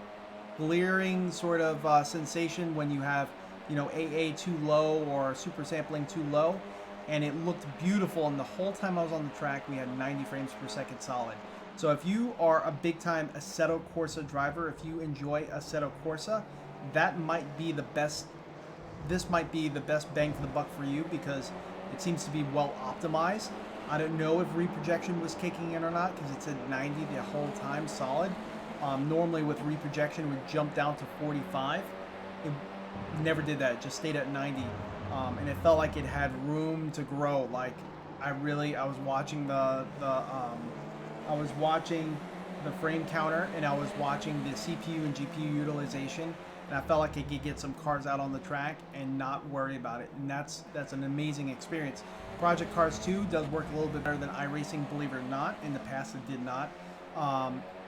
glaring sort of sensation when you have, you know, AA too low or super sampling too low, and it looked beautiful. And the whole time I was on the track, we had 90 frames per second solid. So if you are a big time Assetto Corsa driver, if you enjoy Assetto Corsa, that might be the best. This might be the best bang for the buck for you, because it seems to be well optimized. I don't know if reprojection was kicking in or not, because it said 90 the whole time solid. Normally with reprojection it would jump down to 45. It never did that. It just stayed at 90, and it felt like it had room to grow. Like I was watching the frame counter, and I was watching the CPU and GPU utilization, and I felt like I could get some cars out on the track and not worry about it, and that's an amazing experience. Project Cars 2 does work a little bit better than iRacing, believe it or not. In the past it did not.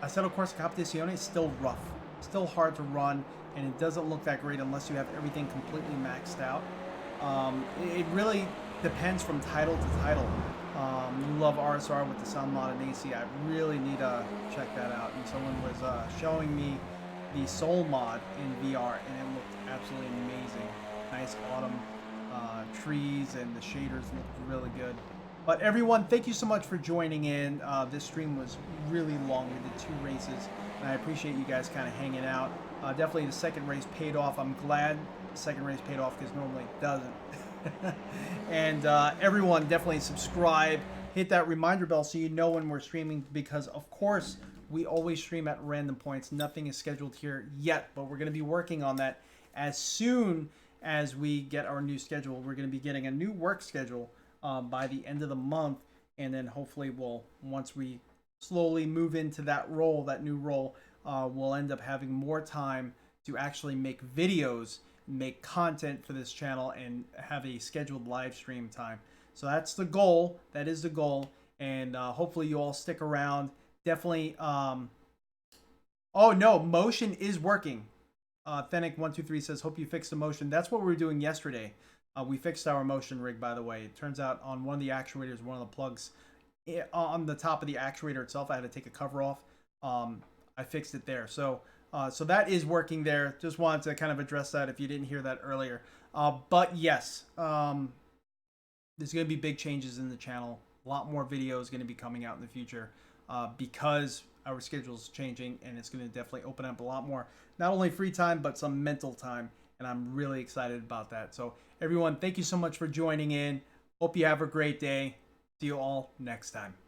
Assetto Corsa Competizione is still rough, still hard to run, and it doesn't look that great unless you have everything completely maxed out. It really depends from title to title. love RSR with the sound mod and AC. I really need to check that out. And someone was showing me the Soul mod in VR, and it looked absolutely amazing. Nice autumn trees, and the shaders looked really good. But everyone, thank you so much for joining in. This stream was really long. We did 2 races, and I appreciate you guys kind of hanging out. Definitely the second race paid off. I'm glad the second race paid off because normally it doesn't. And everyone, definitely subscribe, hit that reminder bell so you know when we're streaming, because of course we always stream at random points. Nothing is scheduled here yet, but we're going to be working on that as soon as we get our new schedule. We're going to be getting a new work schedule by the end of the month, and then hopefully once we slowly move into that role, that new role, we'll end up having more time to actually make videos, make content for this channel, and have a scheduled live stream time. So that's the goal. That is the goal, and hopefully you all stick around. Definitely. Oh no, motion is working. Fennec123 says, hope you fixed the motion. That's what we were doing yesterday. We fixed our motion rig, by the way. It turns out on one of the actuators, one of the plugs on the top of the actuator itself, I had to take a cover off. I fixed it there. So that is working there. Just wanted to kind of address that if you didn't hear that earlier. But yes, there's going to be big changes in the channel. A lot more videos going to be coming out in the future because our schedule is changing, and it's going to definitely open up a lot more, not only free time, but some mental time. And I'm really excited about that. So everyone, thank you so much for joining in. Hope you have a great day. See you all next time.